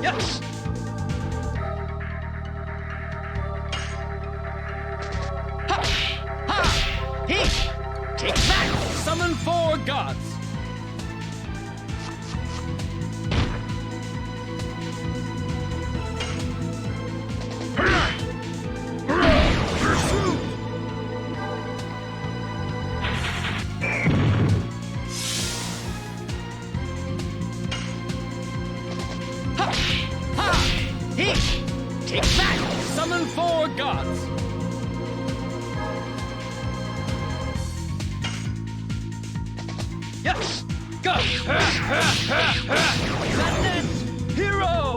Yes! Ha! Ha! He! Take that! Summon 4 gods! Take that! Summon 4 gods! Yes! Go! Sadness! Hero!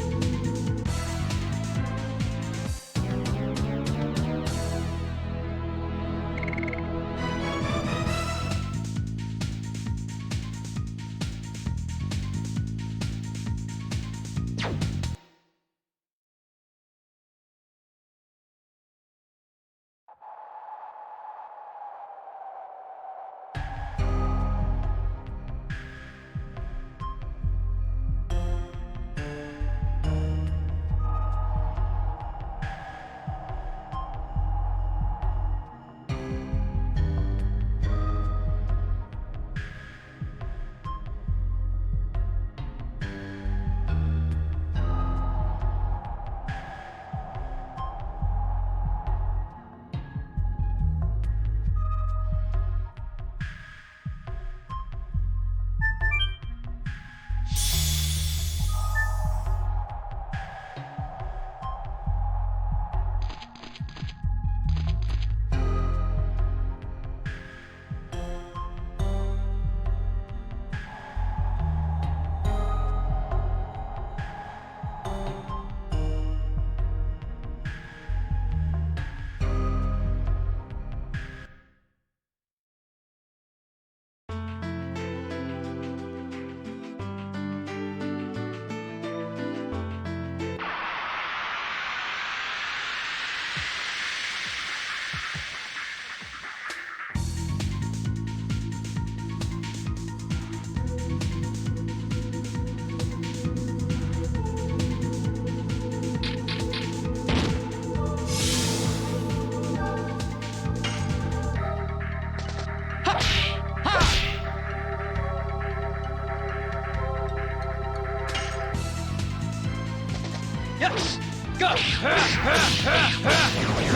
Yes! Go!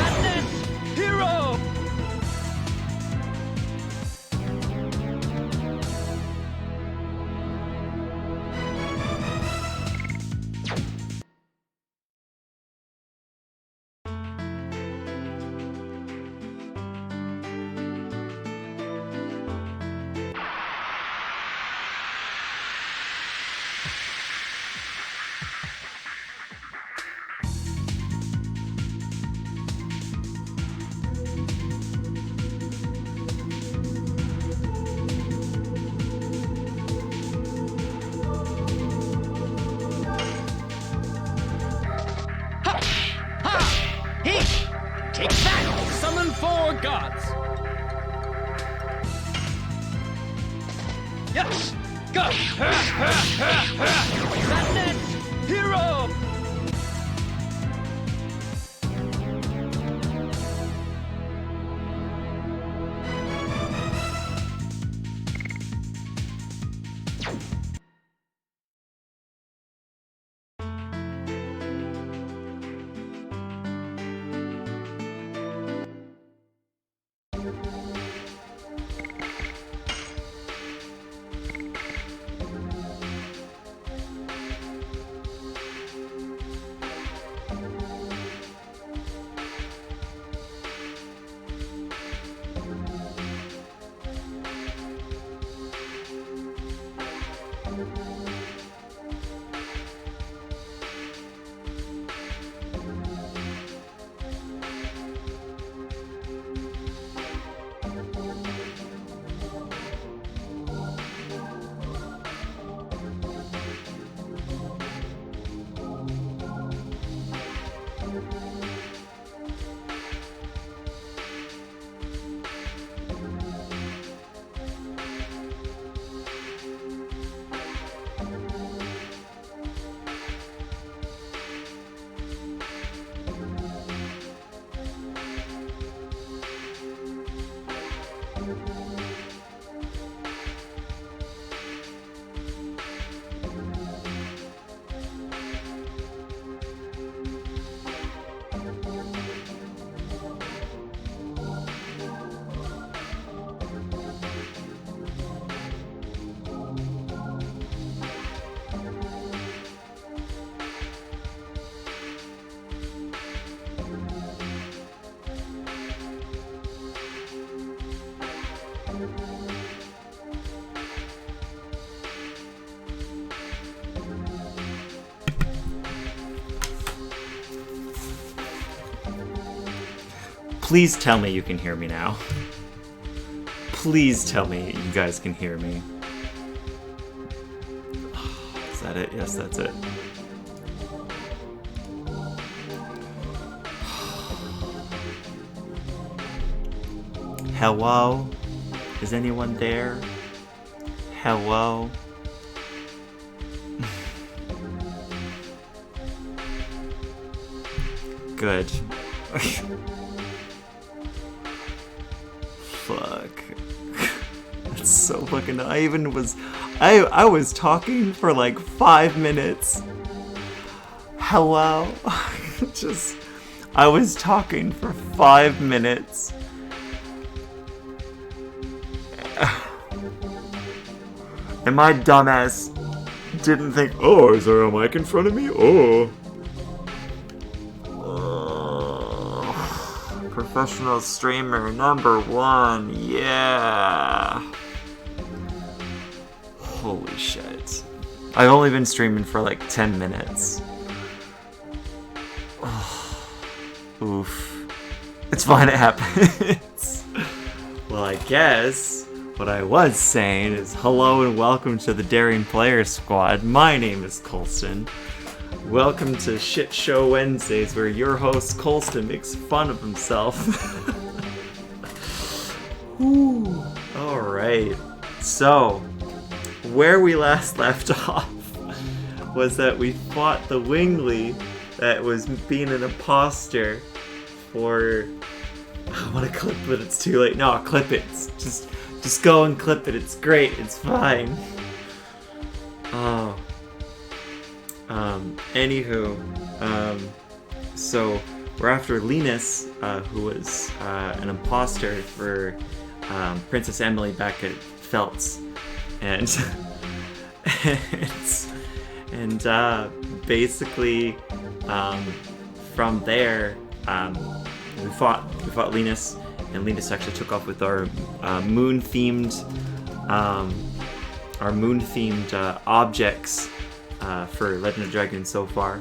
Sadness! Hero! Take that! Summon 4 gods! Yes! Go! Sadness! Hero! Please tell me you can hear me now. Please tell me you guys can hear me. Is that it? Yes, that's it. Hello? Is anyone there? Hello? Good. Fuck. That's so fucking... I was talking for like 5 minutes. Hello? I was talking for 5 minutes. And my dumbass didn't think, oh, is there a mic in front of me? Oh. Professional streamer #1, yeah. Holy shit. I've only been streaming for like 10 minutes. Oof. It's fine, it happens. Well, I guess what I was saying is hello and welcome to the Daring Player Squad. My name is Colston. Welcome to Shit Show Wednesdays, where your host Colston makes fun of himself. Alright, so where we last left off was that we fought the Wingly that was being an imposter for... I want to clip it, it's too late. No, clip it. Just go and clip it, it's great, it's fine. Oh. Anywho, so we're after Linus, who was an imposter for Princess Emily back at Feltz, and basically from there we fought Linus, and Linus actually took off with our moon-themed objects. For Legend of Dragoon so far,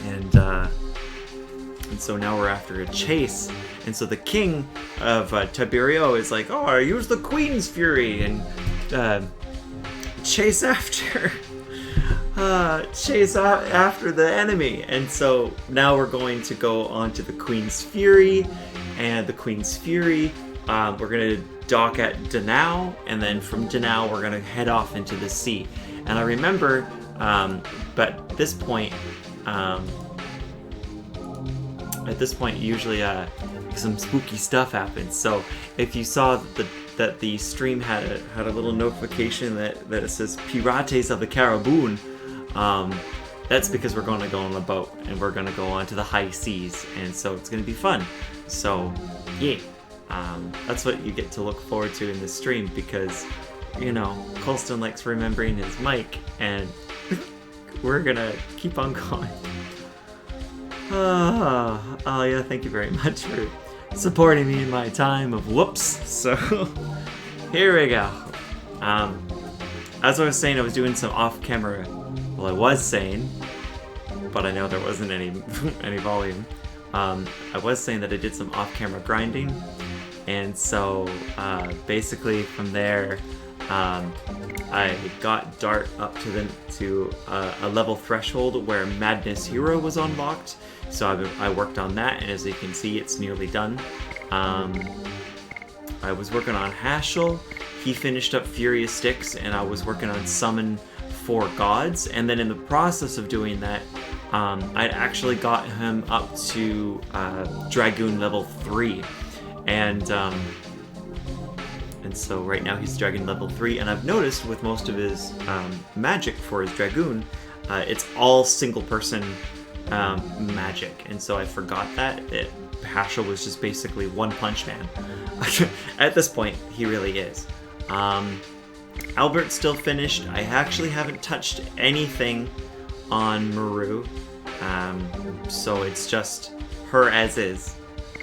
and so now we're after a chase, and so the king of Tiberio is like, oh, use the Queen's Fury and chase after the enemy. And so now we're going to go on to the Queen's Fury, and the Queen's Fury, we're gonna dock at Danao, and then from Danao we're gonna head off into the sea. And I remember, but at this point usually some spooky stuff happens. So if you saw that the stream had a little notification that it says Pirates of the Caribbean, that's because we're going to go on a boat and we're going to go onto the high seas, and so it's going to be fun. So yeah. That's what you get to look forward to in this stream, because, you know, Colston likes remembering his mic, and we're gonna keep on going. Oh yeah, thank you very much for supporting me in my time of whoops. So, here we go. As I was saying, I was doing some off-camera, well, I was saying, but I know there wasn't any volume. I was saying that I did some off-camera grinding. And so, basically from there, I got Dart up to a level threshold where Madness Hero was unlocked. So I worked on that, and as you can see, it's nearly done. I was working on Hashel. He finished up Furious Sticks, and I was working on Summon 4 Gods. And then in the process of doing that, I'd actually got him up to Dragoon level 3. And so right now he's Dragon level 3, and I've noticed with most of his magic for his Dragoon, it's all single-person magic, and so I forgot that Hashel was just basically One Punch Man. At this point, he really is. Albert's still finished. I actually haven't touched anything on Maru, so it's just her as is.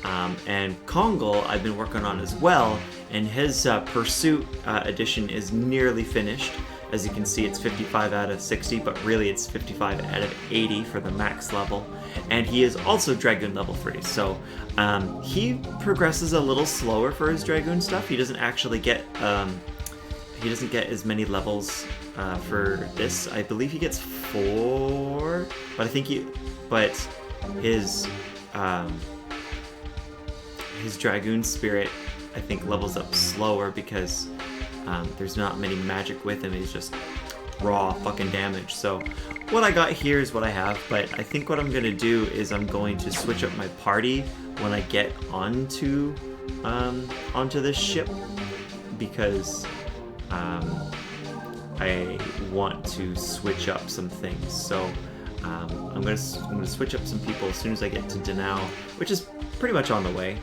And Kongol I've been working on as well, and his Pursuit edition is nearly finished. As you can see, it's 55 out of 60, but really it's 55 out of 80 for the max level. And he is also Dragoon level 3, so he progresses a little slower for his Dragoon stuff. He doesn't actually get as many levels for this. I believe he gets 4, but I think his Dragoon spirit, I think, levels up slower because there's not many magic with him. He's just raw fucking damage. So what I got here is what I have, but I think what I'm going to do is I'm going to switch up my party when I get onto this ship, because I want to switch up some things. So I'm gonna switch up some people as soon as I get to Danao, which is pretty much on the way.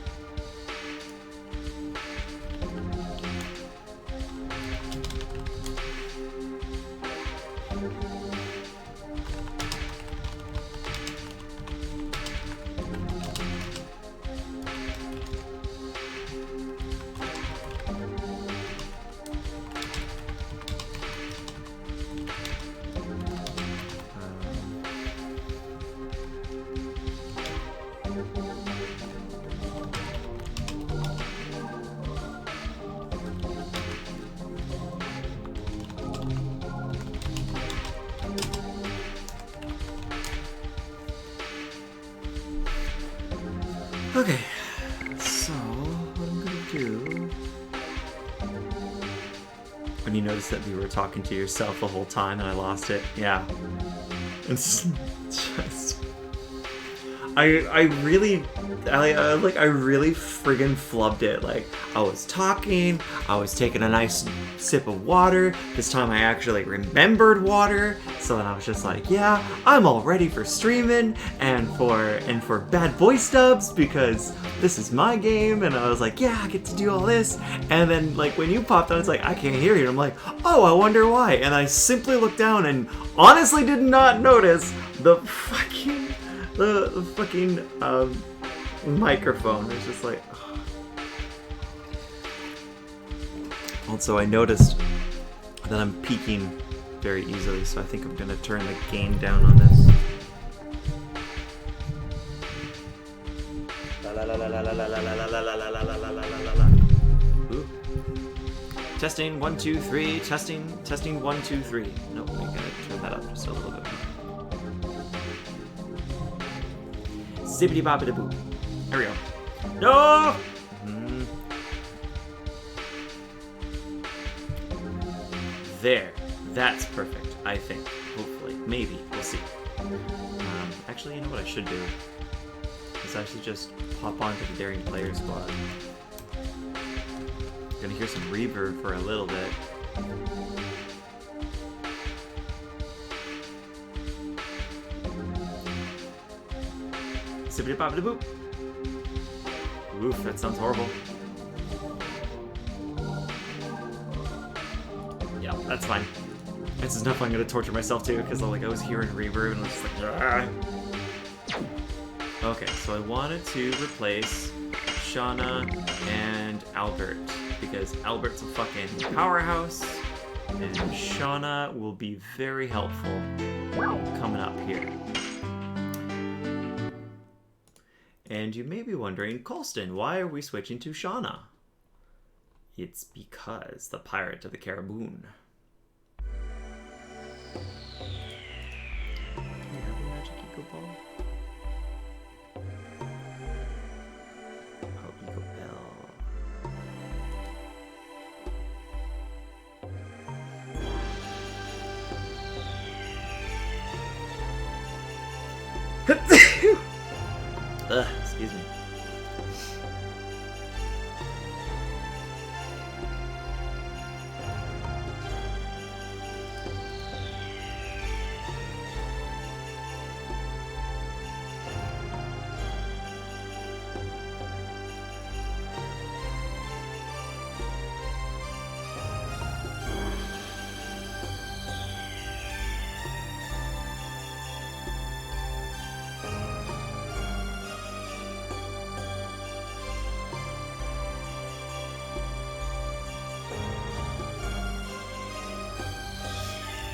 Okay, so what I'm gonna do... When you notice that you were talking to yourself the whole time and I lost it, yeah. It's just... I really friggin' flubbed it. Like, I was talking, I was taking a nice sip of water. This time I actually remembered water. So then I was just like, yeah, I'm all ready for streaming and for bad voice dubs because this is my game. And I was like, yeah, I get to do all this. And then like when you popped on, it's like, I can't hear you. And I'm like, oh, I wonder why. And I simply looked down and honestly did not notice the fucking microphone. It's just like, ugh. Also, I noticed that I'm peaking very easily, so I think I'm gonna turn the gain down on this. Ooh. Testing 1 2 3. Testing 1 2 3. Nope, we gotta turn that up just a little bit. Zippity boppity boop. There we go. No! There. That's perfect, I think. Hopefully. Maybe. We'll see. Actually, you know what I should do? Is actually just pop onto the Daring Player Squad. Gonna hear some reverb for a little bit. Zippity boppity boop. Oof, that sounds horrible. Yeah, that's fine. This is enough. I'm gonna torture myself too, because I was hearing reverb and I was just like, argh. Okay, so I wanted to replace Shauna and Albert, because Albert's a fucking powerhouse, and Shauna will be very helpful coming up here. And you may be wondering, Colston, why are we switching to Shauna? It's because the Pirate of the Caraboon. Do you have a magic Eco Ball? Oh, Eco Bell. Ugh, excuse me.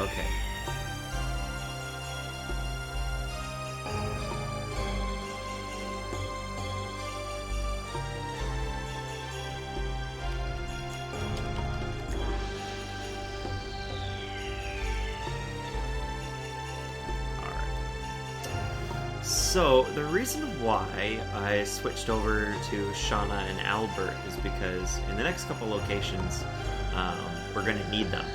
Okay. So, the reason why I switched over to Shauna and Albert is because in the next couple locations, we're going to need them.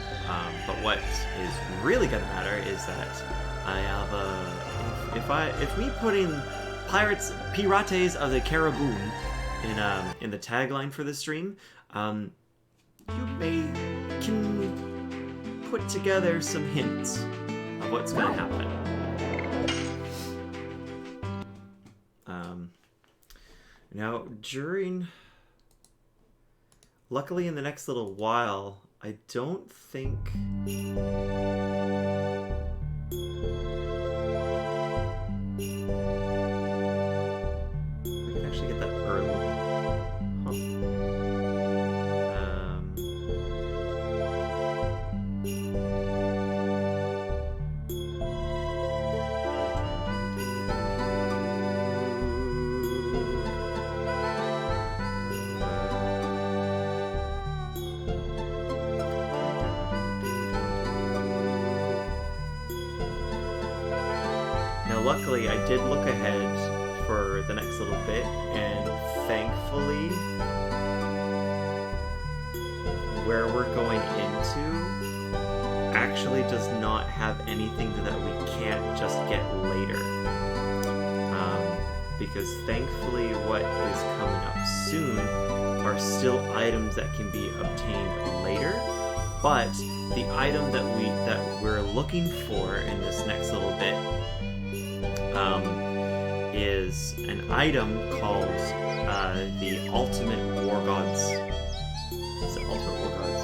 But what is really going to matter is that I have if me putting Pirates of the Caribbean in the tagline for the stream, you can put together some hints of what's going to happen. Now, luckily in the next little while, I don't think... I can actually get that early. Huh. Luckily, I did look ahead for the next little bit, and thankfully, where we're going into actually does not have anything that we can't just get later. Because thankfully, what is coming up soon are still items that can be obtained later, but the item that we're looking for in this next little bit is an item called the Ultimate War Gods. Is it Ultimate War Gods?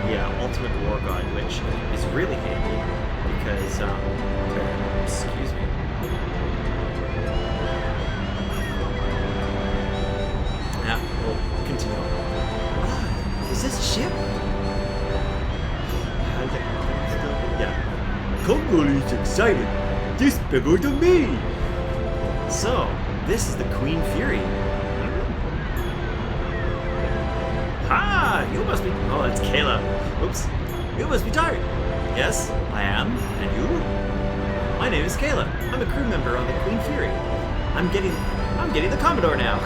Yeah, Ultimate War God, which is really handy because, excuse me. Yeah, we'll continue on. Ah, is this a ship? Yeah. Congo is excited. This bigger than me. So, this is the Queen Fury. Ha! You must be... Oh, that's Kayla. Oops. You must be tired. Yes, I am. And you? My name is Kayla. I'm a crew member on the Queen Fury. I'm getting the Commodore now.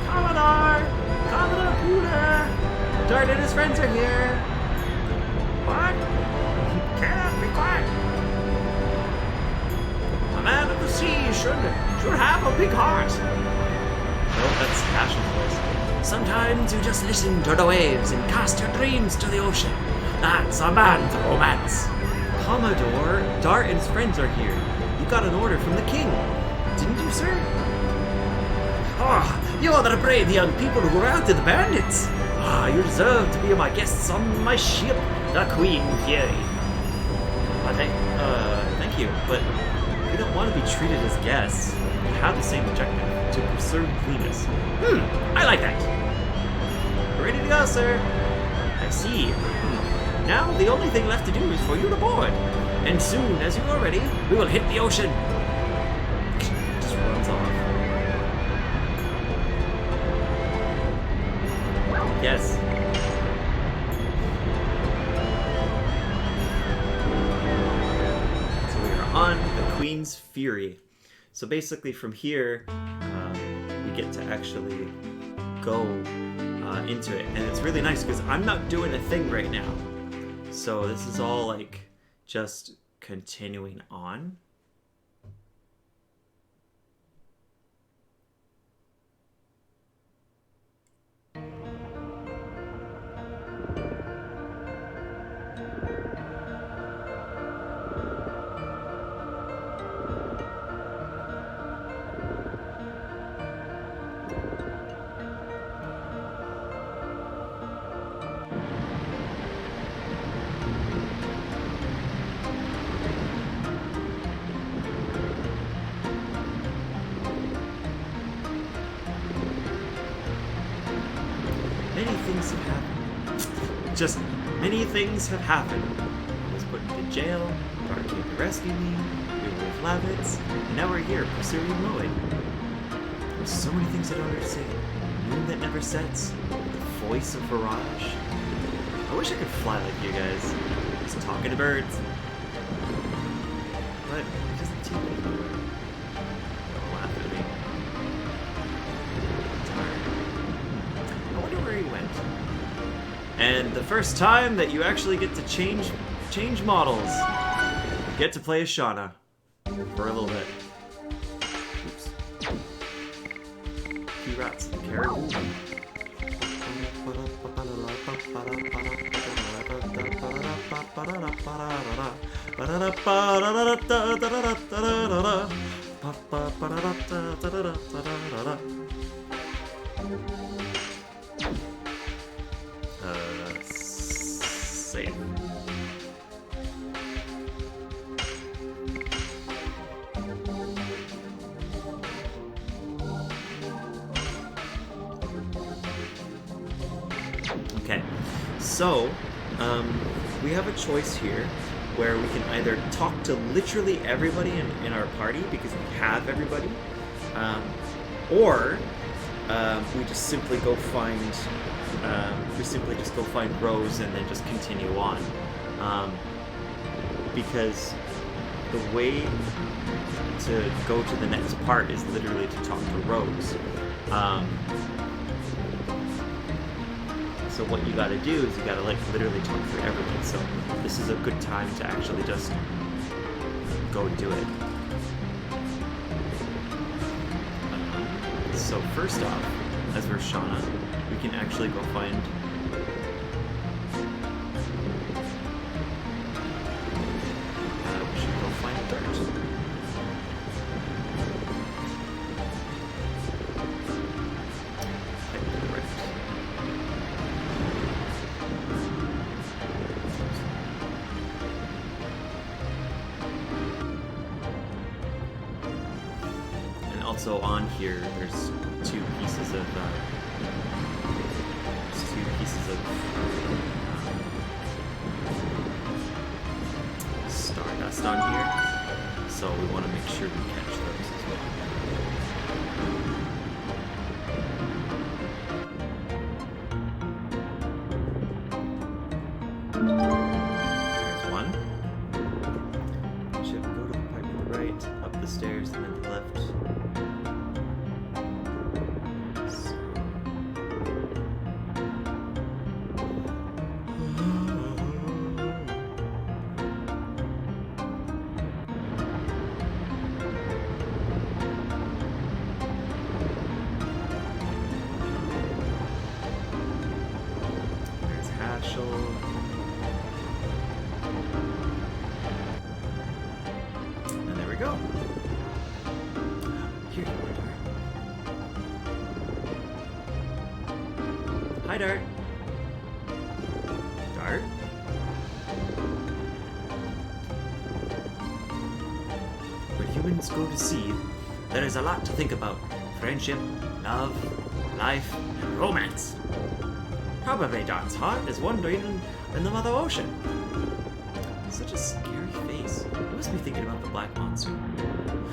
Commodore! Commodore Pooler! Dart and his friends are here. What? Kayla, be quiet. A man of the sea should have a big heart. Nope, that's Ash's voice. Sometimes you just listen to the waves and cast your dreams to the ocean. That's a man's romance. Commodore, Dart and his friends are here. You got an order from the king. Didn't you, sir? Oh, you are the brave young people who routed the bandits. Ah, you deserve to be my guests on my ship, the Queen Fury. Thank you, but we don't want to be treated as guests. We have the same objective, to preserve cleanness. I like that. Ready to go, sir. I see. Now the only thing left to do is for you to board. And soon as you are ready, we will hit the ocean. Just runs off. Yes. So we are on the Queen's Fury. So basically from here, we get to actually go into it. And it's really nice because I'm not doing a thing right now. So this is all like just continuing on. things have happened. Just many things have happened. I was put into jail, Bart came to rescue me, we were with Lavitz, and now we're here pursuing Lloyd. There's so many things I don't understand. Moon that never sets, the voice of Mirage. I wish I could fly like you guys. Just talking to birds. But it doesn't take me anywhere. Don't laugh at me. It's hard. I wonder where he went. And the first time that you actually get to change models. You get to play as Shauna. For a little bit. Oops. P-Rats and Caribou. Save. Okay, so we have a choice here where we can either talk to literally everybody in our party because we have everybody, or we just simply go find Rose and then just continue on, because the way to go to the next part is literally to talk to Rose. So what you gotta do is you gotta like literally talk through everything. So this is a good time to actually just go do it. So first off, as we're Shauna, we can actually go find we should go find Dirt. Also on here, there's two pieces of Stardust on here, so we want to make sure we catch those as well. There's one. Should go to the pipe to the right, up the stairs, and then to the left. And there we go. Here you are, Dart. Hi, Dart. Dart? When humans go to sea, there is a lot to think about. Friendship, love, life, and romance. Probably Dart's heart is wandering in the Mother Ocean. Such a scary face. You must be thinking about the black monster.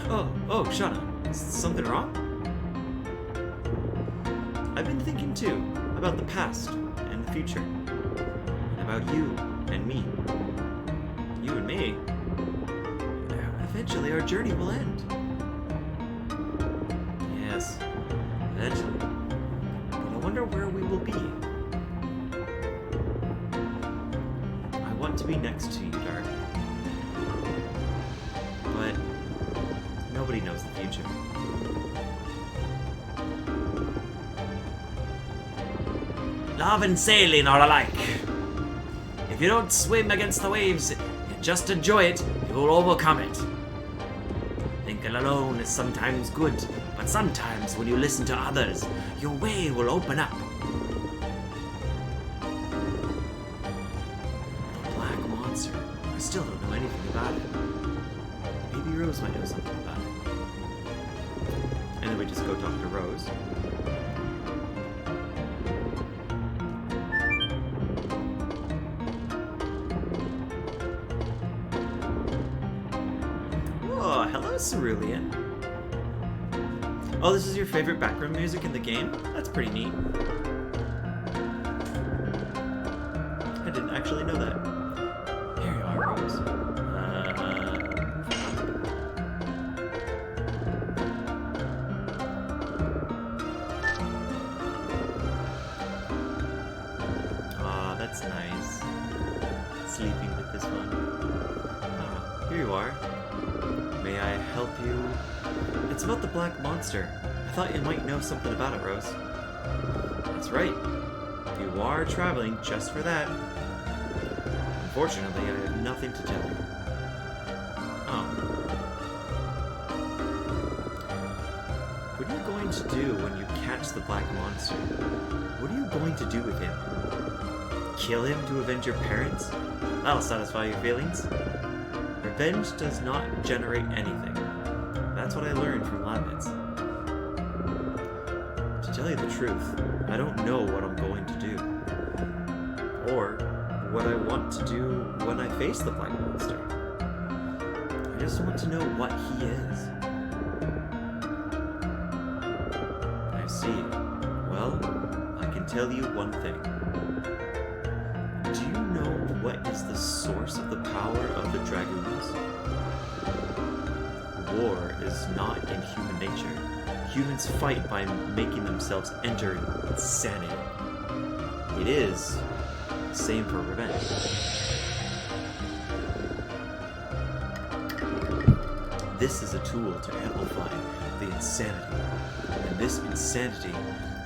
Oh, Shauna. Is something wrong? I've been thinking too, about the past and the future. And about you and me. You and me. Eventually our journey will end. Yes, eventually. But I wonder where we will be. I want to be next to you, Dart. But nobody knows the future. Love and sailing are alike. If you don't swim against the waves, you just enjoy it, you will overcome it. Thinking alone is sometimes good, but sometimes when you listen to others, your way will open up. The black monster. I still don't know anything about it. Maybe Rose might know something about it. And then we just go talk to Rose. was cerulean. Oh, this is your favorite background music in the game? That's pretty neat. I didn't actually know that. Here you are, Rose. Aw, that's nice. Sleeping with this one. Ah, here you are. May I help you? It's about the black monster. I thought you might know something about it, Rose. That's right. You are traveling just for that. Unfortunately, I have nothing to tell you. Oh. What are you going to do when you catch the black monster? What are you going to do with him? Kill him to avenge your parents? That'll satisfy your feelings. Revenge does not generate anything. That's what I learned from Labnitz. To tell you the truth, I don't know what I'm going to do. Or what I want to do when I face the Black Monster. I just want to know what he is. I see. Well, I can tell you one thing. Do you know what is the source of the power of the Dragoons? War is not in human nature. Humans fight by making themselves enter insanity. It is the same for revenge. This is a tool to amplify the insanity. And this insanity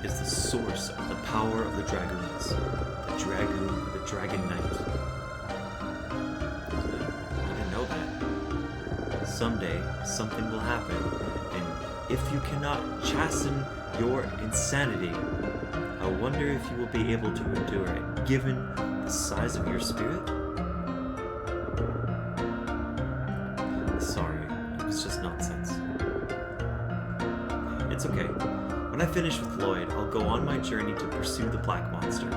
is the source of the power of the Dragoons. The Dragoon, the Dragon Knight. I didn't know that. Someday, something will happen, and if you cannot chasten your insanity, I wonder if you will be able to endure it, given the size of your spirit? Sorry, it was just nonsense. It's okay. When I finish with Lloyd, I'll go on my journey to pursue the Black Monster.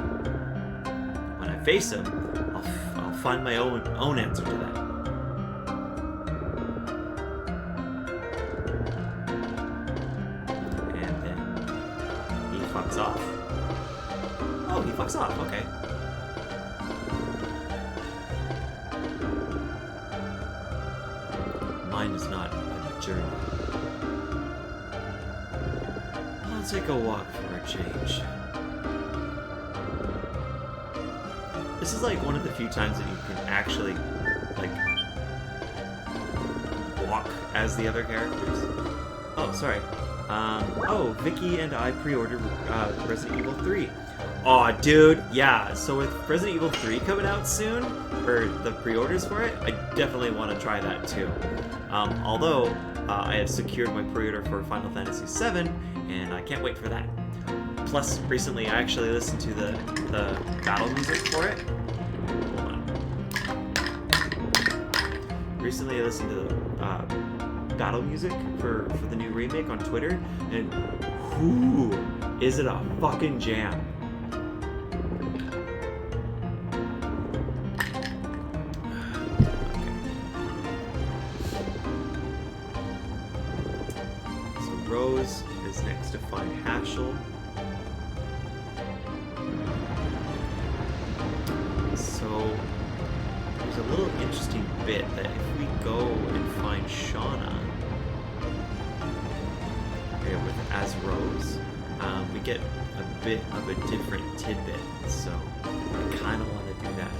When I face him, I'll find my own answer to that. Fucks off. Oh, he fucks off, okay. Mine is not a journey. I'll take a walk for a change. This is like one of the few times that you can actually, like, walk as the other characters. Oh, sorry. Oh, Vicky and I pre-ordered Resident Evil 3. Aw, dude, yeah, so with Resident Evil 3 coming out soon, or the pre-orders for it, I definitely want to try that too. Although, I have secured my pre-order for Final Fantasy VII, and I can't wait for that. Plus, recently I actually listened to the battle music for it. Hold on. Recently I listened to the battle music for the new remake on Twitter, and whoo, is it a fucking jam. So Rose is next to find Haschel. So there's a little interesting bit that if we go and find Shauna as Rose, we get a bit of a different tidbit, so I kind of want to do that.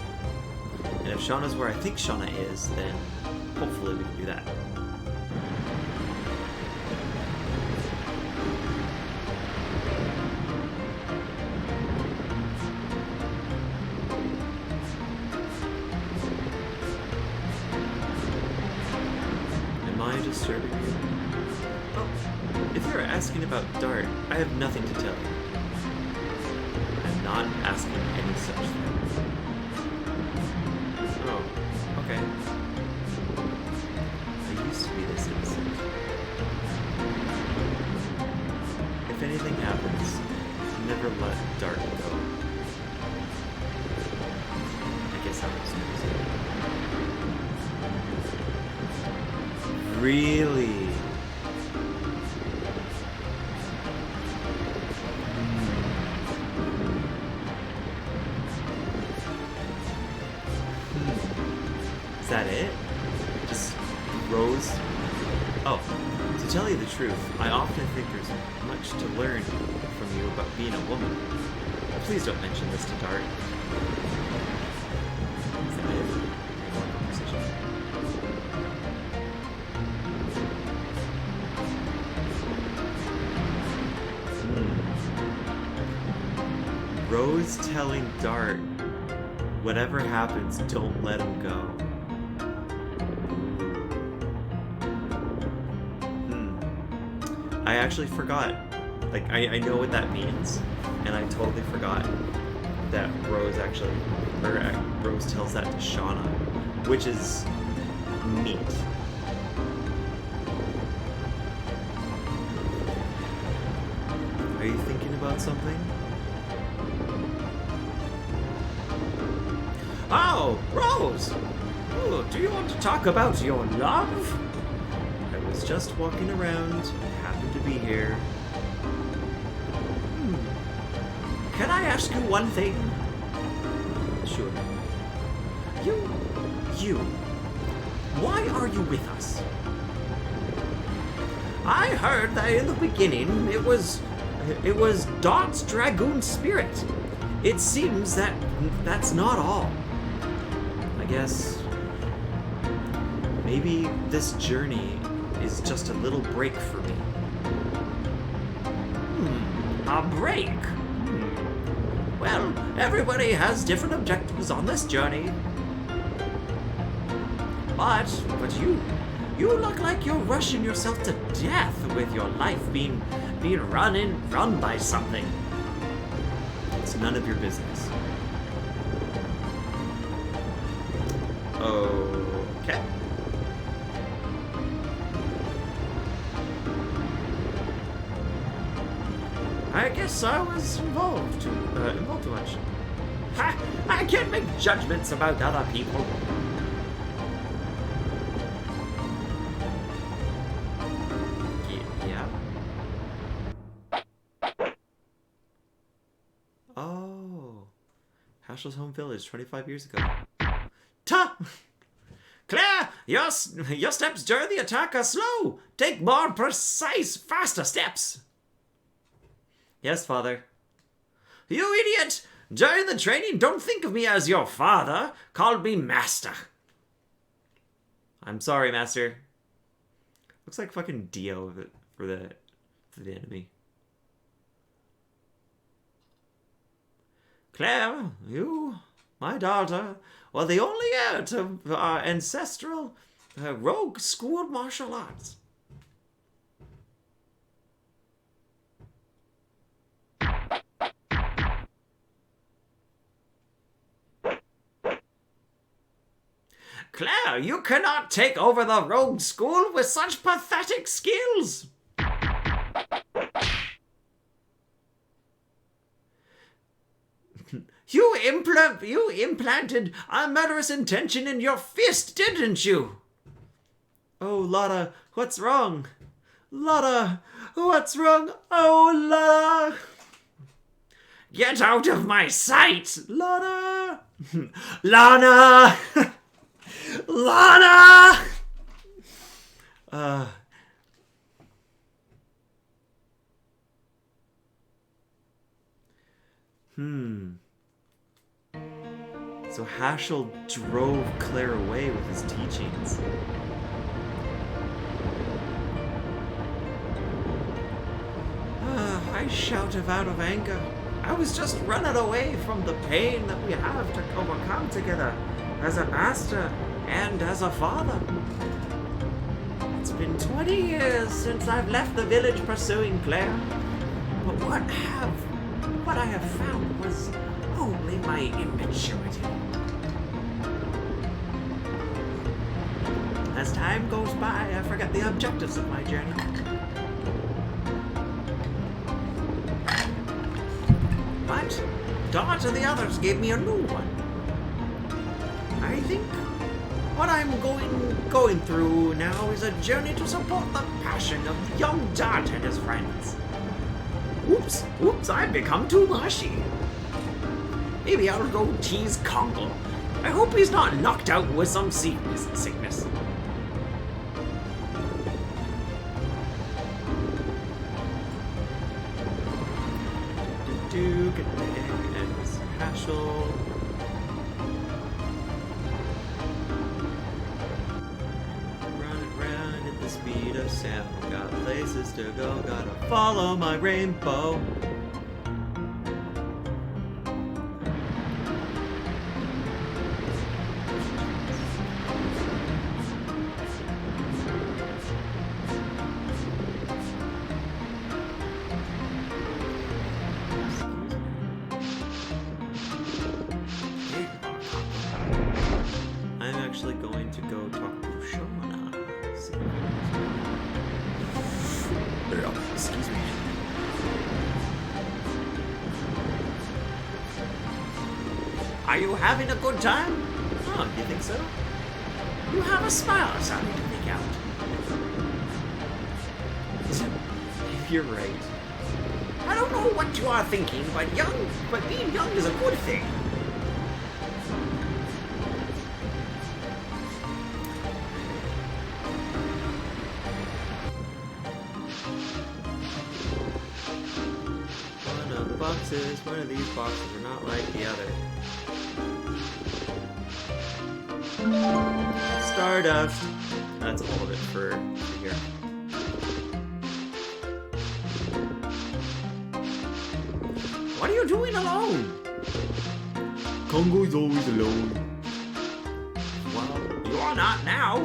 And if Shauna's where I think Shauna is, then hopefully we can do that. Am I disturbing you? Oh, if you're asking about Dart, I have nothing to tell you. I'm not asking any such things. Oh, okay. I used to be this innocent. If anything happens, never let Dart go. I guess I was Really? Is that it? Just Rose? Oh, to tell you the truth, I often think there's much to learn from you about being a woman. Please don't mention this to Dart. Is that it? Any more conversation? Rose telling Dart, whatever happens, don't let him go. I actually forgot. Like, I know what that means, and I totally forgot that Rose actually, or Rose tells that to Shauna, which is neat. Are you thinking about something? Oh, Rose! Oh, do you want to talk about your love? I was just walking around and happened to be here. Can I ask you one thing? Sure. You. Why are you with us? I heard that in the beginning it was Dart's Dragoon spirit. It seems that that's not all. I guess maybe this journey is just a little break for me. A break? Well, everybody has different objectives on this journey. But you look like you're rushing yourself to death with your life being run by something. It's none of your business. Okay. I guess I was involved too much. I can't make judgments about other people. Yeah. Oh. Hashel's home village 25 years ago. Claire, your steps during the attack are slow. Take more precise, faster steps. Yes, Father. You idiot! During the training, don't think of me as your father. Call me Master. I'm sorry, Master. Looks like fucking Dio for the enemy. Claire, you, my daughter, were the only heir to our ancestral rogue school martial arts. Claire, you cannot take over the rogue school with such pathetic skills. You implanted a murderous intention in your fist, didn't you? Oh, Lotta, what's wrong? Lotta, what's wrong? Oh, Lotta! Get out of my sight! Lotta! Lana! Lana! So Hashel drove Claire away with his teachings. I shouted out of anger. I was just running away from the pain that we have to overcome together as a master and as a father. It's been 20 years since I've left the village pursuing Claire. But what I have found was only my immaturity. As time goes by, I forget the objectives of my journey. But Dart and the others gave me a new one. I think What I'm going through now is a journey to support the passion of young Dart and his friends. Oops, I've become too mushy. Maybe I'll go tease Kongo. I hope he's not knocked out with some sickness. Get there and Miss Hashel. Running around at the speed of sound. Got places to go, gotta follow my rainbow. I'm actually going to go talk to Shona. Excuse me. Are you having a good time? Oh, you think so? You have a smile starting to make out. You're right. I don't know what you are thinking, but being young is a good thing. One of these boxes are not like the other. Stardust. That's all of it for here. What are you doing alone? Kongo's always alone. Well, you are not now.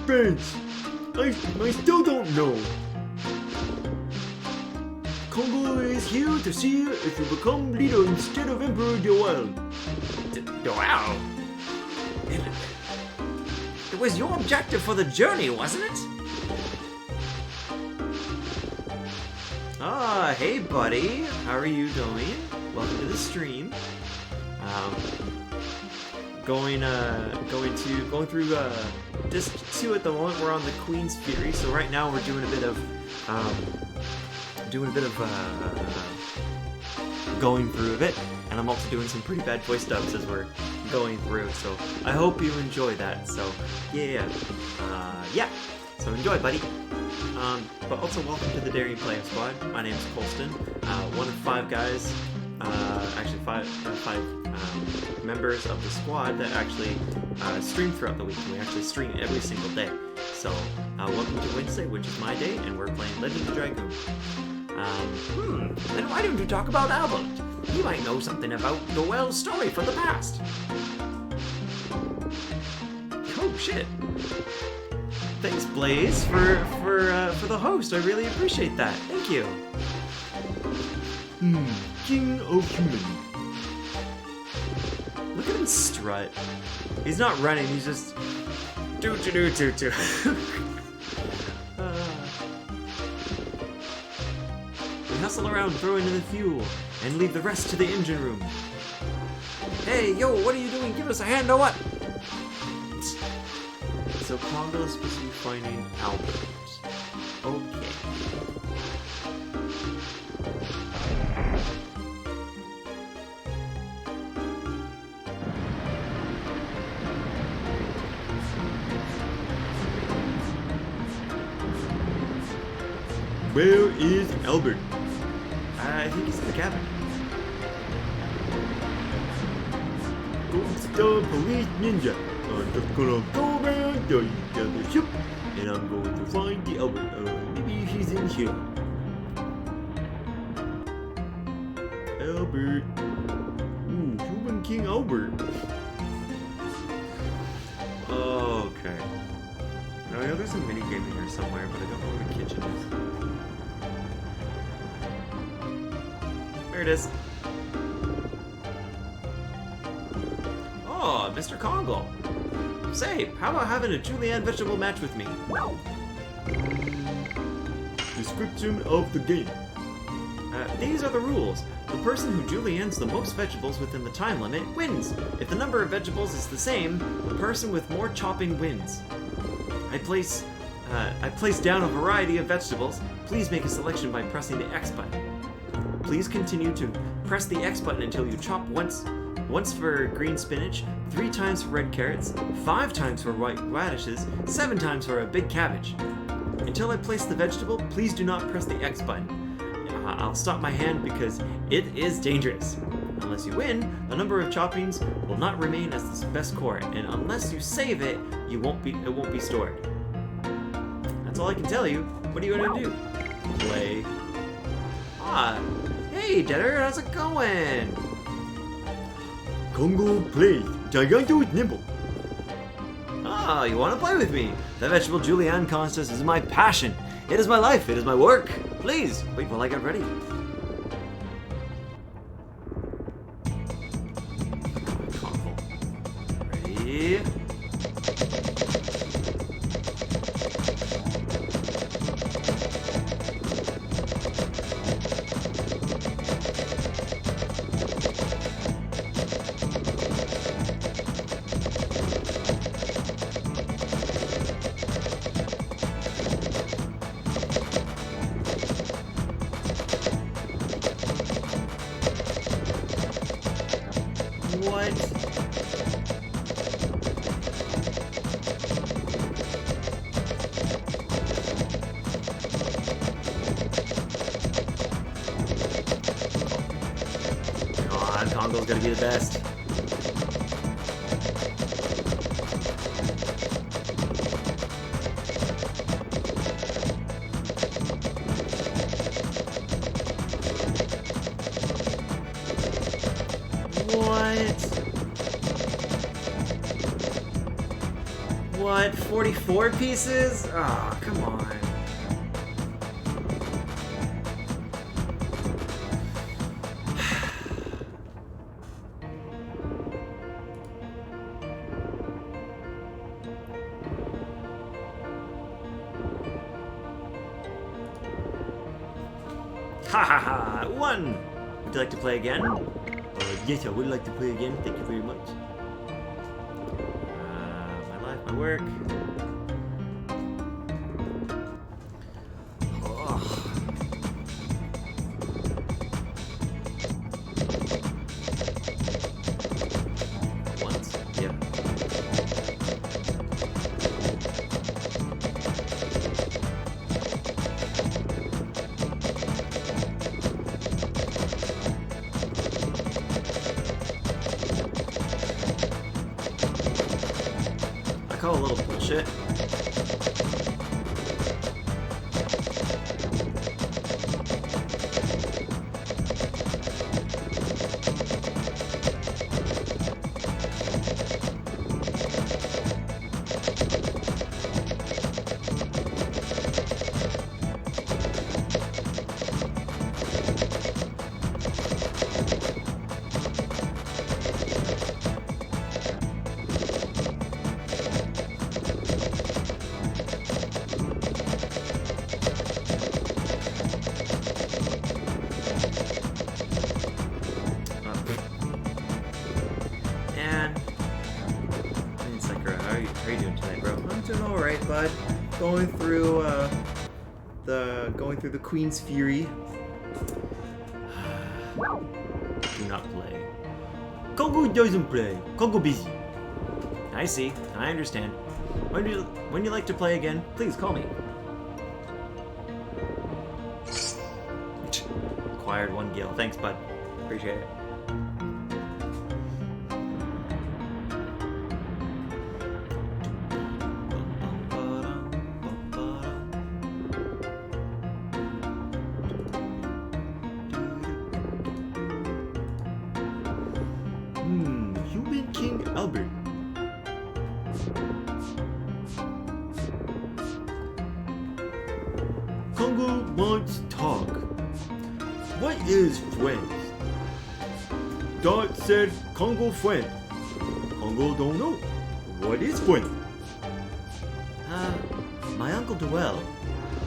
Friends, I still don't know. Kongo is here to see if you become leader instead of Emperor Doel. Doel? It was your objective for the journey, wasn't it? Ah, hey buddy. How are you doing? Welcome to the stream. Going through disc 2 at the moment. We're on the Queen's Fury, so right now we're doing a bit of going through of it, and I'm also doing some pretty bad voice dubs as we're going through, so I hope you enjoy that. So yeah, so enjoy, buddy. But also welcome to the Daring Player Squad. My name's Colston, one of 5 guys, actually five members of the squad that actually stream throughout the week. We actually stream every single day. So welcome to Wednesday, which is my day, and we're playing Legend of Dragoon. Then why don't you talk about Albert? He might know something about Noel's story from the past. Oh shit! Thanks, Blaze, for the host. I really appreciate that. Thank you. King of Human. Look at him strut. He's not running. He's just do. Hustle around throwing in the fuel, and leave the rest to the engine room. Hey, yo, what are you doing? Give us a hand or what? So Kongo is supposed to be finding Albert. Okay. Where is Albert? I think he's in the cabin. Star Police Ninja. I'm just gonna go around the ship, and I'm going to find the Albert. Maybe he's in here. Albert. Ooh, Human King Albert. Okay. Now I know there's a minigame in here somewhere, but I don't know where the kitchen is. There it is. Oh, Mr. Kongo. Say, how about having a julienne vegetable match with me? Description of the game. These are the rules. The person who juliennes the most vegetables within the time limit wins. If the number of vegetables is the same, the person with more chopping wins. I place down a variety of vegetables. Please make a selection by pressing the X button. Please continue to press the X button until you chop once for green spinach, 3 times for red carrots, 5 times for white radishes, 7 times for a big cabbage. Until I place the vegetable, please do not press the X button. I'll stop my hand because it is dangerous. Unless you win, the number of choppings will not remain as the best score, and unless you save it, it won't be stored. That's all I can tell you. What are you gonna do? Play. Hey Deader, how's it going? Congo play. Giganto is nimble. You wanna play with me? The vegetable julienne contest is my passion. It is my life, it is my work. Please, wait while I get ready. Ready? What? Come on, Congo's gotta be the best. What? 44 pieces? Ah, oh, come on. Ha ha ha! One! Would you like to play again? Yes, I would like to play again. Thank you very much. My work. Once, yep. I call a little bullshit. How are you doing tonight, bro? I'm doing all right, bud. Going through the Queen's Fury. Do not play. Congo doesn't play. Congo busy. I see. I understand. When you like to play again, please call me. Acquired 1 gil. Thanks, bud. Appreciate it. Human King Albert. Congo wants talk. What is friends? Dot said Congo friend. Congo don't know. What is friend? My uncle Doel.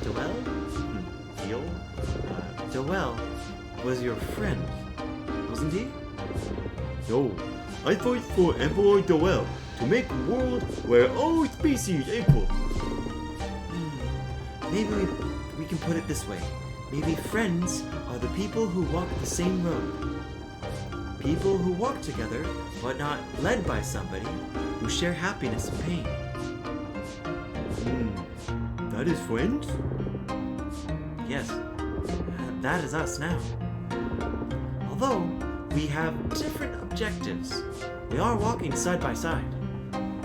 Doel? Doel was your friend. wasn't he? No, I fight for Emperor Doel to make a world where all species equal. Maybe we can put it this way. Maybe friends are the people who walk the same road. People who walk together, but not led by somebody, who share happiness and pain. That is friends? Yes, that is us now. Although, we have different objectives. We are walking side by side.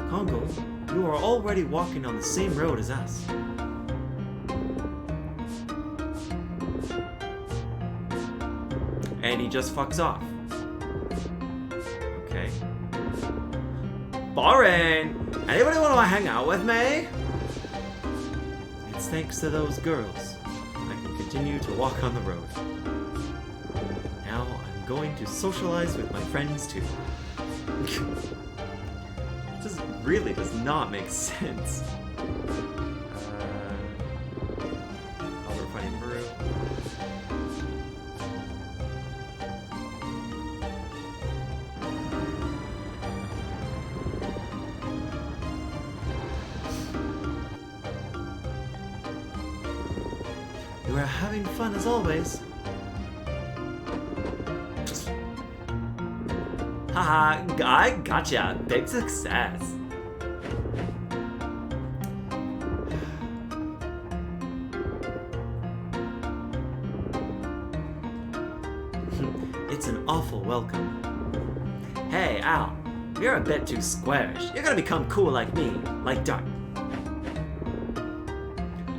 Congo, you are already walking on the same road as us. And he just fucks off. Okay. Boring! Anybody want to hang out with me? It's thanks to those girls I can continue to walk on the road. Now I'm going to socialize with my friends too. It just really does not make sense. We're fighting Maru. You are having fun as always. Haha, I gotcha. Big success. It's an awful welcome. Hey, Al. You're a bit too squarish. You're gonna become cool like me, like Dark.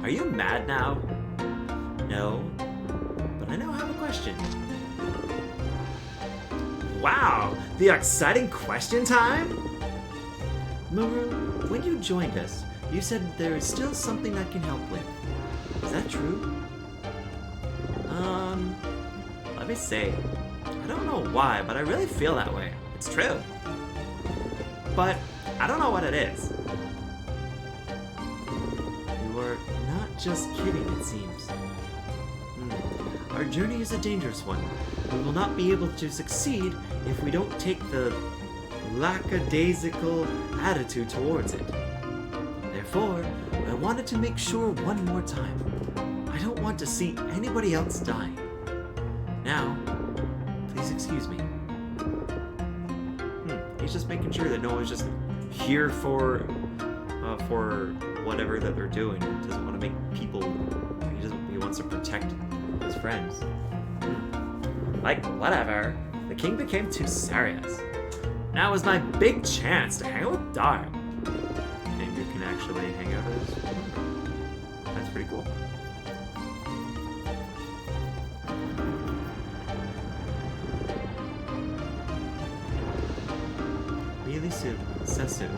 Are you mad now? No, but I now have a question. Wow, the exciting question time? Maru, when you joined us, you said there is still something I can help with. Is that true? Let me see. I don't know why, but I really feel that way. It's true. But I don't know what it is. You are not just kidding, it seems. Our journey is a dangerous one. We will not be able to succeed if we don't take the lackadaisical attitude towards it. Therefore, I wanted to make sure one more time. I don't want to see anybody else die. Now, please excuse me. He's just making sure that no one's just here for whatever that they're doing. He doesn't want to make people. He wants to protect his friends. Like, whatever. The king became too serious. Now is my big chance to hang out with Dar. And you can actually hang out with us. That's pretty cool. Really Sesu,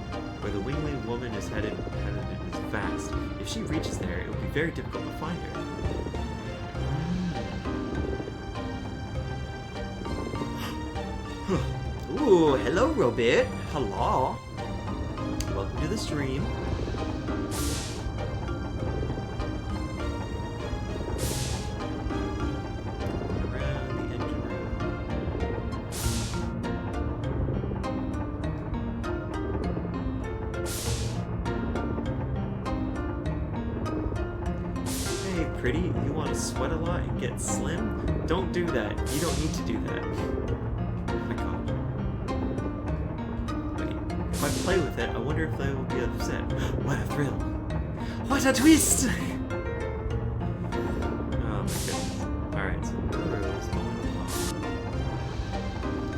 where the wingly woman is headed is vast. If she reaches there, it will be very difficult to find her. Ooh, hello, Robit. Hello. Welcome to the stream. Around the engine room. Hey, pretty, you want to sweat a lot and get slim? Don't do that. You don't need to do that. If I play with it, I wonder if they will be upset. What a thrill! What a twist! Oh my goodness. Alright, so Maru is going along.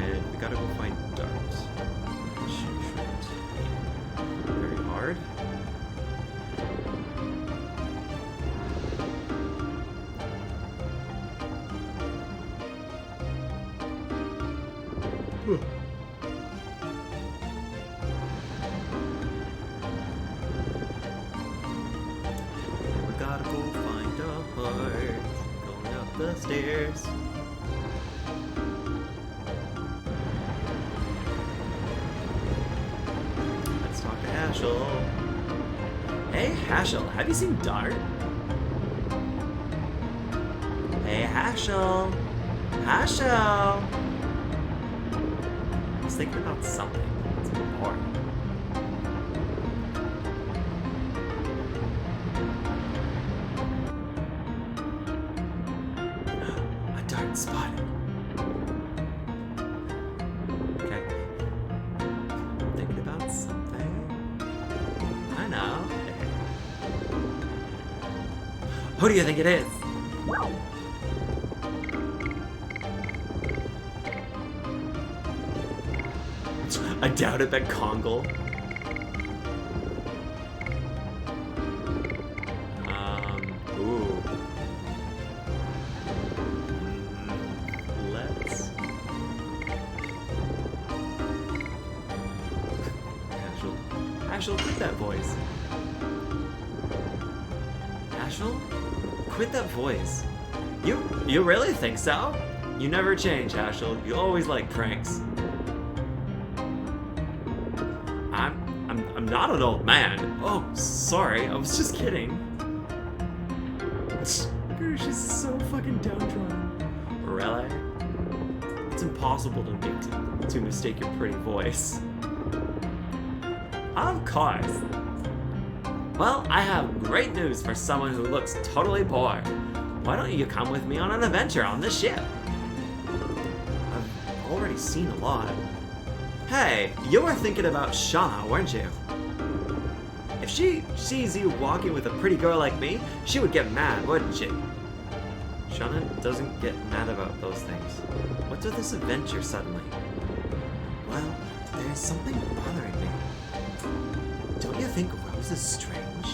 And we gotta go find Dart. Shoot. Very hard. Gotta go find a heart. Going up the stairs. Let's talk to Hashel. Hey Hashel, have you seen Dart? Hey Hashel. Hashel. was thinking about something. It's boring. A dart spotted. Okay. Thinking about something. I know. Who do you think it is? I doubt it, but Kongle. Ooh. Let's. Ashel, quit that voice. Ashel, quit that voice. You really think so? You never change, Ashel. You always like pranks. I'm not an old man. Oh, sorry. I was just kidding. Look at her. She's so fucking downtrodden. Really? It's impossible to mistake your pretty voice. Of course. Well, I have great news for someone who looks totally bored. Why don't you come with me on an adventure on this ship? I've already seen a lot. Hey, you were thinking about Shauna, weren't you? If she sees you walking with a pretty girl like me, she would get mad, wouldn't she? Shauna doesn't get mad about those things. What's with this adventure suddenly? Well, there's something bothering me. Don't you think Rose is strange?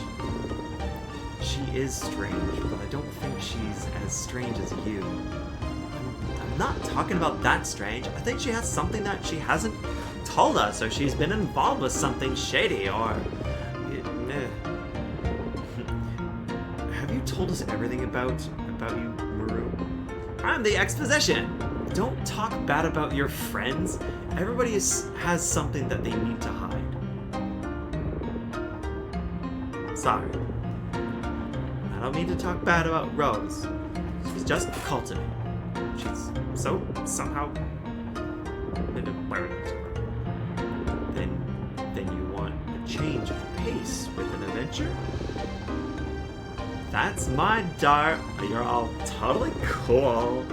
She is strange, but I don't think she's as strange as you. I'm not talking about that strange. I think she has something that she hasn't told us, or she's been involved with something shady, or... Have you told us everything about you, Maru? I'm the exposition! Don't talk bad about your friends. Everybody has something that they need to hide. Sorry. I don't mean to talk bad about Rose. She's just cultivated. She's so somehow... Then you want a change of pace with an adventure? That's my dart. You're all totally cool.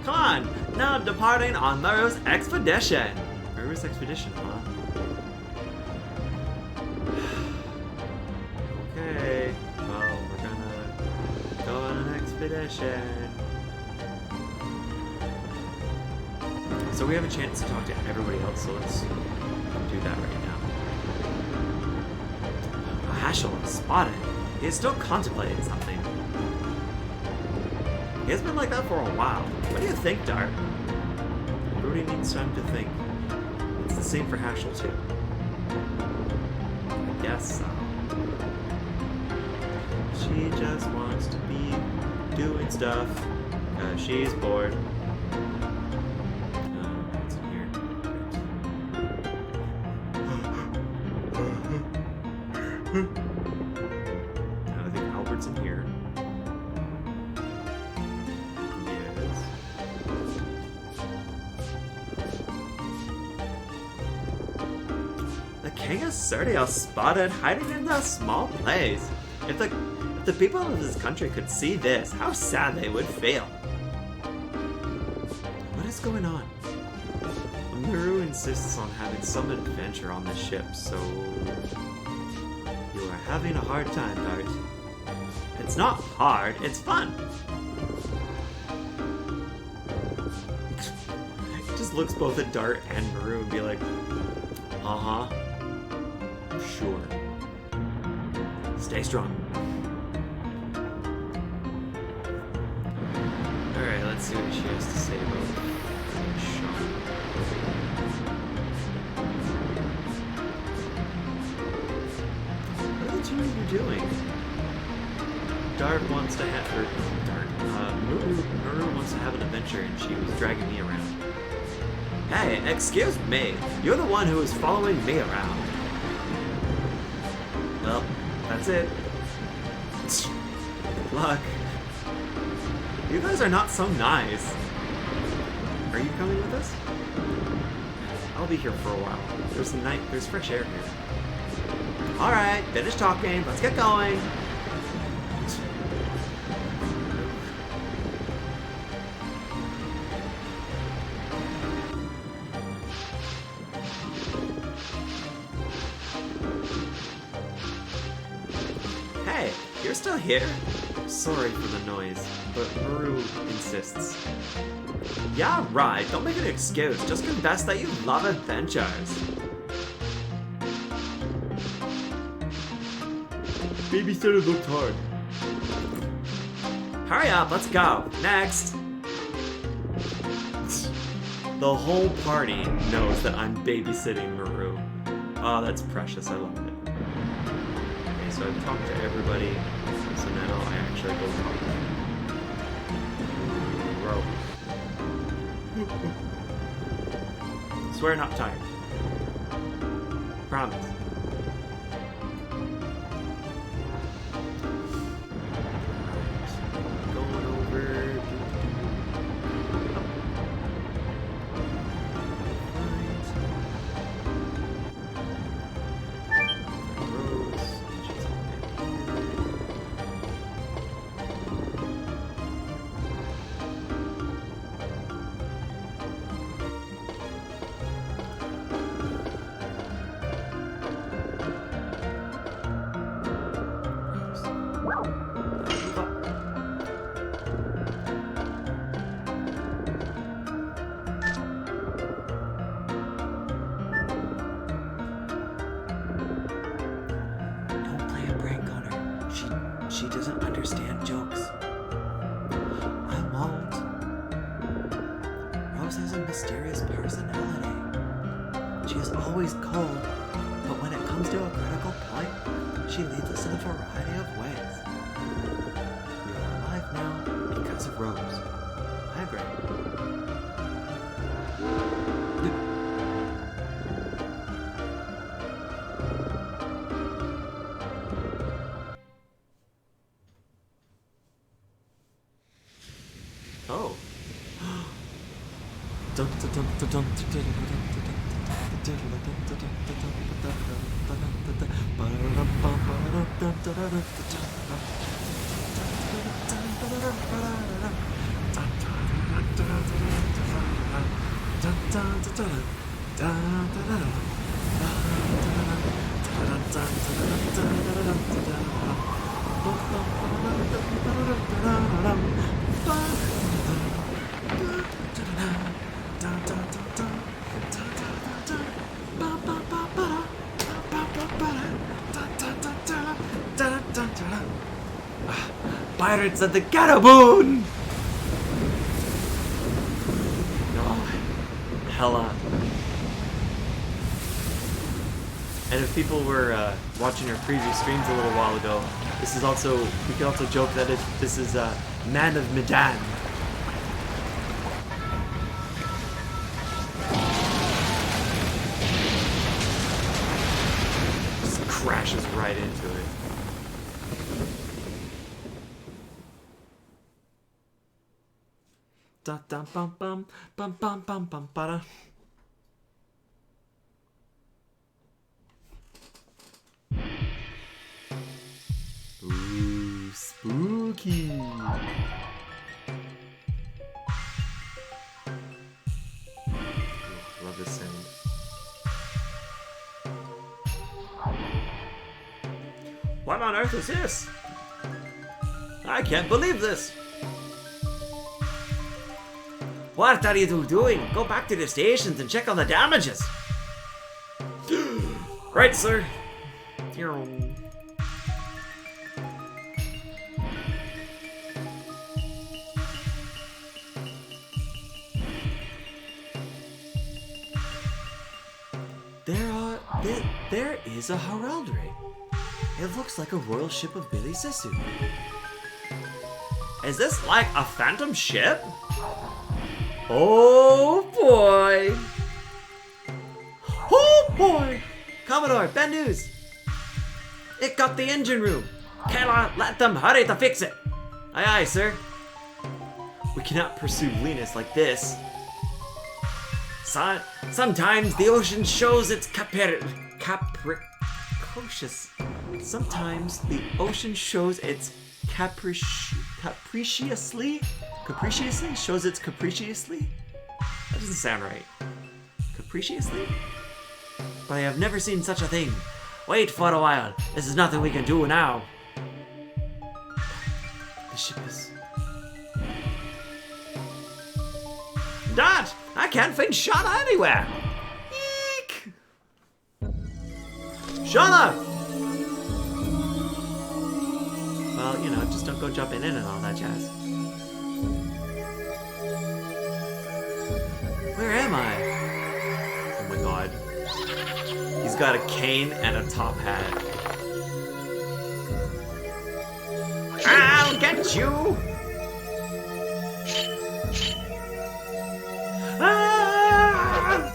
Come on, now departing on Maru's expedition. Maru's expedition, huh? Okay, well, we're gonna go on an expedition. So we have a chance to talk to everybody else, so let's do that right now. Ashel is spotted. He is still contemplating something. He has been like that for a while. What do you think, Dart? Everybody needs time to think. It's the same for Hashel, too. I guess so. She just wants to be doing stuff because she's bored. What's in here? I think Albert's in here. Yes. The King of Surdia spotted hiding in a small place. If the people of this country could see this, how sad they would feel. What is going on? Maru insists on having some adventure on the ship, so... You are having a hard time, Dart. It's not hard, it's fun! He just looks both at Dart and Maru and be like, uh-huh. Sure. Stay strong. Alright, let's see what she has to say about Sean. What are the two of you doing? Dart wants to have her... Muru wants to have an adventure and she was dragging me around. Hey, excuse me! You're the one who was following me around. Well, that's it. Good luck. You guys are not so nice. Are you coming with us? I'll be here for a while. There's fresh air here. Alright, finish talking. Let's get going. Hey, you're still here? Sorry for the noise, but Maru insists. Yeah, right. Don't make an excuse. Just confess that you love adventures. Babysitter looked hard. Hurry up, let's go. Next. The whole party knows that I'm babysitting Maru. Oh, that's precious. I love it. Okay, so I've talked to everybody. So now I actually go talk to Rose. Swear not tired. Promise. Going over. Rose. She's Don't play a prank on her. She doesn't understand jokes. I won't. Rose has a mysterious personality. She is always cold, but when it comes to a critical point, she leads us in a variety of ways. We are alive now because of Rose. I agree. Oh. Pirates of the Garaboon! Oh, hella. And if people were watching our previous streams a little while ago, this is also, we could also joke that this is Man of Medan. Just crashes right into it. Da dum bum bum bum bum bum bum ba. Ooh, spooky. Love this sound. What on earth is this? I can't believe this. What are you doing? Go back to the stations and check on the damages. Right, sir. There is a heraldry. It looks like a royal ship of Billy Sisu. Is this like a phantom ship? Oh boy! Oh boy! Commodore, bad news! It got the engine room! Kayla, let them hurry to fix it! Aye aye, sir. We cannot pursue Linus like this. Sometimes the ocean shows its Sometimes the ocean shows its capriciously? Shows its capriciously? That doesn't sound right. Capriciously? But I have never seen such a thing. Wait for a while. This is nothing we can do now. The ship is... Dad! I can't find Shauna anywhere! Eek! Shauna! Well, you know, just don't go jumping in and all that jazz. Where am I? Oh my god. He's got a cane and a top hat. I'll get you! Ah!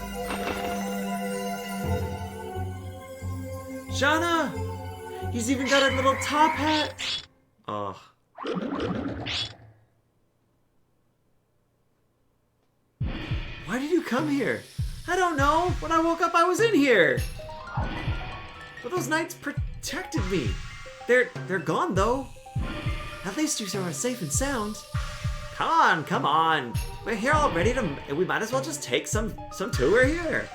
Shauna! He's even got a little top hat! Ugh. Why did you come here? I don't know. When I woke up, I was in here. But those knights protected me. They're gone though. At least you are safe and sound. Come on. We're here already. We might as well just take some tour here.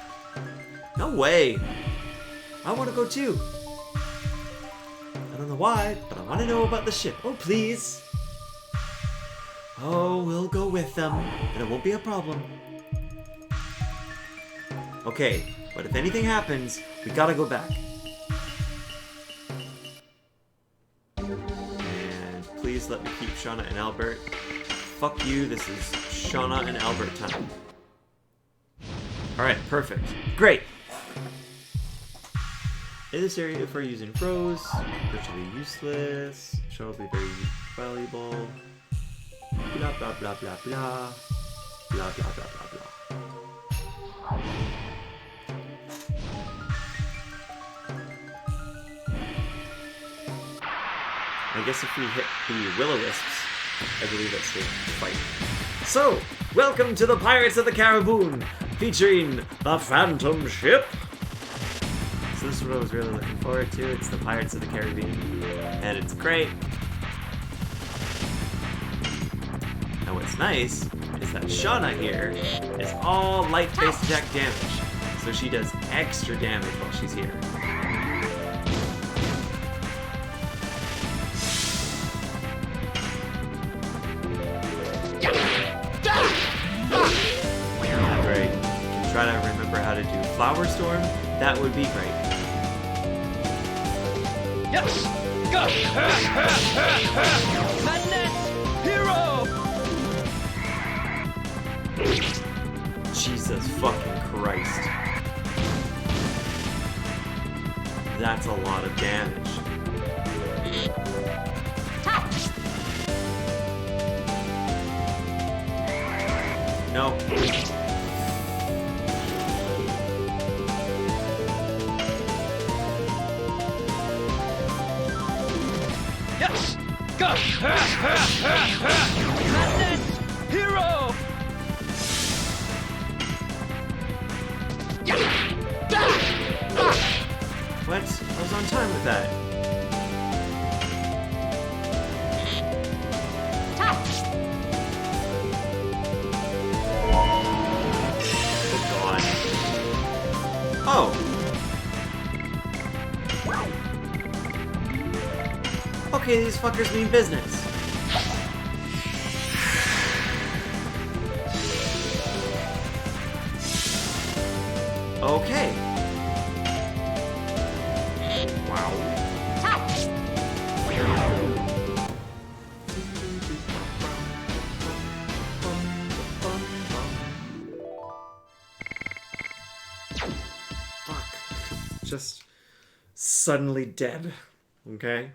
No way. I want to go too. I don't know why, but I want to know about the ship. Oh, please. Oh, we'll go with them, and it won't be a problem. Okay, but if anything happens, we gotta go back. And please let me keep Shauna and Albert. Fuck you, this is Shauna and Albert time. Alright, perfect. Great! In this area, if we're using froze, virtually useless. Shauna will be very valuable. Blah blah blah blah blah. Blah blah blah blah blah. I guess if we hit the will-o-wisps, I believe that's the fight. So, welcome to the Pirates of the Caribbean, featuring the Phantom Ship. So this is what I was really looking forward to. It's the Pirates of the Caribbean, and it's great. And what's nice is that Shauna here is all light-based attack damage, so she does extra damage while she's here. Great. Try to remember how to do Flower Storm. That would be great. Yes! Go! Madness! Hero! Jesus fucking Christ. That's a lot of damage. No. Yes! Go! Madness! Hero! What? I was on time with that. Oh. Okay, these fuckers mean business. Okay. Wow. Just suddenly dead. Okay?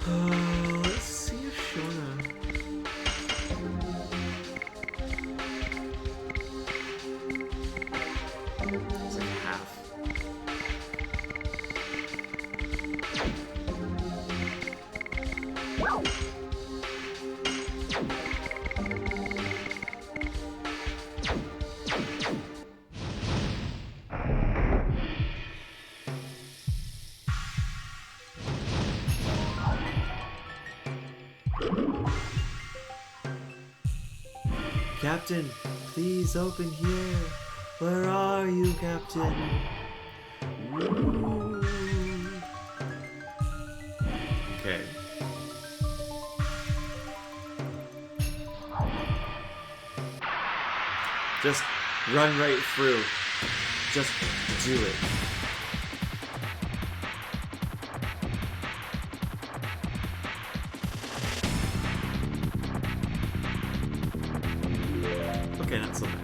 Let's see if Shauna... It's like half. Captain, please open here. Where are you, Captain? Ooh. Okay. Just run right through. Just do it. Okay, not so bad.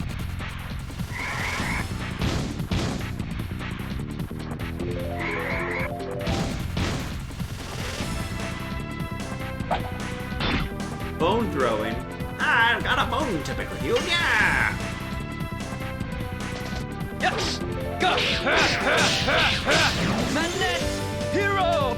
Bone throwing? I've got a bone to pick with you, yeah! Yes! Go! Madness! Hero!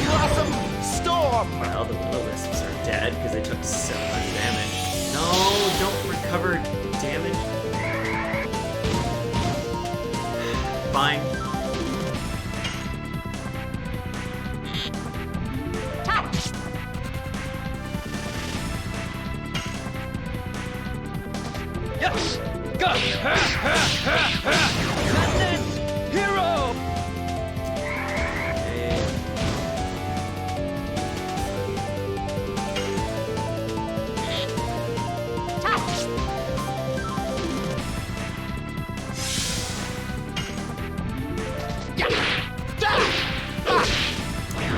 Blossom Storm! Well, the will-o-wisps are dead because they took so much damage. No, don't recover damage. Fine. Yes! Go! Madness! Hero!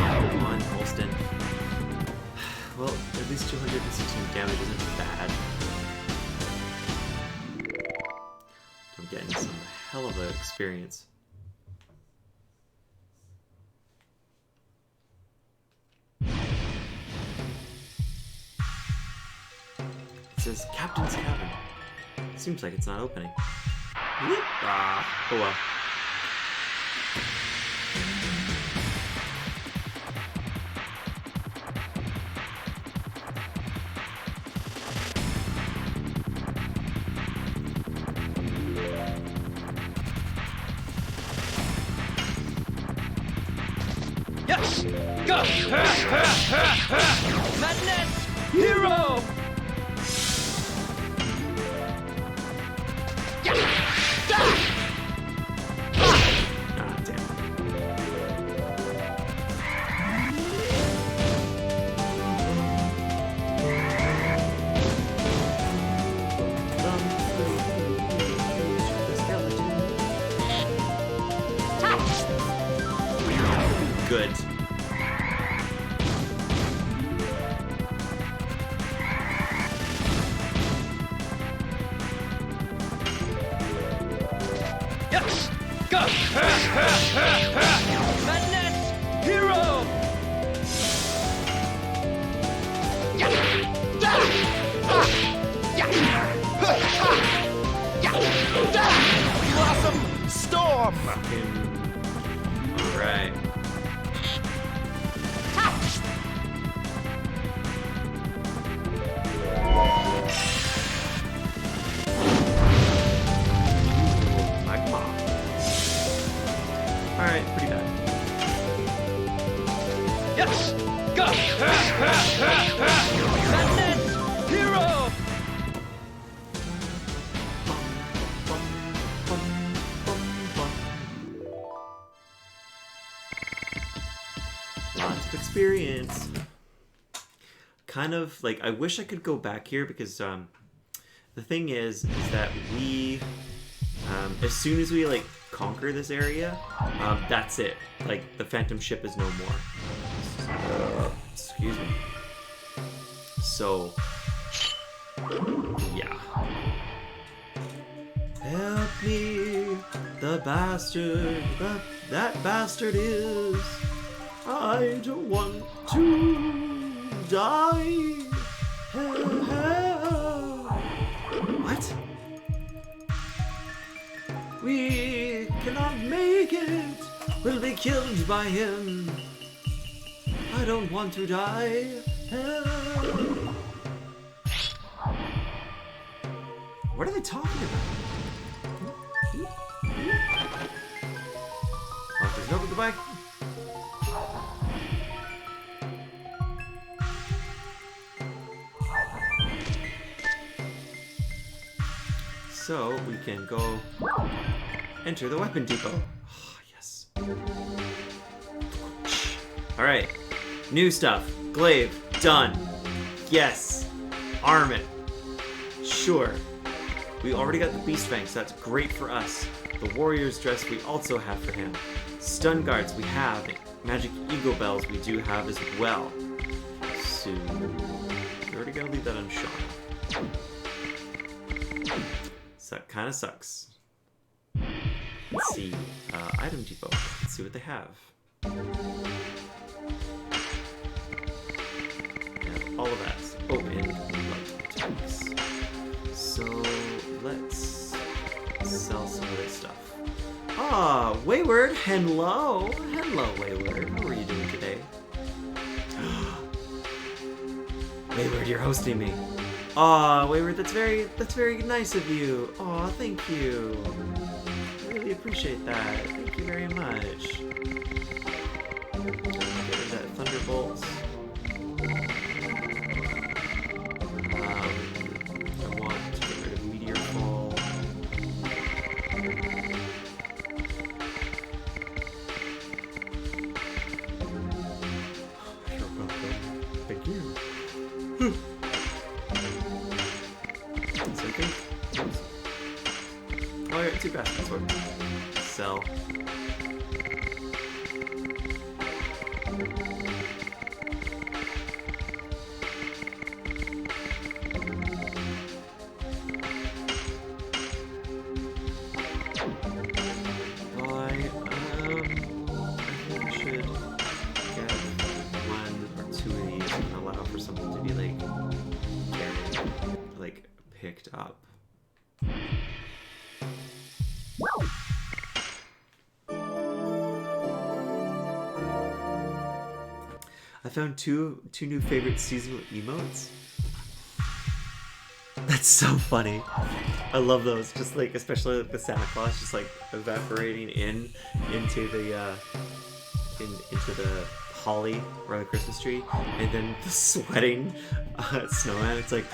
Come on, Holston. Well, at least 216 damage isn't bad. I'm getting some hell of an experience. It says Captain's Cabin. Seems like it's not opening. Whoop. Ah, oh well. Yes! Go! Madness! Hero! Ah, damn. Good. Yes! Go! Madness! Hero! Blossom Storm! Alright. Alright, pretty bad. Yes! Go! Madness! Hero! Lots of experience. Kind of like, I wish I could go back here because the thing is that we as soon as we like conquer this area, that's it. Like the phantom ship is no more. Excuse me. So yeah. Help me, the bastard, that bastard is. I don't want to die. What? We cannot make it. killed by him. I don't want to die. What are they talking about? Oh, there's no goodbye. So we can go enter the weapon depot. Oh, yes. Alright. New stuff. Glaive. Done. Yes. Arm it. Sure. We already got the beast fang, so that's great for us. The warrior's dress we also have for him. Stun guards we have. Magic eagle bells we do have as well. So we already gotta leave that unshot. So that kind of sucks. Let's see. Item depot. Let's see what they have. All of that. Oh, and light tanks. So let's sell some of this stuff. Ah, Wayward, hello. Hello, Wayward. How are you doing today? Wayward, you're hosting me. Aw, Wayward, that's very nice of you. Aw, thank you. I really appreciate that. Thank you very much. Get rid of that Thunderbolt. I want to get rid of Meteor Fall. Thank you. So I think. Oops. Oh, I got 2 baskets worth. Sell. Picked up. I found two new favorite seasonal emotes. That's so funny. I love those. Just like, especially like the Santa Claus, just like evaporating into the into the holly or the Christmas tree, and then the sweating snowman. It's like.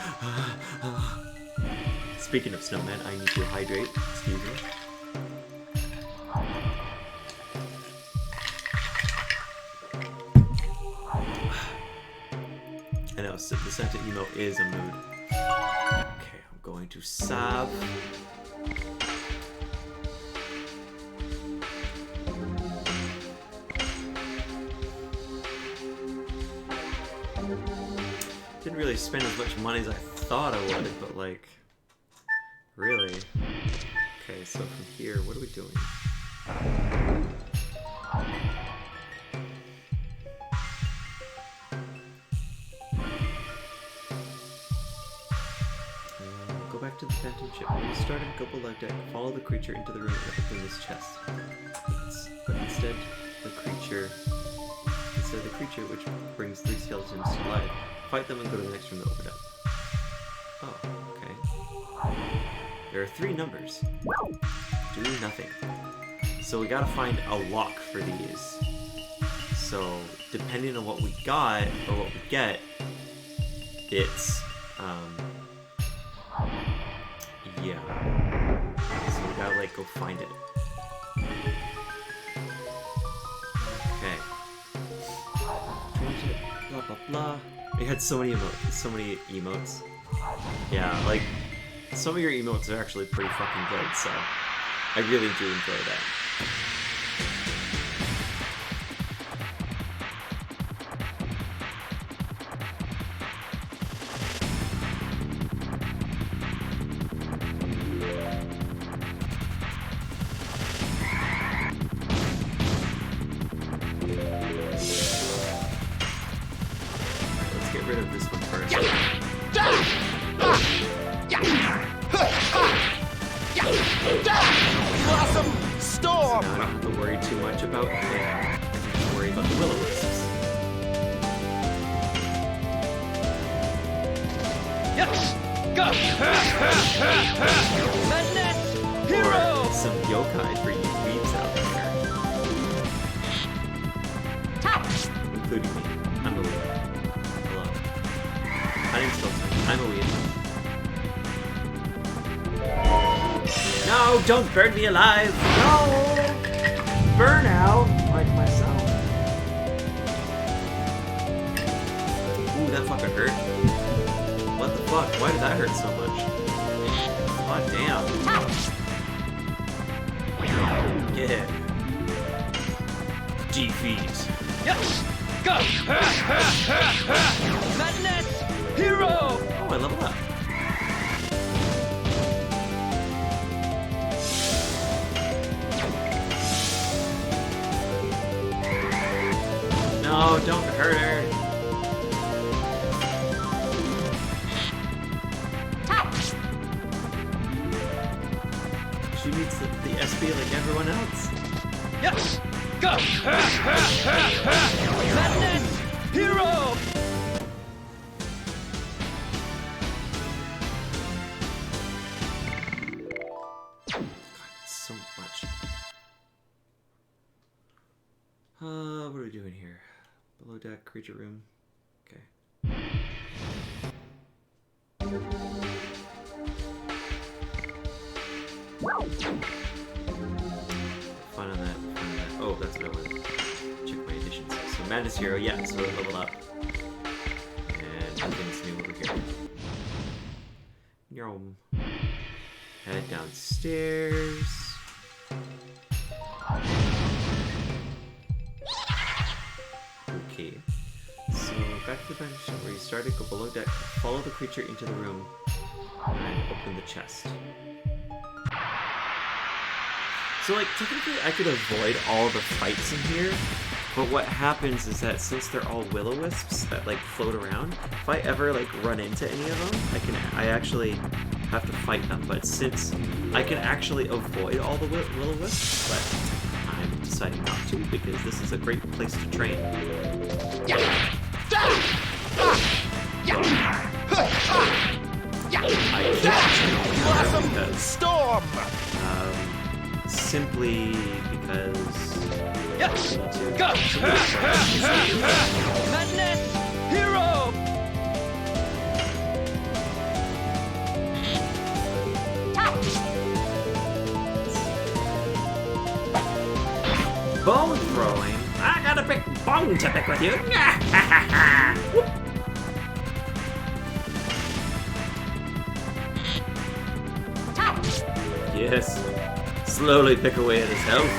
Speaking of snowman, I need to hydrate. Excuse me. I know, so the Santa emote is a mood. Okay, I'm going to salve. Didn't really spend as much money as I thought I would, but like, really? Okay, so from here, what are we doing? Go back to the Phantom Ship. When you start a couple log deck, follow the creature into the room and open this chest. But instead the creature, which brings 3 skeletons to life, fight them and go to the next room to open up. Oh, okay. There are 3 numbers. Do nothing. So we gotta find a lock for these. So depending on what we got or what we get, it's yeah. So we gotta like go find it. Okay. Blah blah blah. We had so many emotes. Yeah, like some of your emotes are actually pretty fucking good, so I really do enjoy that. Let's get rid of this one first. Blossom Storm! Yes! Go! Madness! Hero! Or some yokai for you weebs out there. Including me. I'm a weeb. Hello. My name's Hilton. I'm a weeb. No, don't burn me alive! No! Burnout! Like myself. Ooh, that fucking hurt. What the fuck? Why did that hurt so much? God damn. Yeah. Defeat. Yes! Go! Madness! Hero! Oh, I leveled up. No, don't hurt her. She needs the SP like everyone else. Yes! Go! Madness! Hero! God, so much. What are we doing here? Below deck, creature room. Okay. Fun on that. Oh, that's what I wanted. Check my additions. So Madness Hero, yeah, so level up. And nothing's new over here. Yum. Head downstairs. Okay. So back to the bench where you started, go below deck, follow the creature into the room, and open the chest. So like technically I could avoid all the fights in here, but what happens is that since they're all will-o-wisps that like float around, if I ever like run into any of them, I actually have to fight them. But since I can actually avoid all the will-o-wisps, but I'm deciding not to because this is a great place to train. I can't Blossom because Storm! simply because Yes! I need to. Go! Madness! Hero! Bone throwing? I got a big bone to pick with you! Yes. Slowly pick away at his health.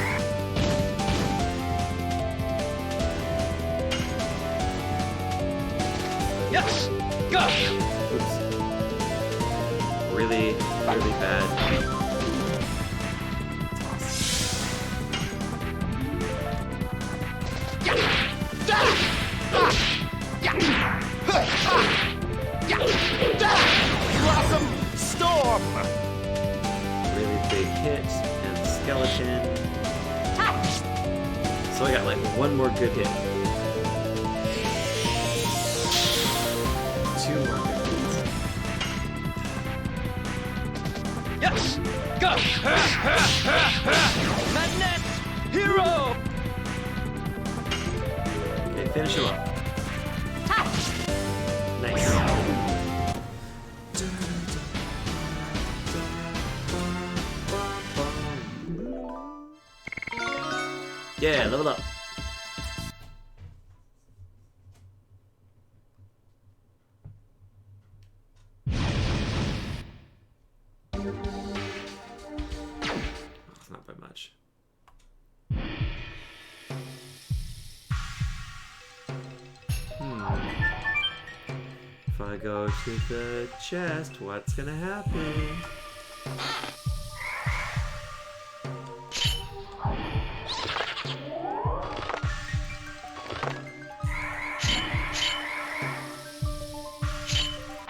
Yes! Go! Oops. Really, really bad. Blossom Storm! Really big hit and skeleton. So I got like one more good hit. Two more good hits. Yes! Go! Madness! Hero! Okay, finish him up. Nice. Yeah, level up. It's not by much. If I go to the chest, what's gonna happen?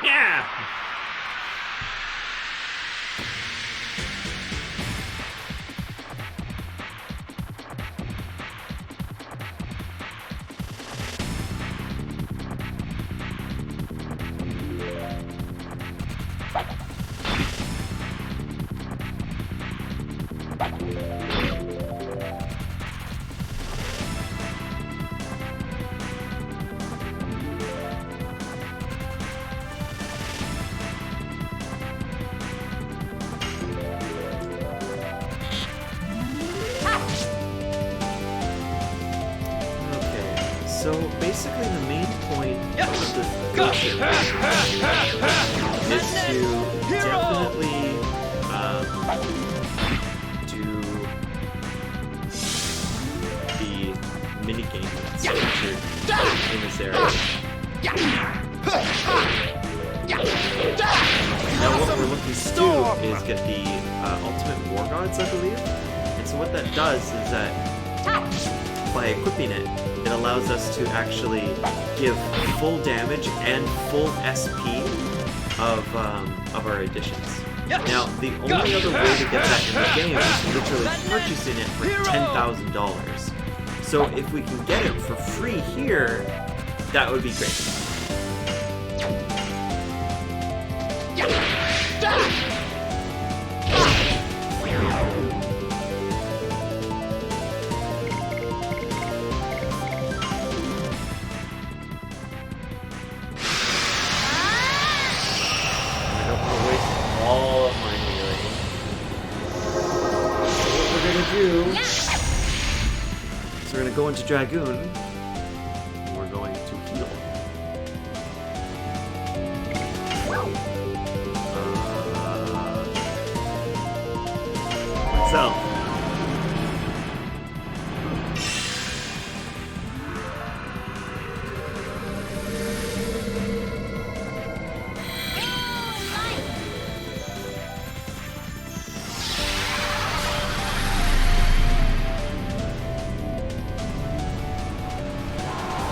Yeah! basically the main point Yes. of the Go. is to definitely do the mini game that's featured in this area. Now what we're looking to do is get the ultimate war gods, I believe. And so what that does is that by equipping it, it allows us to actually give full damage and full SP of our additions. Yes. Now, the only other way to get that in the game is literally purchasing it for $10,000. So if we can get it for free here, that would be great. All of my healing. So what we're gonna do is we're gonna go into Dragoon. And we're going to heal. Myself.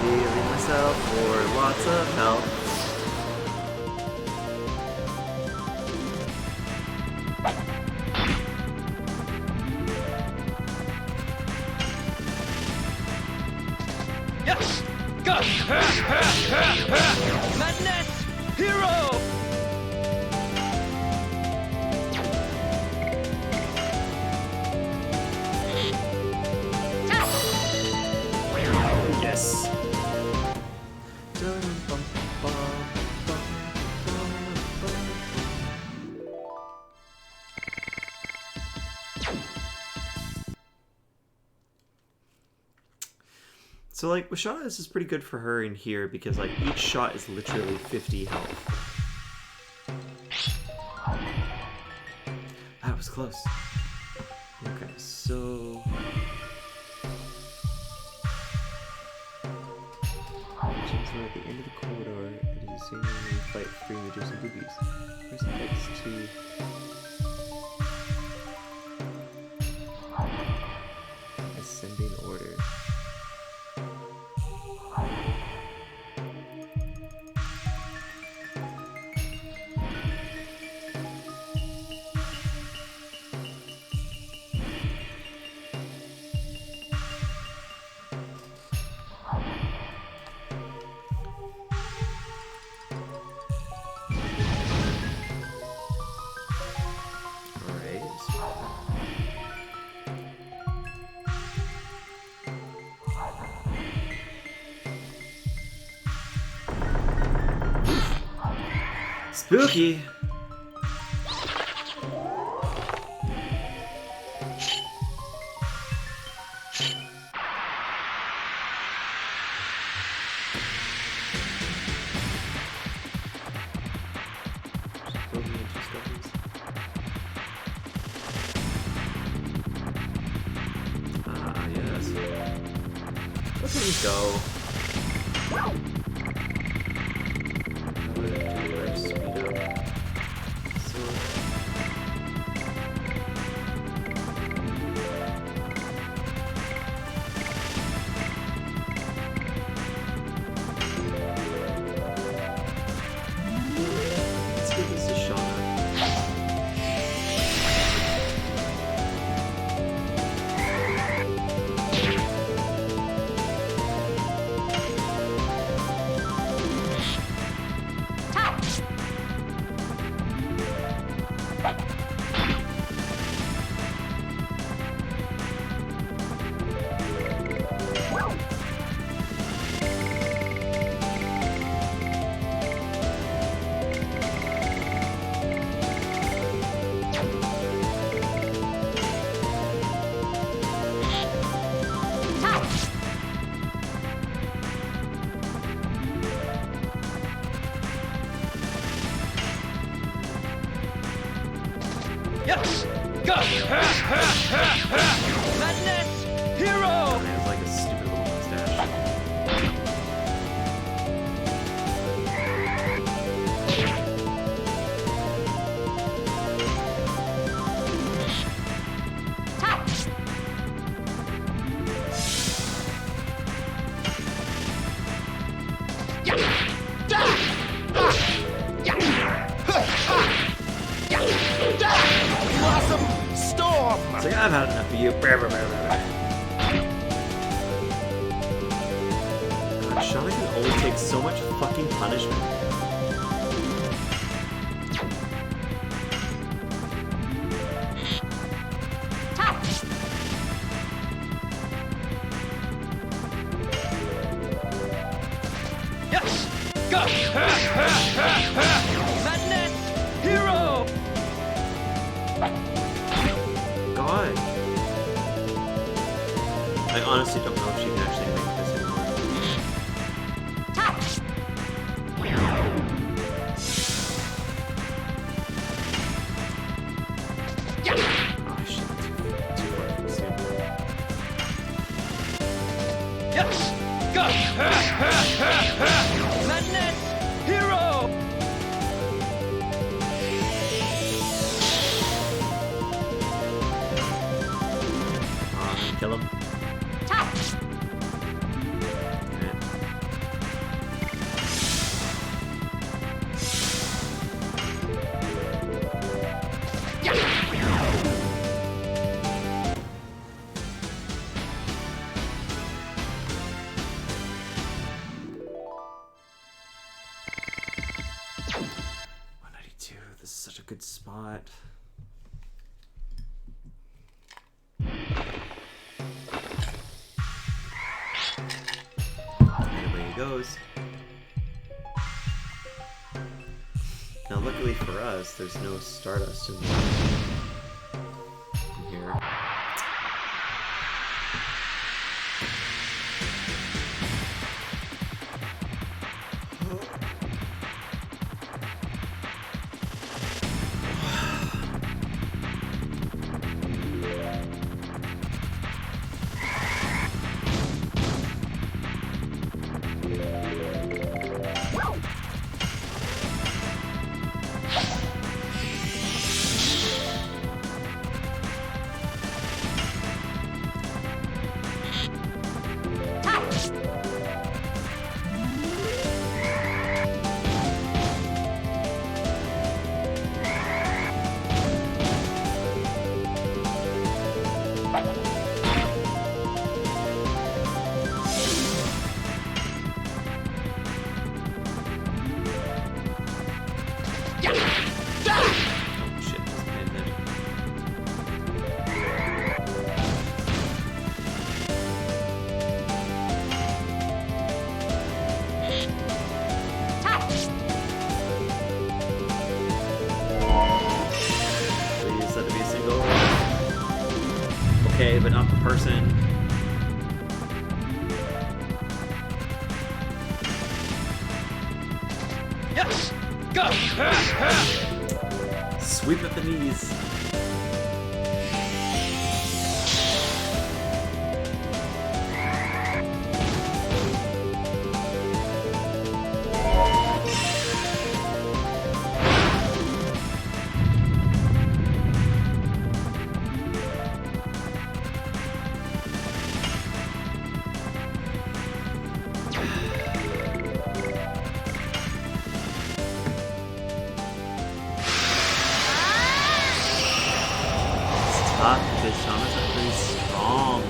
Healing myself for lots of health. Yes! Go! Madness! Hero! Yes. So like with Shauna, this is pretty good for her in here because like each shot is literally 50 health. That was close. Okay, so at the end of the corridor, it is the same when you fight free midgets and boobies. Press X to ascending order. Spooky! Yes. Look at me go. Yes! Go! Madness! Hero! He has like a stupid little mustache. Blossom Storm! It's like, I've had enough of you. God, Shauna can only take so much fucking punishment. Yes! Go! Madness! Hero! God. I honestly don't know if she can actually make this anymore. Oh shit, too far soon. Yes! Go! Madness! Hero! Kill him. Okay. This is such a good spot. And away he goes. Now, luckily for us, there's no Stardust in here. Okay, but not the person. Yes! Go! Sweep at the knees. Because Shauna's are pretty strong.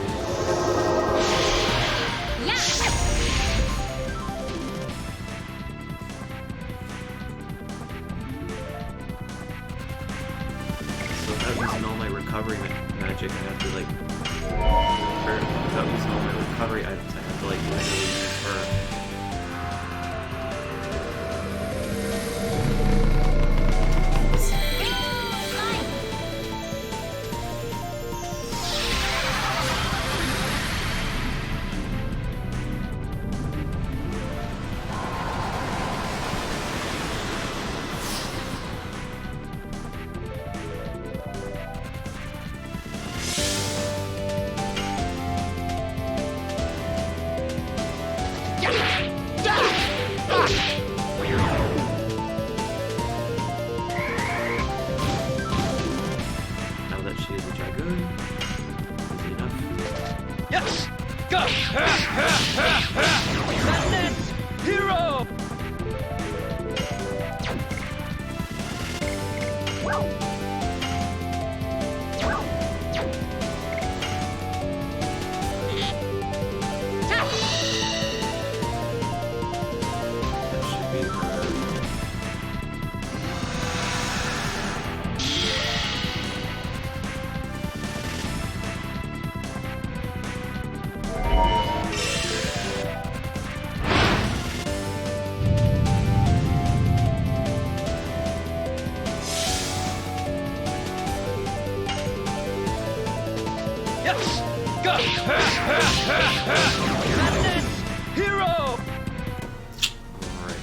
So without using all my recovery magic, I have to like, or without using all my recovery items, I have to like manually use her. That's it! Hero! That should be her. Yes! Go! That's it! Hero! Alright.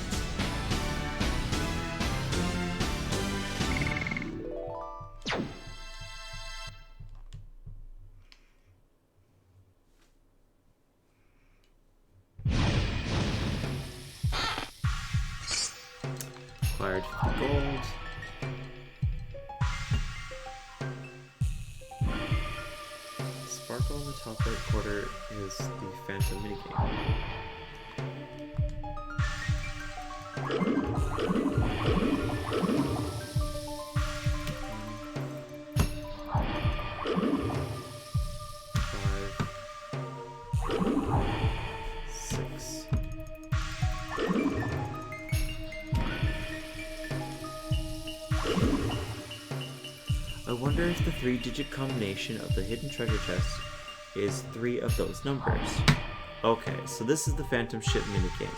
Acquired 50 gold. Sparkle in the top right quarter is the Phantom minigame. Six. I wonder if the 3-digit combination of the hidden treasure chest is 3 of those numbers. Okay, so this is the Phantom Ship minigame.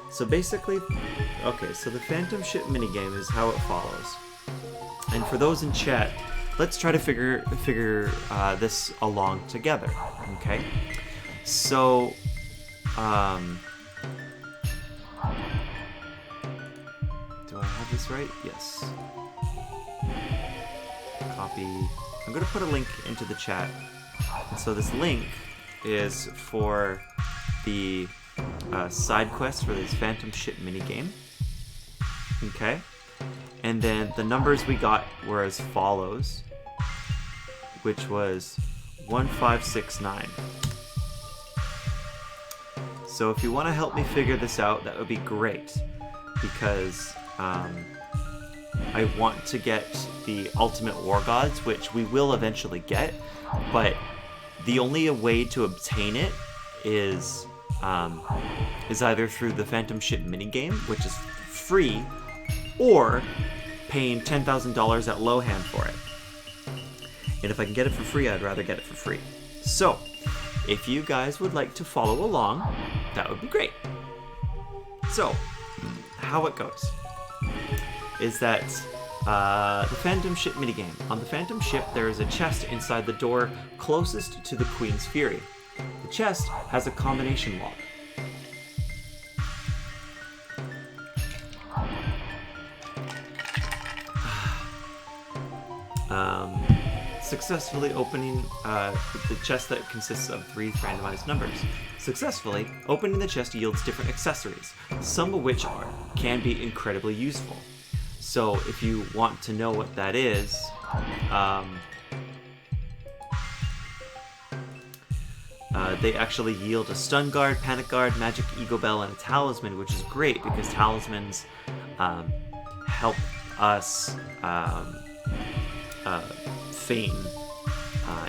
So basically, okay, so the Phantom Ship minigame is how it follows. And for those in chat, let's try to figure this along together, okay? So, do I have this right? Yes. Copy. I'm going to put a link into the chat. And so this link is for the side quest for this Phantom Ship minigame. Okay? And then the numbers we got were as follows, which was 1569. So if you want to help me figure this out, that would be great, because I want to get the Ultimate War Gods, which we will eventually get, but the only way to obtain it is either through the Phantom Ship minigame, which is free, or paying $10,000 at Lohan for it. And if I can get it for free, I'd rather get it for free. So, if you guys would like to follow along, that would be great. So, how it goes is that the Phantom Ship minigame. On the Phantom Ship, there is a chest inside the door closest to the Queen's Fury. The chest has a combination log. Successfully opening the chest that consists of 3 randomized numbers. Successfully opening the chest yields different accessories, some of which can be incredibly useful. So if you want to know what that is, they actually yield a stun guard, panic guard, magic ego bell, and a talisman, which is great because talismans help us feign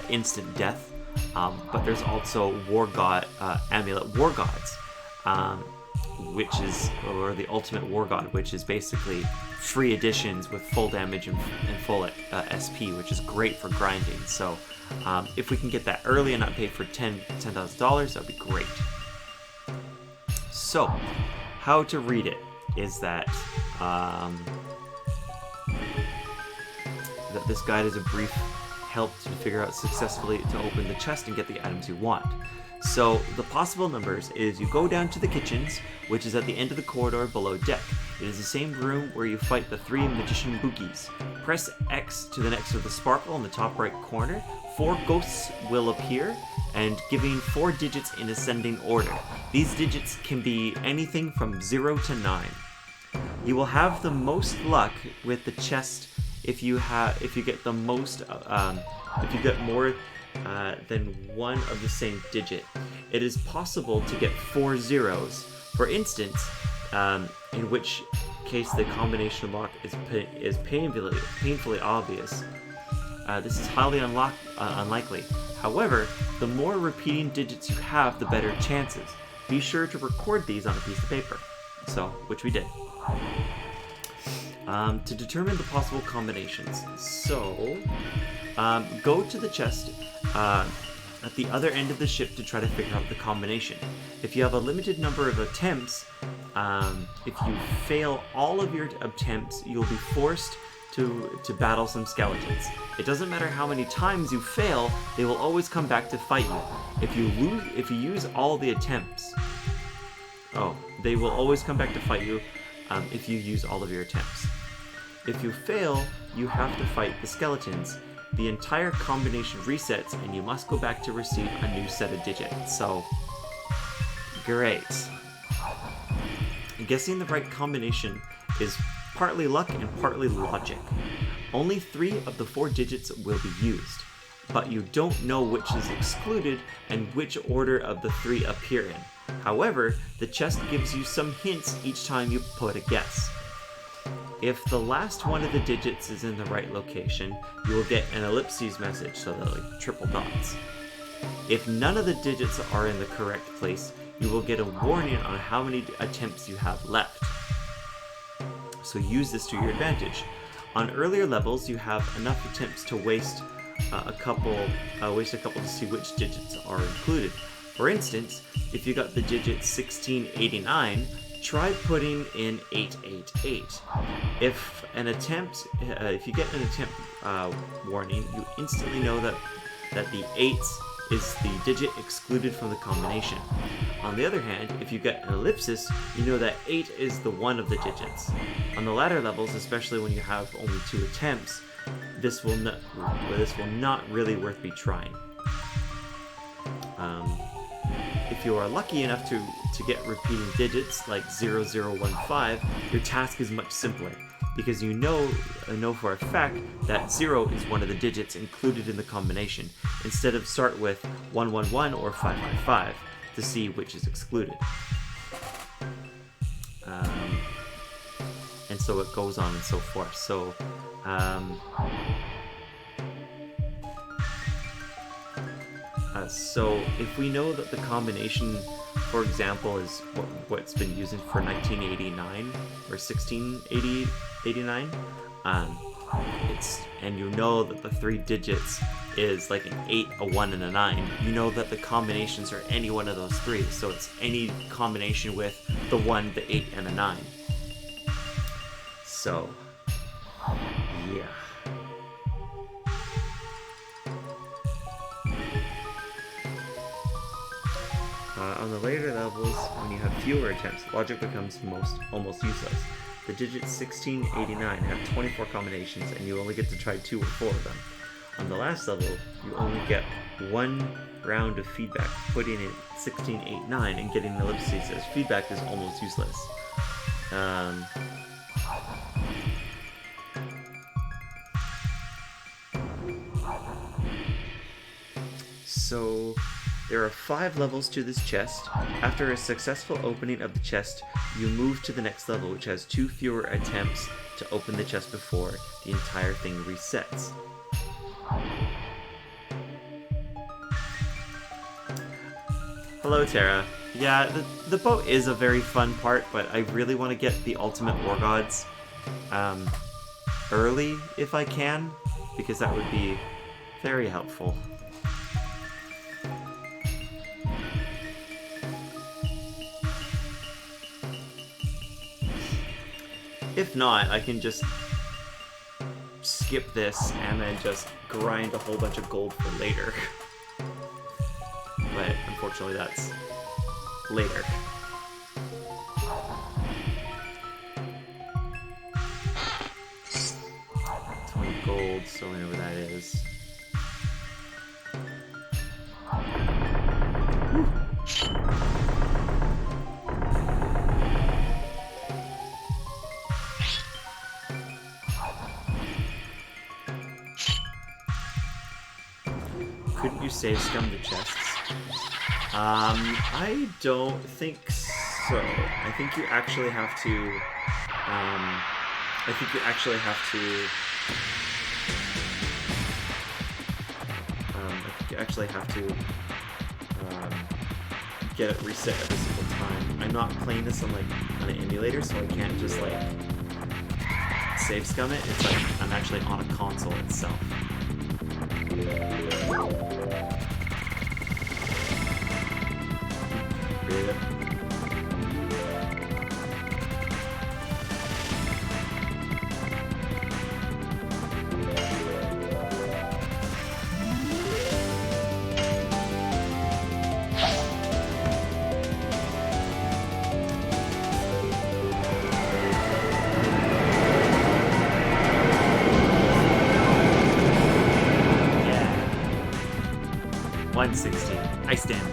instant death. But there's also amulet war gods, which is, or the ultimate war god, which is basically free additions with full damage and full SP, which is great for grinding. So if we can get that early and not pay for $10,000, that'd be great. So how to read it is that that this guide is a brief help to figure out successfully to open the chest and get the items you want. So the possible numbers is you go down to the kitchens, which is at the end of the corridor below deck. It is the same room where you fight the 3 magician boogies. Press X to the next of the sparkle in the top right corner. 4 ghosts will appear, and giving 4 digits in ascending order. These digits can be anything from 0 to 9. You will have the most luck with the chest if you get the most if you get more than one of the same digit. It is possible to get 4 zeros, for instance, in which case the combination lock is painfully obvious. This is highly unlikely. However, the more repeating digits you have, the better chances. Be sure to record these on a piece of paper. So, which we did. To determine the possible combinations. So, go to the chest at the other end of the ship to try to figure out the combination. If you have a limited number of attempts, if you fail all of your attempts, you'll be forced to battle some skeletons. It doesn't matter how many times you fail, they will always come back to fight you. If you use all the attempts, they will always come back to fight you if you use all of your attempts. If you fail, you have to fight the skeletons. The entire combination resets and you must go back to receive a new set of digits. So, great. Guessing the right combination is partly luck and partly logic. Only 3 of the 4 digits will be used, but you don't know which is excluded and which order of the 3 appear in. However, the chest gives you some hints each time you put a guess. If the last one of the digits is in the right location, you will get an ellipses message, so they're like triple dots. If none of the digits are in the correct place, you will get a warning on how many attempts you have left. So use this to your advantage. On earlier levels, you have enough attempts to waste a couple to see which digits are included. For instance, if you got the digit 1689, try putting in 888. If you get an attempt warning, you instantly know that the 8 is the digit excluded from the combination. On the other hand, if you get an ellipsis, you know that 8 is the one of the digits. On the latter levels, especially when you have only 2 attempts, this will not really worth be trying. If you are lucky enough to get repeating digits like 0015, your task is much simpler, because you know for a fact that 0 is one of the digits included in the combination, instead of start with 111 or 555 to see which is excluded. And so it goes on and so forth. So, so if we know that the combination, for example, is what's been used for 1989 or 1689, and you know that the 3 digits is like an 8, a 1, and a 9, you know that the combinations are any one of those 3, so it's any combination with the 1, the 8, and the 9. So, yeah. On the later levels, when you have fewer attempts, logic becomes almost useless. The digit 1689 have 24 combinations, and you only get to try 2 or 4 of them. On the last level, you only get 1 round of feedback. Putting in 1689 and getting ellipses as feedback is almost useless. So, there are 5 levels to this chest. After a successful opening of the chest, you move to the next level, which has 2 fewer attempts to open the chest before the entire thing resets. Hello, Tara. Yeah, the boat is a very fun part, but I really want to get the ultimate war gods early if I can, because that would be very helpful. If not, I can just skip this and then just grind a whole bunch of gold for later. But unfortunately that's later. 20 gold, so we know what that is. couldn't you save scum the chests? I don't think so. I think you actually have to. I think you actually have to. Get it reset every single time. I'm not playing this on an emulator, so I can't just save scum it. It's like I'm actually on a console itself. Read it. Yeah. 160. Ice damage.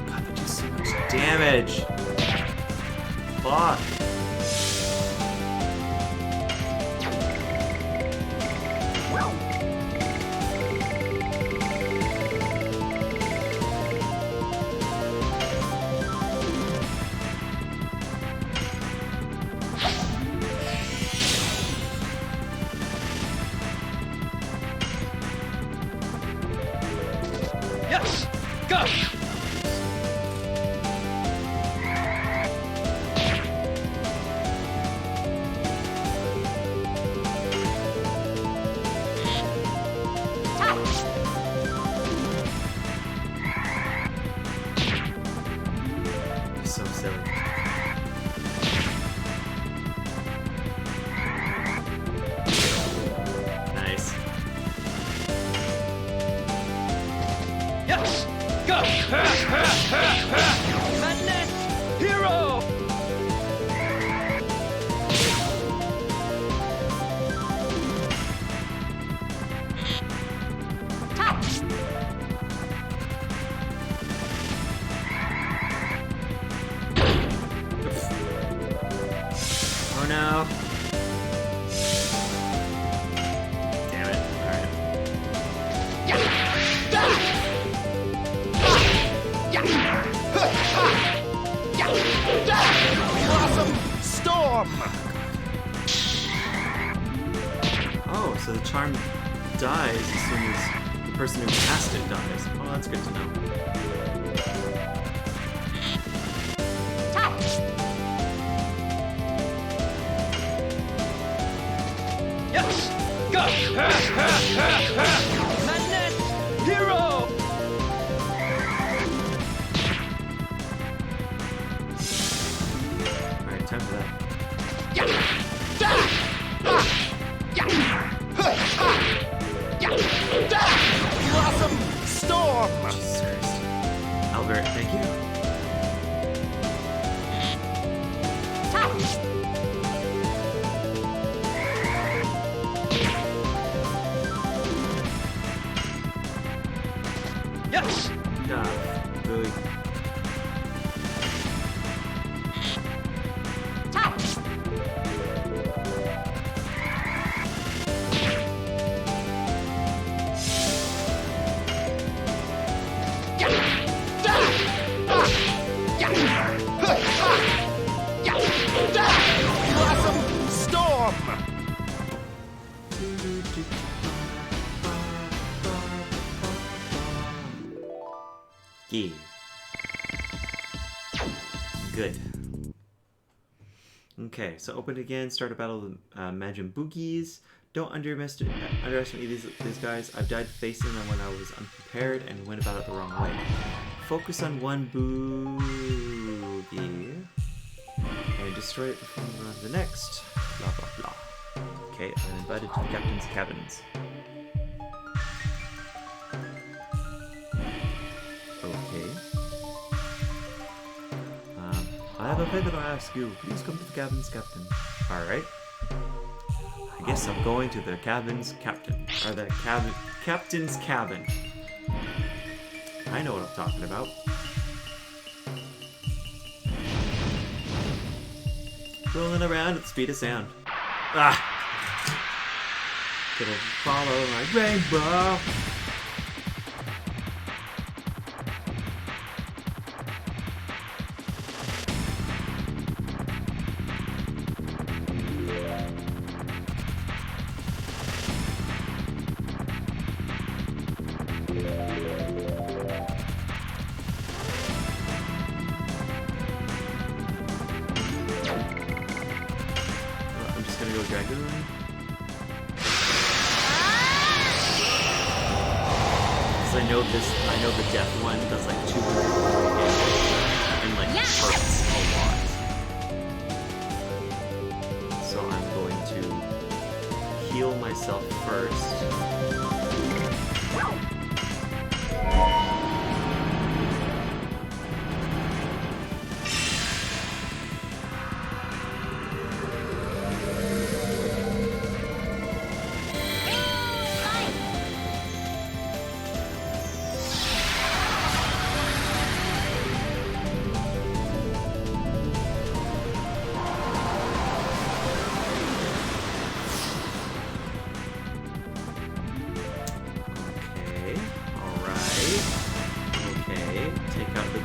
God, they do so much damage. Fuck. Yes! Go! So silly. Nice. Yes! Go! Madness! Hero! Oh no. Damn it. Alright. Blossom Storm! Oh, so the charm dies as soon as the person who cast it dies. Oh, that's good to know. Yes! Go! Madness! Hero! Alright, time for that. Blossom Storm! Jesus Christ. Albert, thank you. Yes! Really. Blossom Storm! Yeah. Good. Okay, so open it again, start a battle with Imagine Boogies. Don't underestimate these guys. I've died facing them when I was unprepared and went about it the wrong way. Focus on one boogie and destroy it before we run to the next. Blah blah blah. Okay, I'm invited to the captain's cabins. Okay. I have a favor to ask you. Please come to the cabin's captain. Alright. I guess I'm going to the cabin's captain. Or the captain's cabin. I know what I'm talking about. Rolling around at the speed of sound. Ah! Gonna follow my rainbow. I'm just gonna go Dragoon. I know the death one does like 200 damage and like hurts a lot. So I'm going to heal myself first.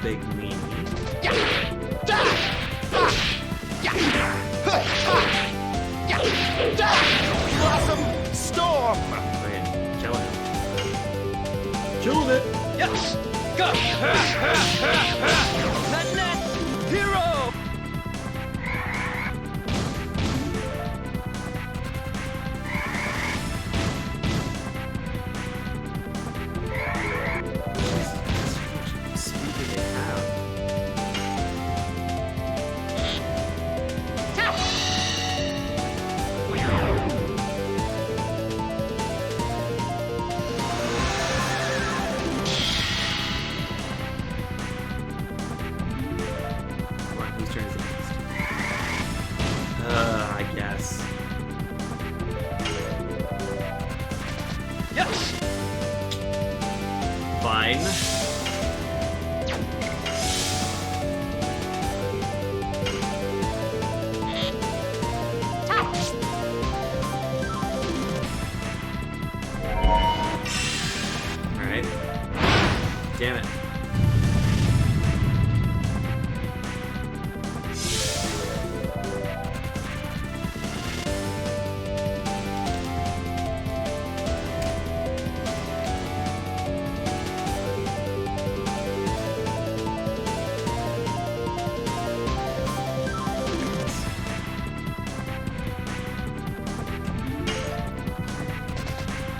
Big meanie. Blossom storm. Okay, killing it. Killing it. Yes! Go! Madness! Hero! I guess. Yes! Fine. Alright. Damn it.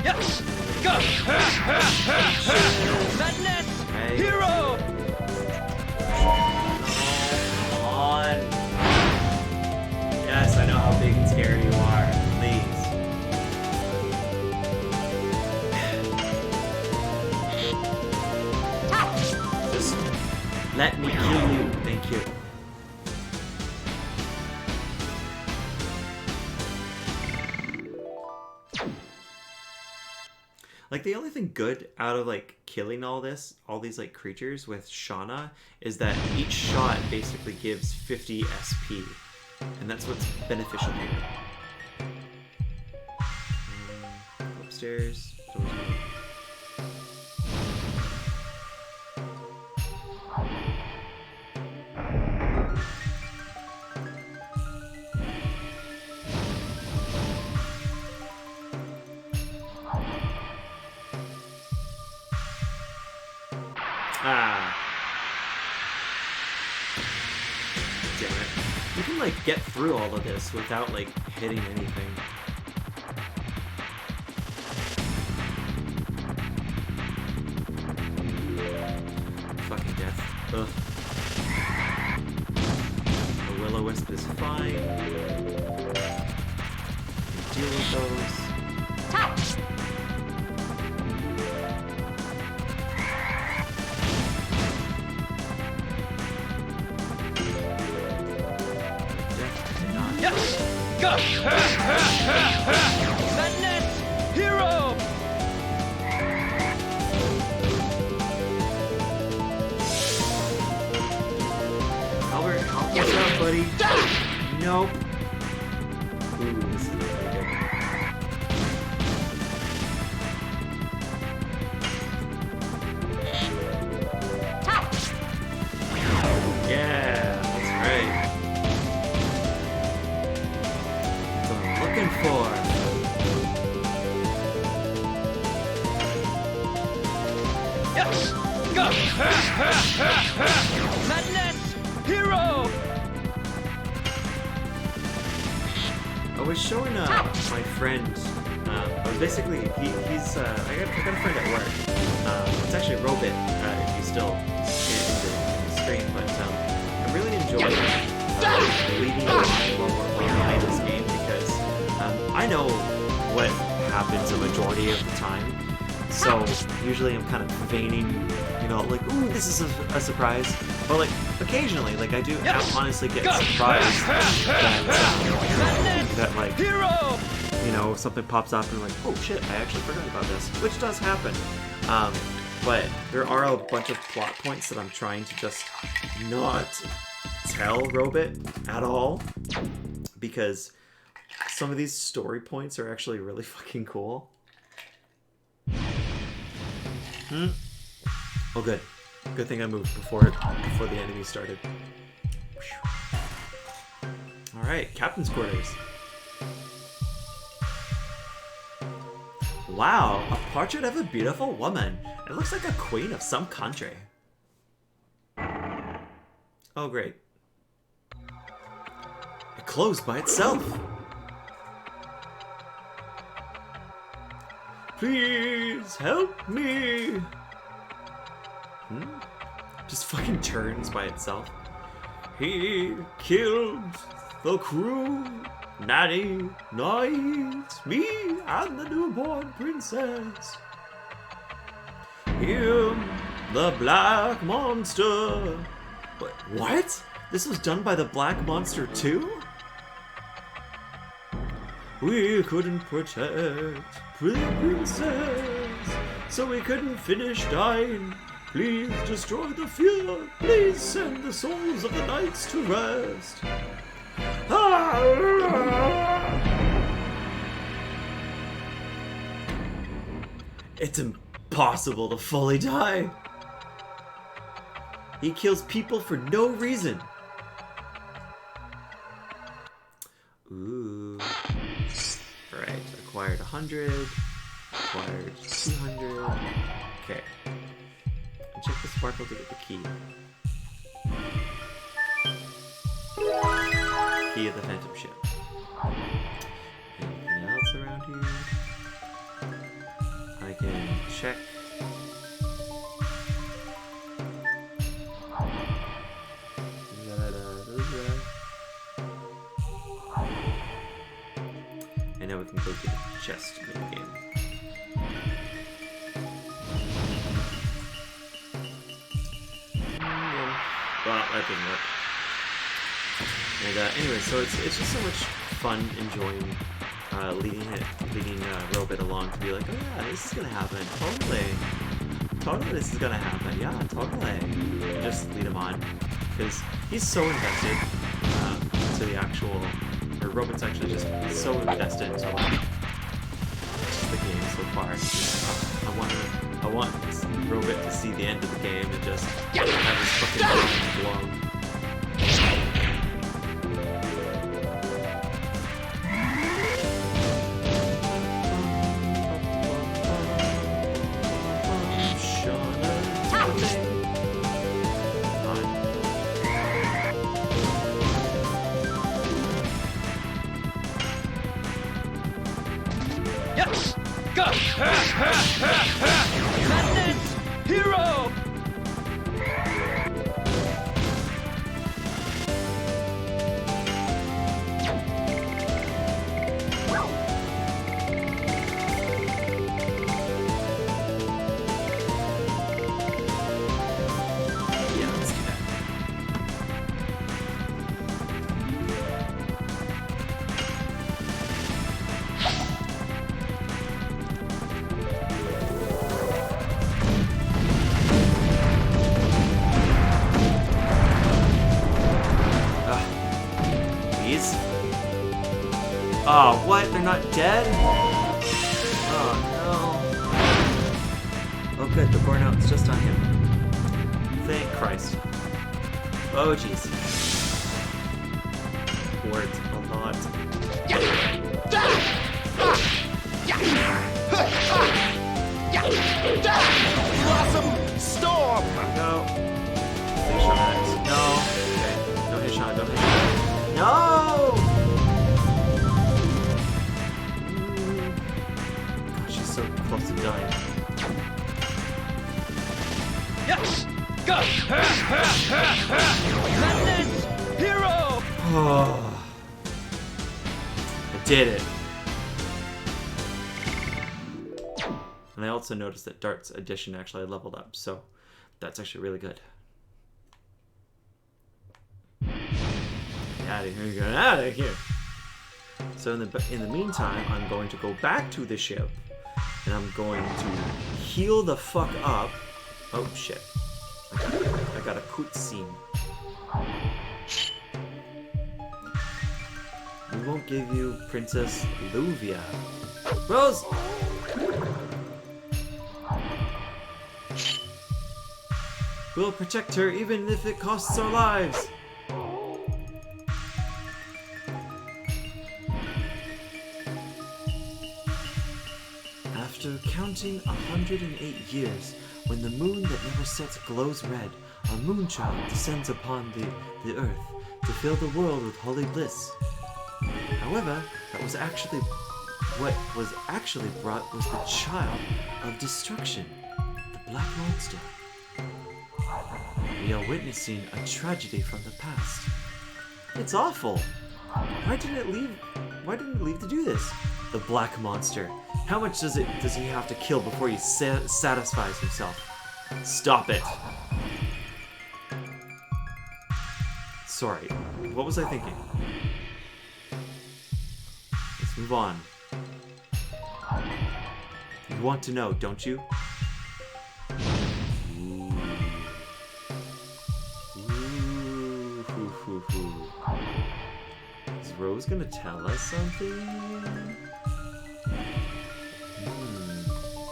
Yes! Go! Madness! Hey. Hero! Come on. Yes, I know how big and scary you are. Please. Just let me kill you. Thank you. Like, the only thing good out of, like, killing all these, like, creatures with Shauna is that each shot basically gives 50 SP. And that's what's beneficial here. Upstairs. Ah. Damn it. You can, like, get through all of this without, like, hitting anything. Fucking death. Ugh. The Will-O-Wisp is fine. Deal with those. Yes! Go! Madness! Hero! Albert, help us out, buddy. Nope. Ooh, this is not very good. looking for? Yes! Go! Madness! Hero! I was showing my friend. I was basically he's I got a friend at work. It's actually Robit. If he's still in the stream, but I'm really enjoying leading the line while we're playing this game because I know what happens a majority of the time. So usually I'm kind of feigning, you know, like, ooh, this is a surprise. But like occasionally, like I do honestly get surprised that like, Hero! you know, something pops up and I'm like, oh shit, I actually forgot about this, which does happen. But there are a bunch of plot points that I'm trying to just not tell Robit at all because some of these story points are actually really fucking cool. Oh, good. Good thing I moved before the enemy started. All right, captain's quarters. Wow, a portrait of a beautiful woman. It looks like a queen of some country. Oh, great. It closed by itself. Please help me. Just fucking turns by itself. He killed the crew. Natty, night, me and the newborn princess. Him, the black monster. What? This was done by the Black Monster too? We couldn't protect pretty princess, so we couldn't finish dying. Please destroy the fear. Please send the souls of the knights to rest. It's impossible to fully die. He kills people for no reason. Ooh. Alright, acquired 100. Acquired 200. Okay. Check the sparkle to get the key. Key of the Phantom Ship. Anything else around here? I can check. And now we can go to the chest mini-game. Well, that didn't work. And anyway, so it's just so much fun enjoying leading Robit along to be like, oh yeah, this is gonna happen. Totally this is gonna happen. Yeah, totally. And just lead him on because he's so invested to the actual. Or Robit's actually just so invested into like the game so far. I want Robit to see the end of the game and just have his fucking mind blown. Yes! Go! Madness! Hero! Yeah, let's do that. Oh, what? They're not dead? Oh, no. Oh, good. The burnout's just on him. Thank Christ. Oh, jeez. Words a lot. did it! And I also noticed that Dart's addition actually leveled up, so that's actually really good. Out of here, get out of here! So in the meantime, I'm going to go back to the ship, and I'm going to heal the fuck up. Oh shit! I got a cutscene. We won't give you Princess Luvia. Rose! We'll protect her even if it costs our lives! After counting 108 years, when the moon that never sets glows red, a moonchild descends upon the earth to fill the world with holy bliss. However, what was actually brought was the child of destruction, the Black Monster. We are witnessing a tragedy from the past. It's awful. Why didn't it leave to do this? The Black Monster. How much does he have to kill before he satisfies himself? Stop it. Sorry. What was I thinking? Let's move on. You want to know, don't you? Is Rose gonna tell us something?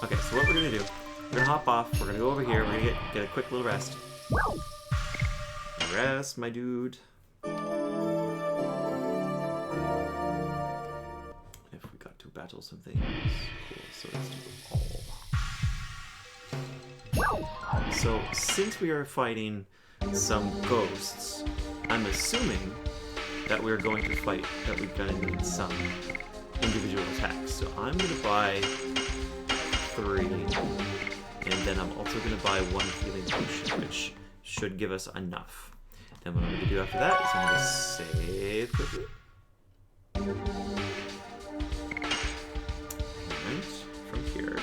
Okay, so what we're gonna do, we're gonna hop off, we're gonna go over here, we're gonna get a quick little rest. Rest, my dude. If we got to battle some things. Cool, so let's do all. So, since we are fighting some ghosts, I'm assuming that we're going to fight, that we're gonna need some individual attacks. So I'm gonna buy 3, and then I'm also gonna buy 1 healing potion, which should give us enough. Then what I'm gonna do after that is I'm gonna save quickly. And from here,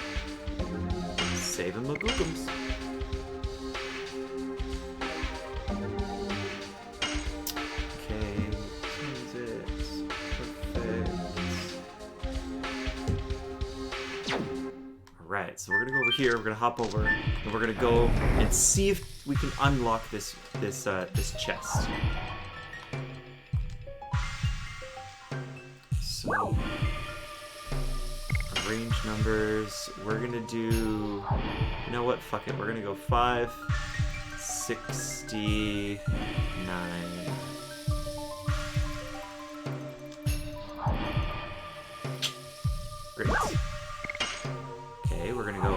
save and Magookums. Alright, so we're gonna go over here, we're gonna hop over, and we're gonna go and see if we can unlock this chest. So, arrange numbers, we're gonna do, you know what, fuck it, we're gonna go 569. Great. Okay, we're gonna go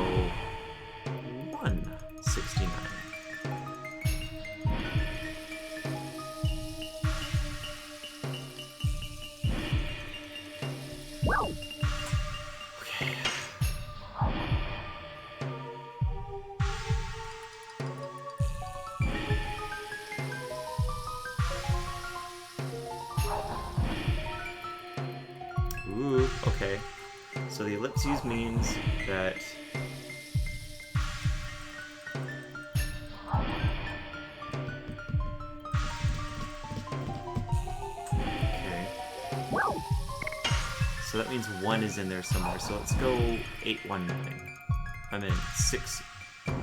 169. Okay. Ooh, okay. So the ellipses means that so that means 1 is in there somewhere. So let's go 819. I'm in 6. 9.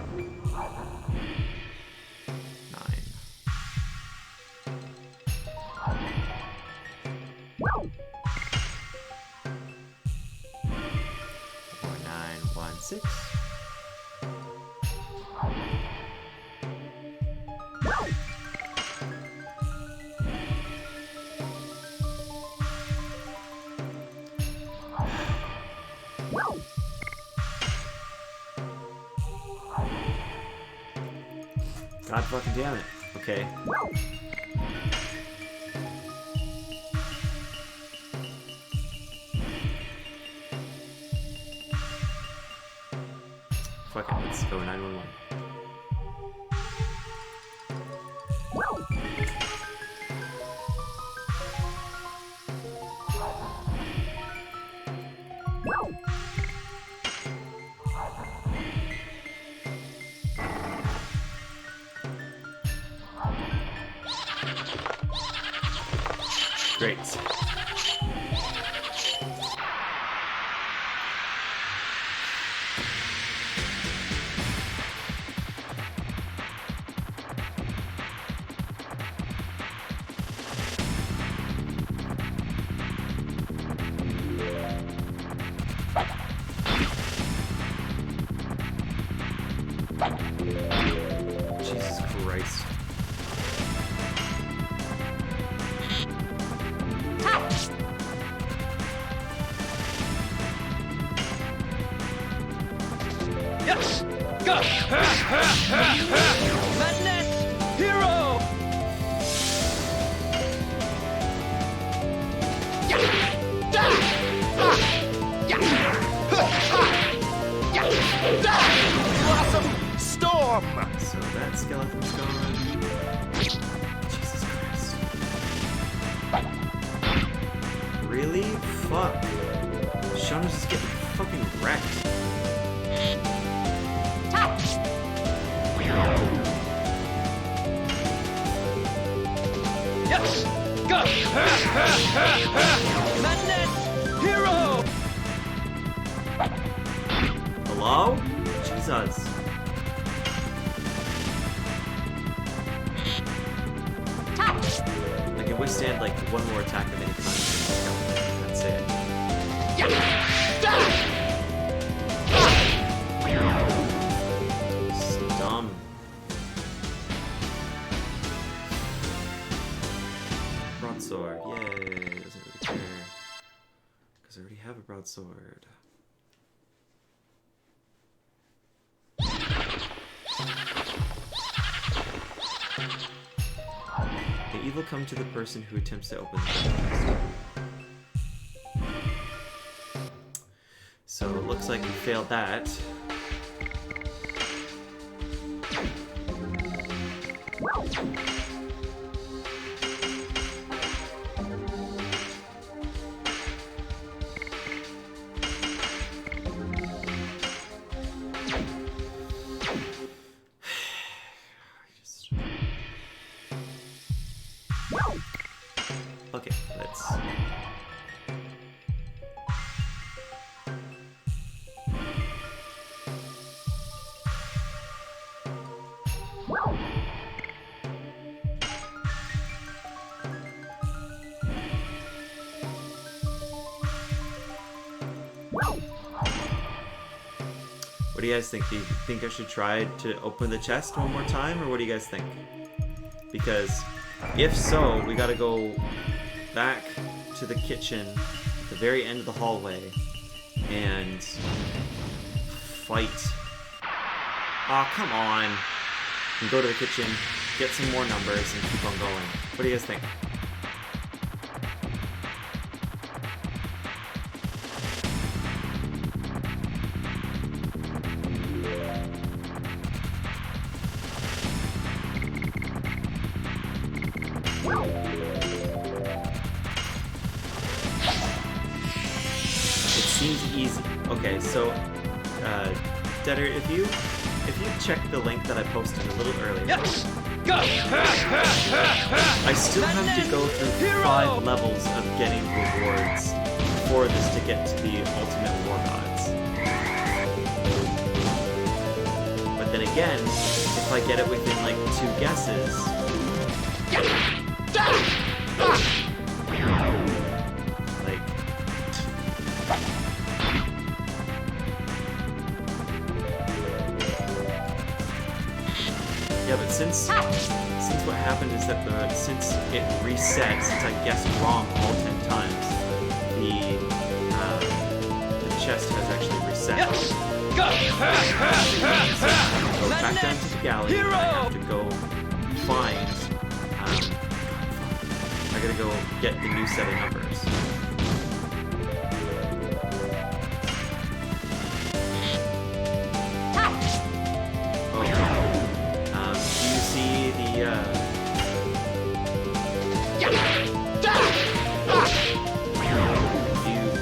Six. God fucking damn it. Okay. Fuck it, let's go 911. Great. Jesus Christ. Yes! Go! Madness! Hero! Blossom Storm! So that skeleton's gone. Jesus Christ. Really? Fuck. Shauna's just getting fucking wrecked. Yes! Go! Madness! Hero! Hello? Jesus. I can withstand like one more attack of any kind. That's it. So dumb. Broadsword. Yay. Doesn't really care. Because I already have a broadsword. The evil come to the person who attempts to open the chest. So it looks like we failed that. Okay, let's... What do you guys think? Do you think I should try to open the chest one more time, or what do you guys think? Because if so, we gotta go back to the kitchen at the very end of the hallway and fight. Aw, come on. And go to the kitchen, get some more numbers, and keep on going. What do you guys think? Seems easy. Okay, so, Deader, if you check the link that I posted a little earlier, Yes! Go! I still have to go through 5 levels of getting rewards for this to get to the ultimate war gods. But then again, if I get it within like 2 guesses, like, yeah, but since what happened is that since it reset, since I guessed wrong all 10 times, the chest has actually reset. Yes! Go! Go back down to the galley. Hero! I have to go find. I gotta go get the new set of numbers. Oh. Do you see the?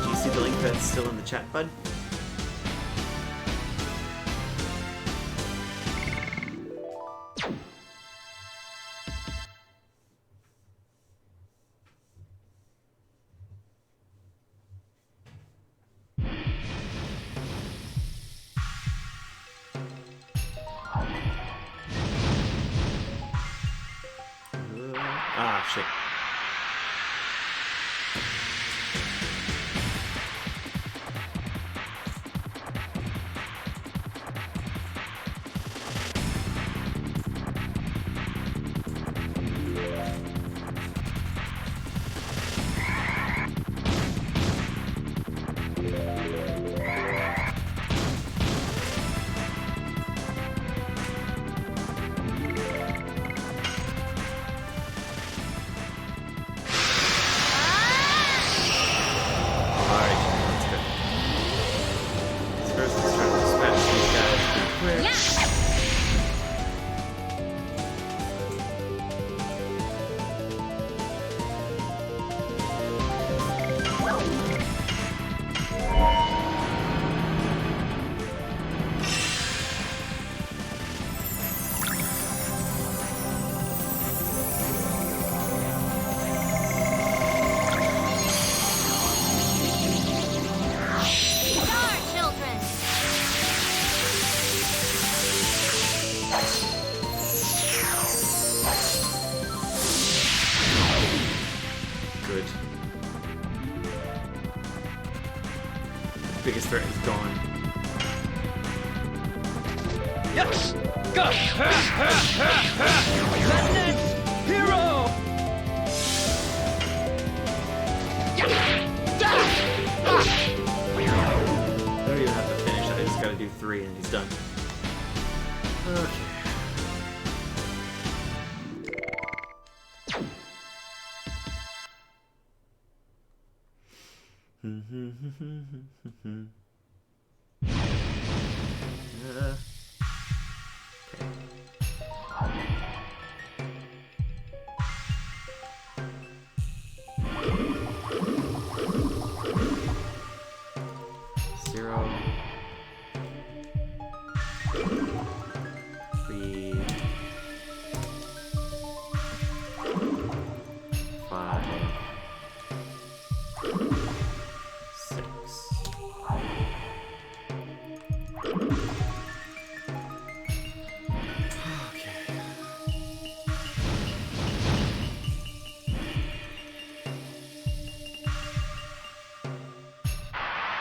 Do you see the link that's still in the chat, bud? Ah, shit. Biggest threat is gone. Yes! Go! Madness! Hero! I don't even have to finish, I just gotta do 3 and he's done. Okay.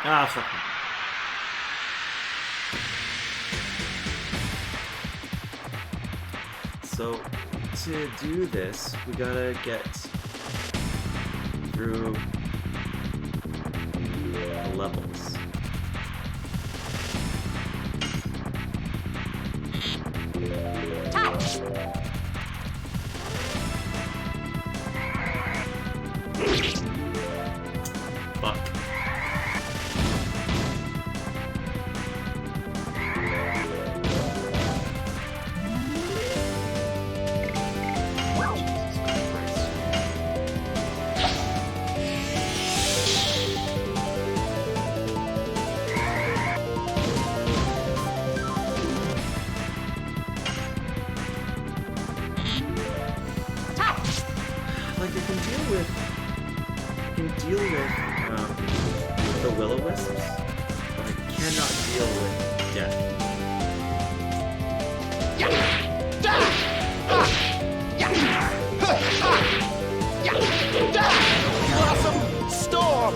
Ah, fuck me. So, to do this, we gotta get through the levels. Touch! Fuck. The will-o-wisps, but I cannot deal with death. Blossom Storm!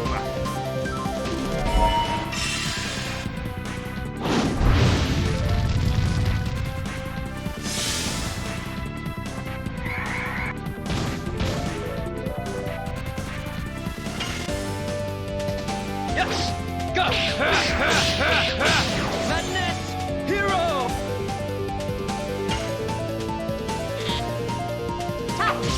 Yes! Go! Madness! Hero! Touch!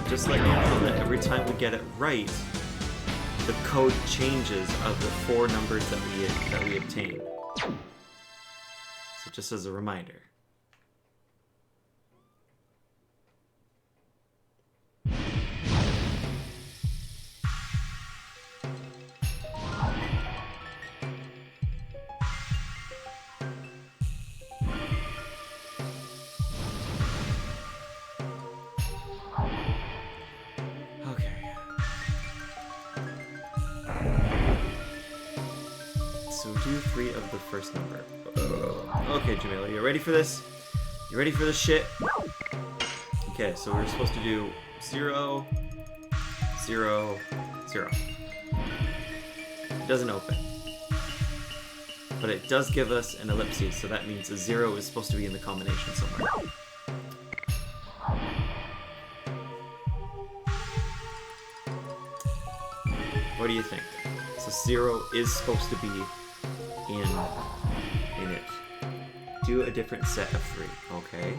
Just let you know that every time we get it right, the code changes of the 4 numbers that we obtain. So So just as a reminder. So do 3 of the first number. Okay, Jamila, you ready for this? You ready for this shit? Okay, so we're supposed to do 0, 0, 0. It doesn't open. But it does give us an ellipsis, so that means a 0 is supposed to be in the combination somewhere. What do you think? So 0 is supposed to be in it. Do a different set of 3. Okay.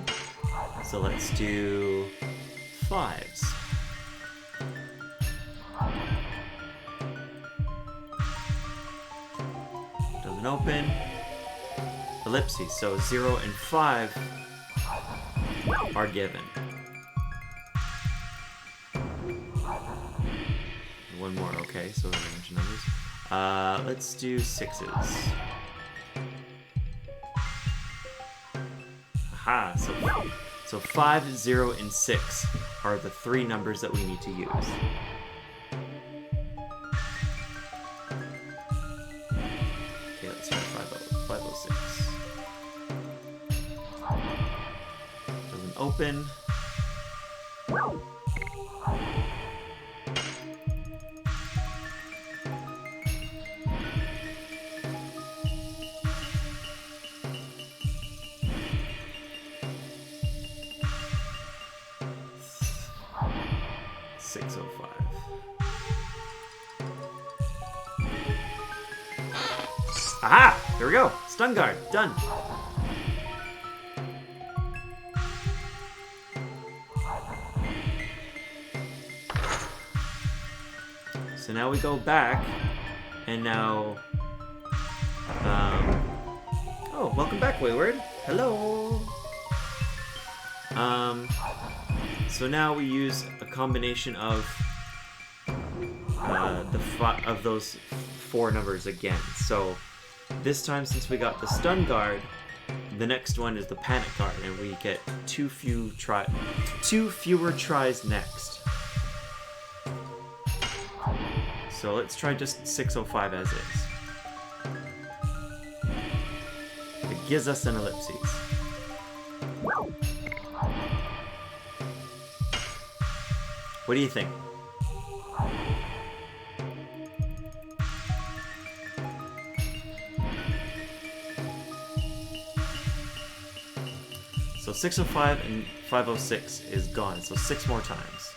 So let's do 5s. Doesn't open. Ellipses. So 0 and 5 are given. One more. Okay. So a range of numbers. Let's do 6s. Aha, so 5, 0, and 6 are the 3 numbers that we need to use. Okay, let's try 506. Doesn't open. 605. Aha! There we go. Stun guard. Done. So now we go back, and now... Oh, welcome back, Wayward. Hello! So now we use a combination of those 4 numbers again. So this time, since we got the stun guard, the next one is the panic guard, and we get 2 fewer tries next. So let's try just 605 as is. It gives us an ellipses. What do you think? So 605 and 506 is gone, so 6 more times.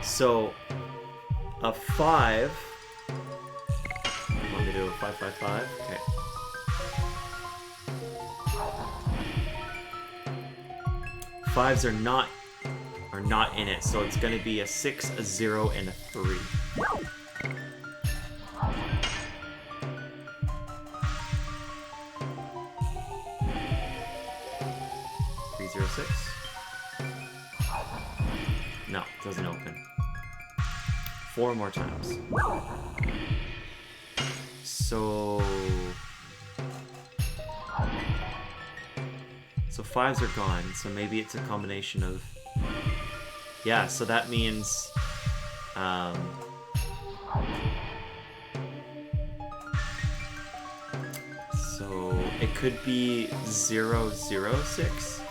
So a 5. You want me to do a 555? Okay. Fives are not in it, so it's going to be a 6, a 0, and a 3. 306. No, it doesn't open. 4 more times. So 5s are gone, so maybe it's a combination of... Yeah, so that means... So it could be 006?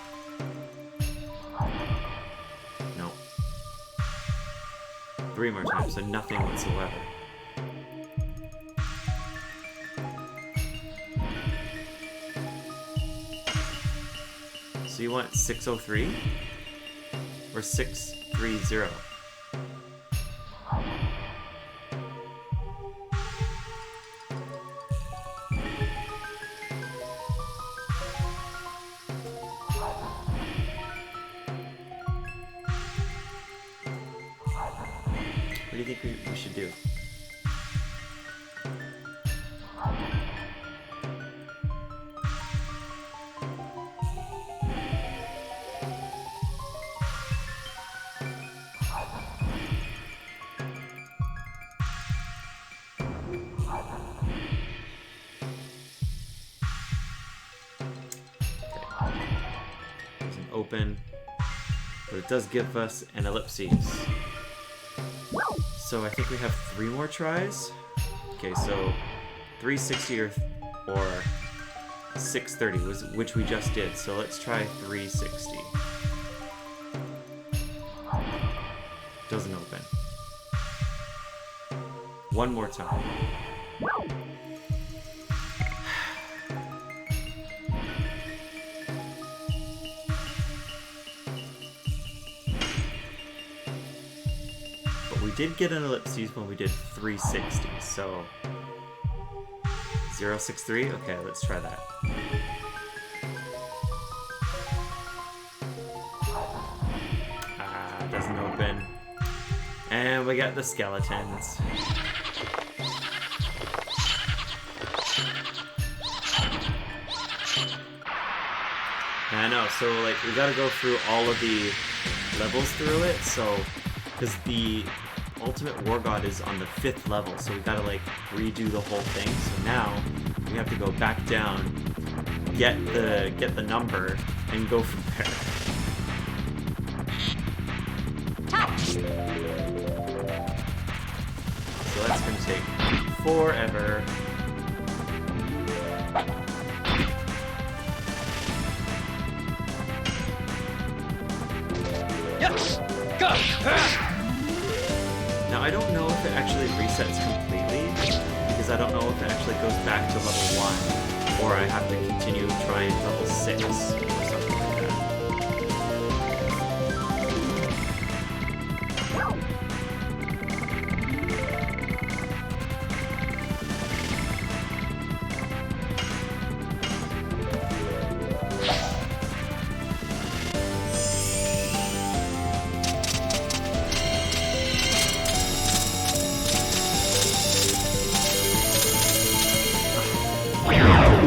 No. 3 more times, so nothing whatsoever. So you want 603? Or 630? What do you think we should do? open, but it does give us an ellipses. So I think we have 3 more tries. Okay, so 360 or 630 was which we just did. So let's try 360. Doesn't open. One more time. But we did get an ellipses when we did 360, so 063? Okay, let's try that. Doesn't open. And we got the skeletons. I know, so like we gotta go through all of the levels through it, so because the ultimate war god is on the 5th level, so we gotta like redo the whole thing. So now we have to go back down, get the number, and go from there. So that's gonna take forever. Yes! Go! Now I don't know if it actually resets completely, because I don't know if it actually goes back to level 1, or I have to continue trying level 6 or something like that.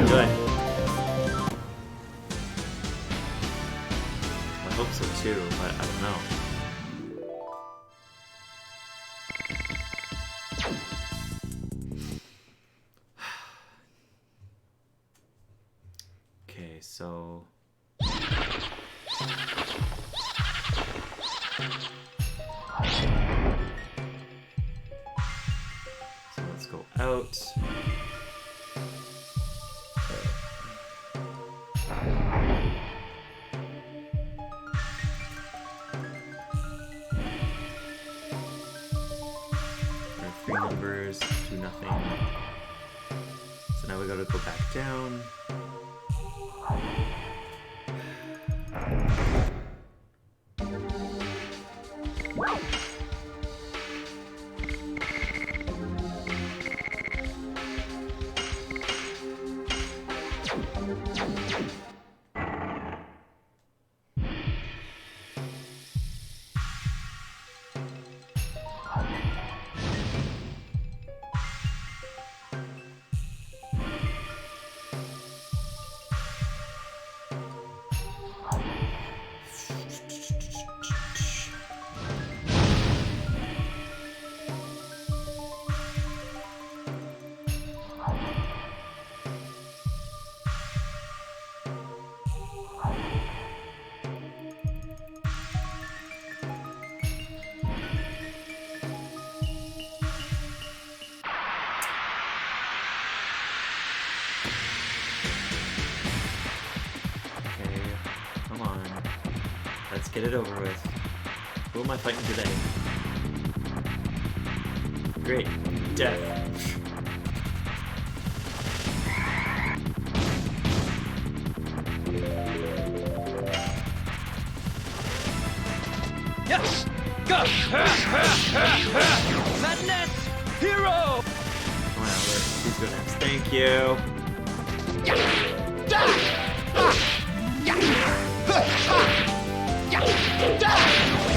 Good. I hope so too, but I don't know. Okay, so... So let's go out. Numbers, do nothing. So now we gotta go back down. Let's get it over with. Who am I fighting today? Great. Death. Yes! Go! Madness! Hero! Come on, Albert. Please go next. Thank you.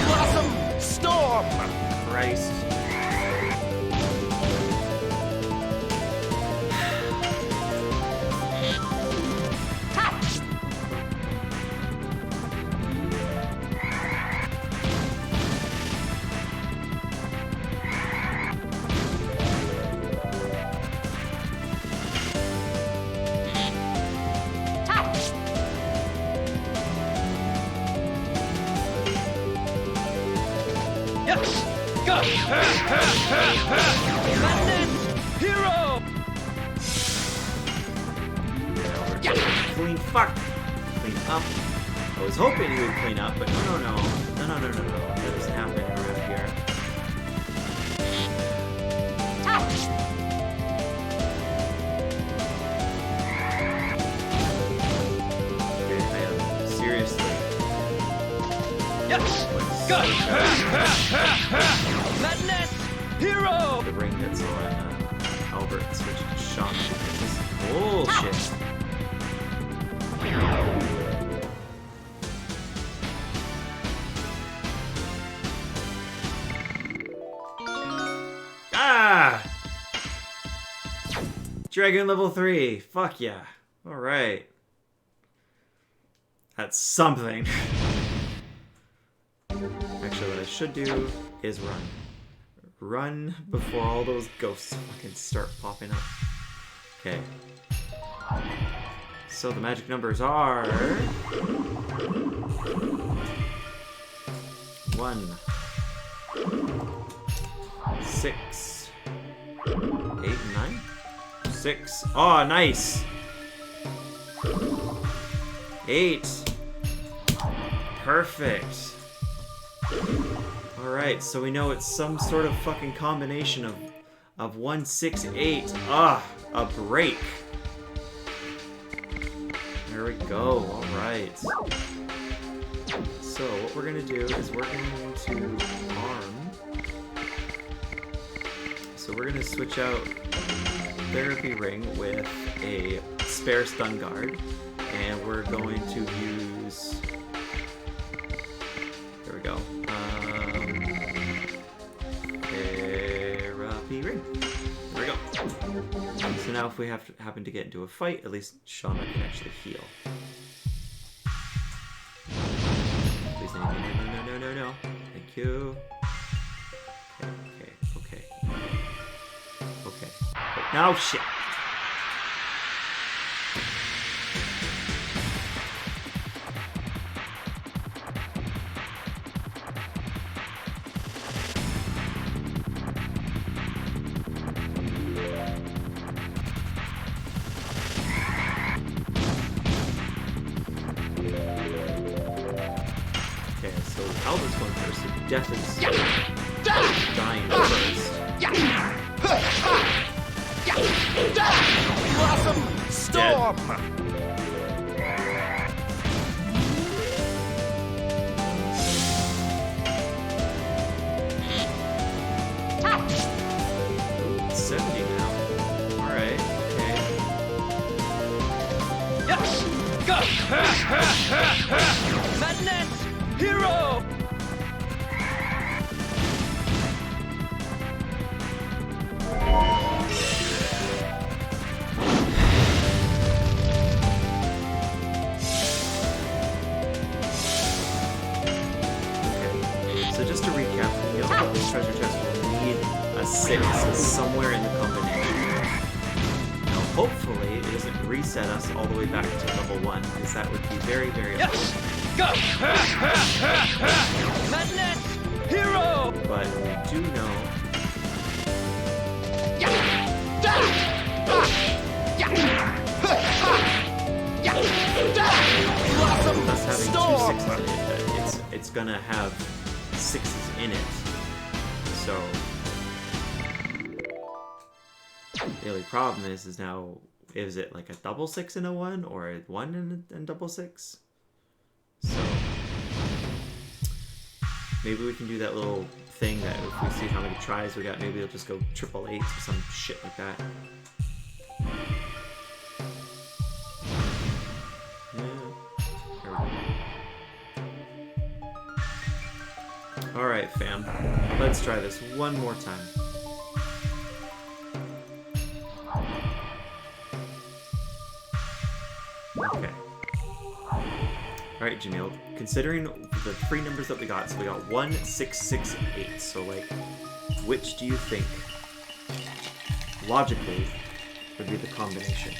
Blossom Storm! Christ. Yes! Go! Madness! Hero! Clean fuck! Clean up. I was hoping he would clean up, but no. That doesn't happen around here. Okay, I am seriously. Yes! Go! Madness! Hero! The ring that's on Albert switched to Sean because this is bullshit. Ah! Dragoon level 3. Fuck yeah. Alright. That's something. Actually, what I should do is run. Run before all those ghosts fucking start popping up. Okay. So the magic numbers are 1, 6, 8, and 9. 6. Oh, nice. 8. Perfect. Alright, so we know it's some sort of fucking combination of 1, 6, 8. Ah, a break. There we go. Alright. So what we're gonna do is we're going to arm. So we're gonna switch out Therapy Ring with a spare stun guard, and we're going to use. There we go. Therapy Ring. There we go. So now, if we happen to get into a fight, at least Shauna can actually heal. Please, no. Thank you. Okay. No shit. Okay, so Albert's going first, so Death is dying first. Blossom Storm! Ooh, 70 now. Alright, okay. Yes! Go! Madness! Hero! So just to recap, the other treasure chest will need a 6 somewhere in the combination. Now hopefully it doesn't reset us all the way back to level 1, because that would be very, very Yes! Go! Madness! Hero! But we do know us having Storm! 2 6s in it, it's gonna have 6s in it. So the only problem is now, is it like a double 6 and a 1, or a 1 and double 6? So maybe we can do that little thing that if we see how many tries we got, maybe it'll just go triple 8s or some shit like that. Alright, fam. Let's try this one more time. Okay. Alright, Jamil. Considering the 3 numbers that we got, so we got 1, 6, 6, 8. So, like, which do you think, logically, would be the combination?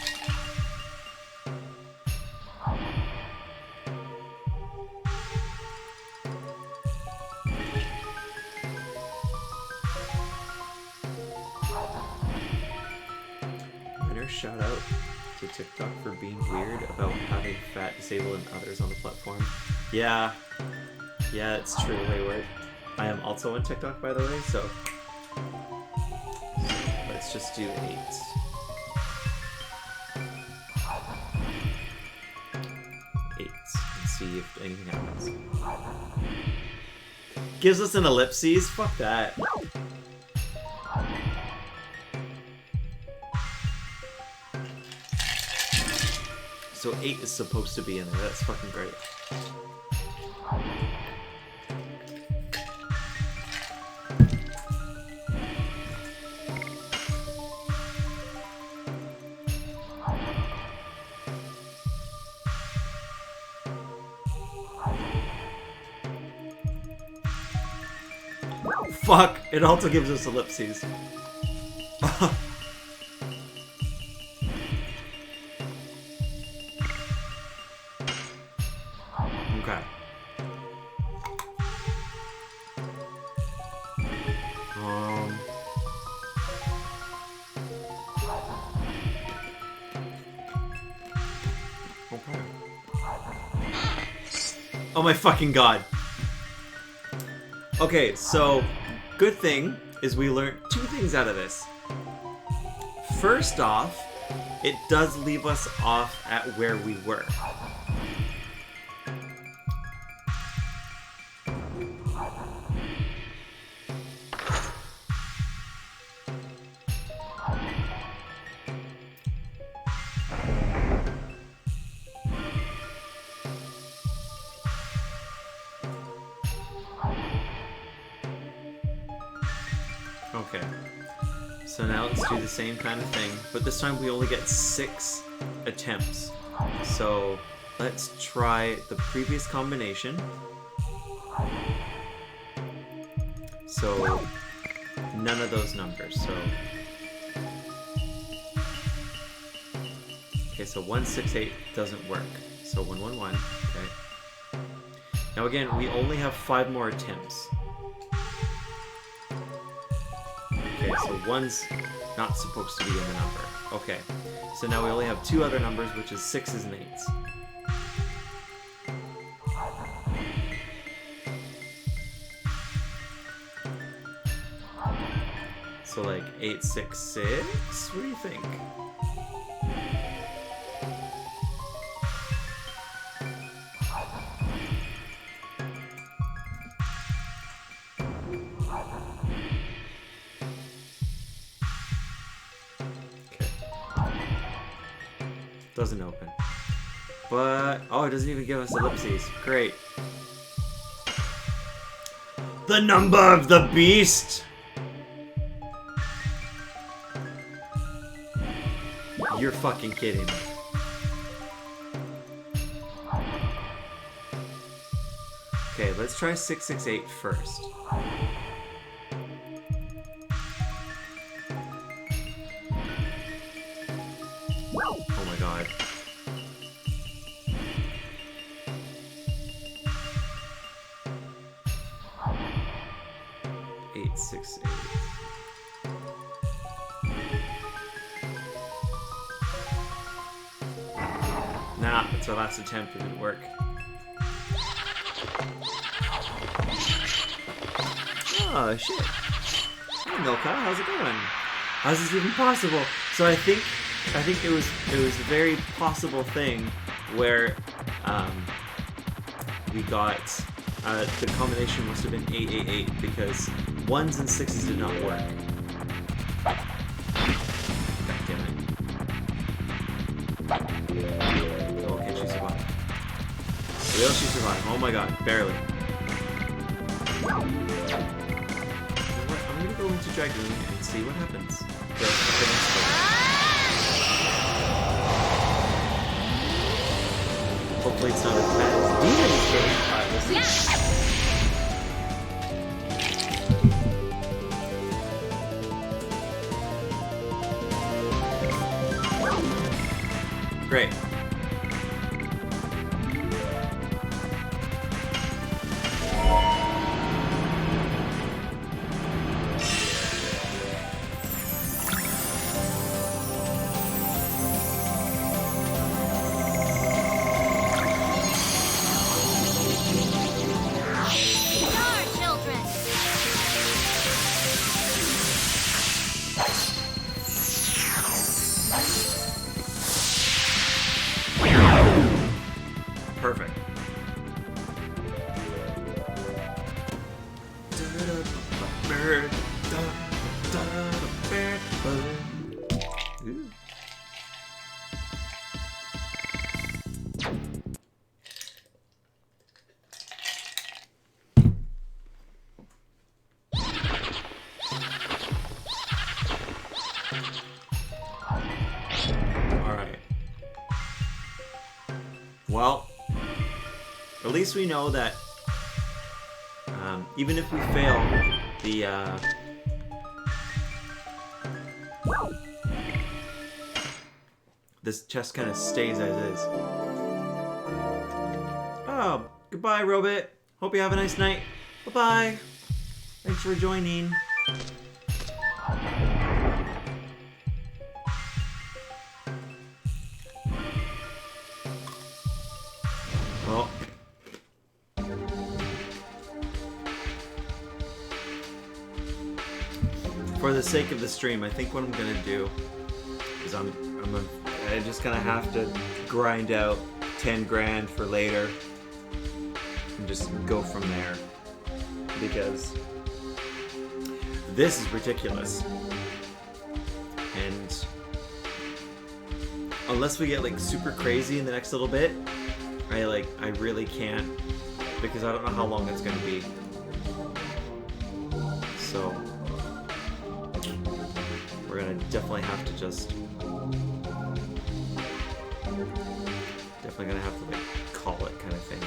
shout out to TikTok for being weird about having fat, disabled, and others on the platform. Yeah, it's true, Wayward. I am also on TikTok, by the way, so let's just do 8. 8 and see if anything happens. Gives us an ellipses? Fuck that. So 8 is supposed to be in there. That's fucking great. Fuck! It also gives us ellipses. Okay. Okay. Oh my fucking god. Okay, so good thing is we learned 2 things out of this. First off, it does leave us off at where we were. Okay, so now let's do the same kind of thing, but this time we only get 6 attempts. So let's try the previous combination. So none of those numbers, so... Okay, so 168 doesn't work. So 111, okay. Now again, we only have 5 more attempts. Okay, so 1's not supposed to be in the number. Okay, so now we only have 2 other numbers, which is 6's and 8's. So like 866? What do you think? Doesn't open. But, oh, it doesn't even give us ellipses. Great. The number of the beast! You're fucking kidding me. Okay, let's try 668 first. Oh my god. Eight, 6, 8. Nah, it's our last attempt. It didn't work. Oh shit. Hey Milka, how's it going? How's this even possible? So I think it was a very possible thing where we got the combination must have been 888 because 1's and 6's did not work. God damn it. Oh, can she survive? Will she survive? Oh my god, barely. You know what? I'm gonna go into Dragoon and see what happens. Hopefully it's not as bad as Demon's game. Alright, we'll see. Great. bird. Bird. Ooh. Alright. Well, at least we know that even if we fail the this chest kind of stays as is. Oh, goodbye, Robot. Hope you have a nice night. Bye-bye. Thanks for joining. Well, for the sake of the stream, I think what I'm gonna do is I just gonna have to grind out 10 grand for later and just go from there, because this is ridiculous. And unless we get like super crazy in the next little bit, I really can't, because I don't know how long it's gonna be. So we're gonna definitely have to gonna have to like call it, kind of thing.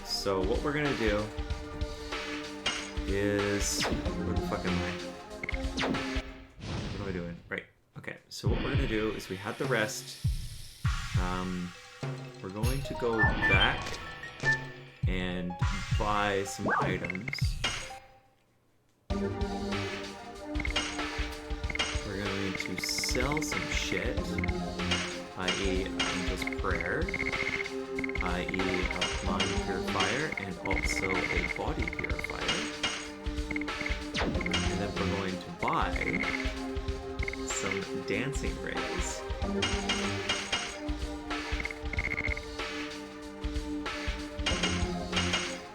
So what we're gonna do is, where the fuck am I? What am I doing? Right. Okay. So what we're gonna do is, we had the rest. We're going to go back and buy some items. We're going to sell some shit, i.e. Angel's Prayer, i.e. a mind purifier, and also a body purifier. And then we're going to buy some dancing rays.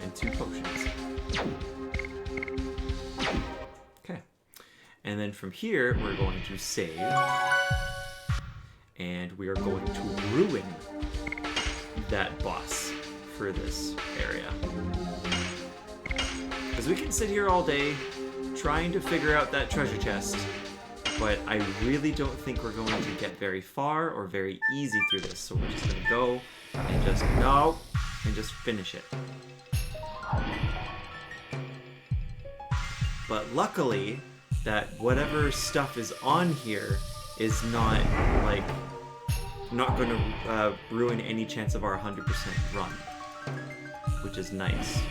And 2 potions. Okay. And then from here, we're going to save. And we are going to ruin that boss for this area. Because we can sit here all day trying to figure out that treasure chest, but I really don't think we're going to get very far or very easy through this. So we're just going to go and just finish it. But luckily, that whatever stuff is on here is not going to ruin any chance of our 100% run, which is nice.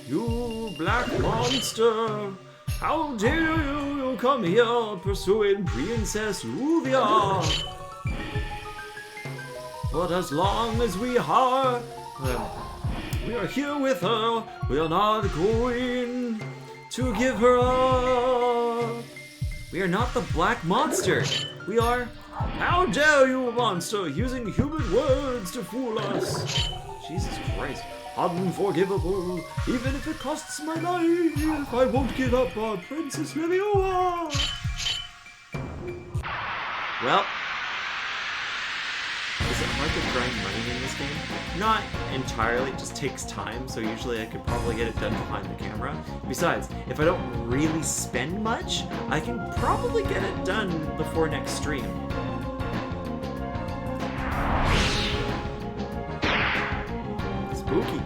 You black monster! How dare you come here pursuing Princess Ruvia? But as long as we are here with her, we are not going to give her up. We are not the black monster. We are, how dare you, monster, using human words to fool us. Jesus Christ. Unforgivable, even if it costs my life, I won't give up on Princess Livioa. Well, is it hard to grind money in this game? Not entirely, it just takes time, so usually I could probably get it done behind the camera. Besides, if I don't really spend much, I can probably get it done before next stream. Spooky.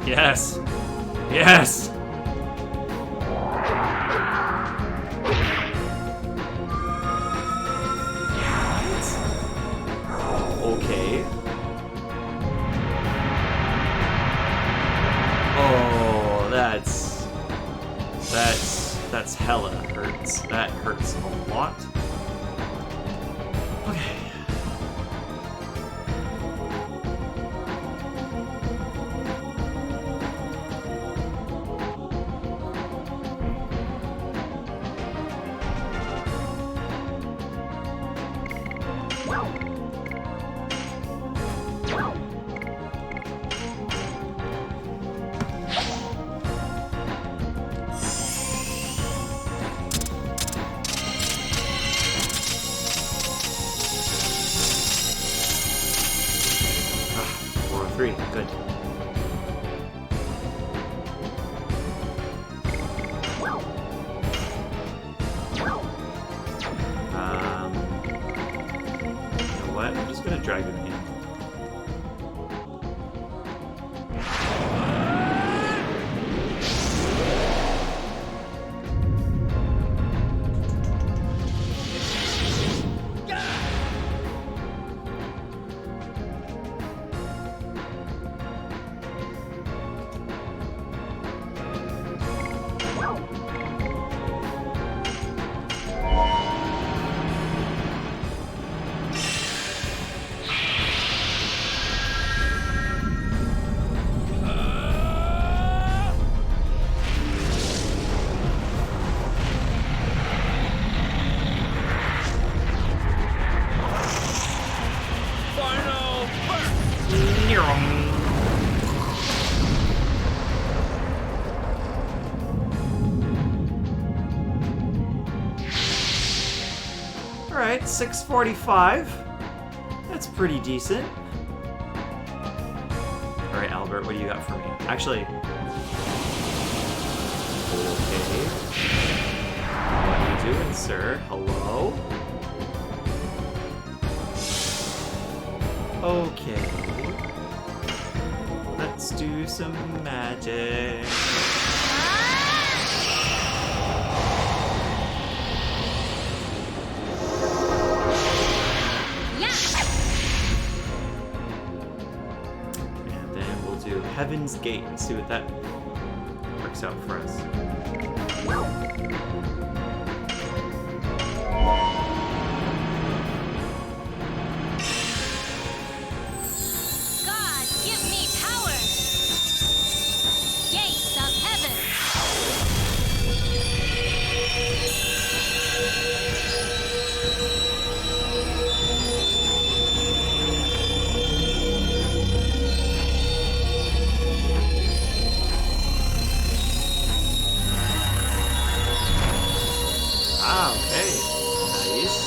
Yes! Yes! Okay. Oh, that's hella hurts. That hurts a lot. Okay. Three, good. You know what? I'm just gonna Dragoon him. Final burst! Alright, 645. That's pretty decent. Alright, Albert, what do you got for me? Actually... Okay. What are you doing, sir? Hello? Okay. Let's do some magic. And then we'll do Heaven's Gate and see what that works out for us. God, give me power! Gates of heaven! Ah, okay. Nice.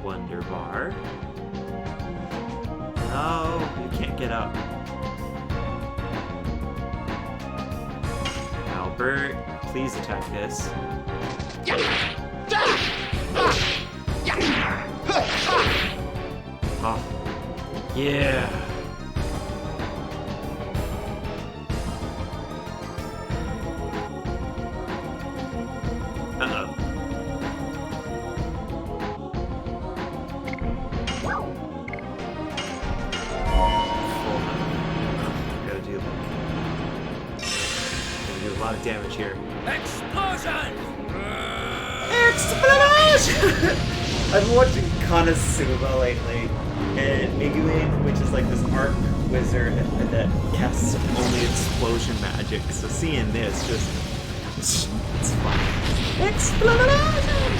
Wonder bar. No, you can't get up. Albert, please attack this. Oh, yeah. Uh-oh. Gotta do a lot of damage here. Explosion! Explosion! I've been watching Konosuba lately, and Megumin, which is like this arc wizard that casts only explosion magic, so seeing this just... it's fun. Explosion!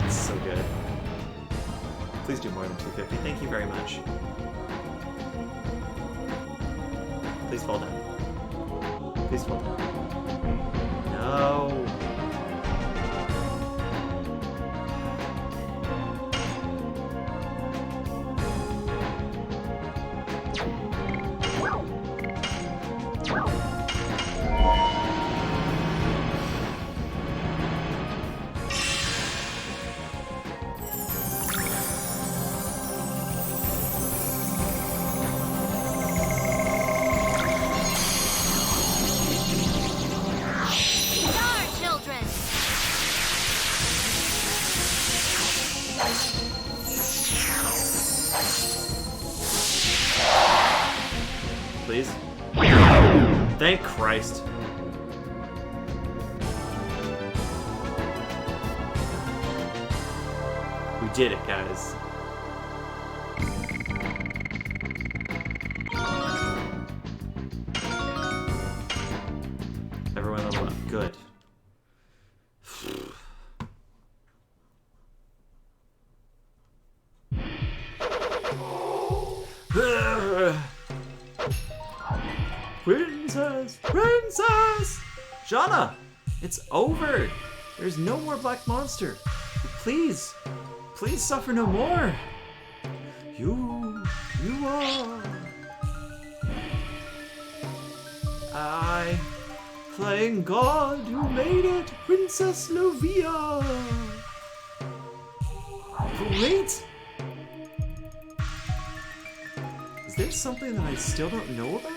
It's so good. Please do more than 250. Thank you very much. Please fall down. Please fall down. No. please. Thank Christ. We did it, guys. Everyone level up. Good. Princess! Princess! Shauna! It's over! There's no more black monster. Please! Please suffer no more! You are... I... Playing God who made it, Princess Lovia! Wait! Is there something that I still don't know about?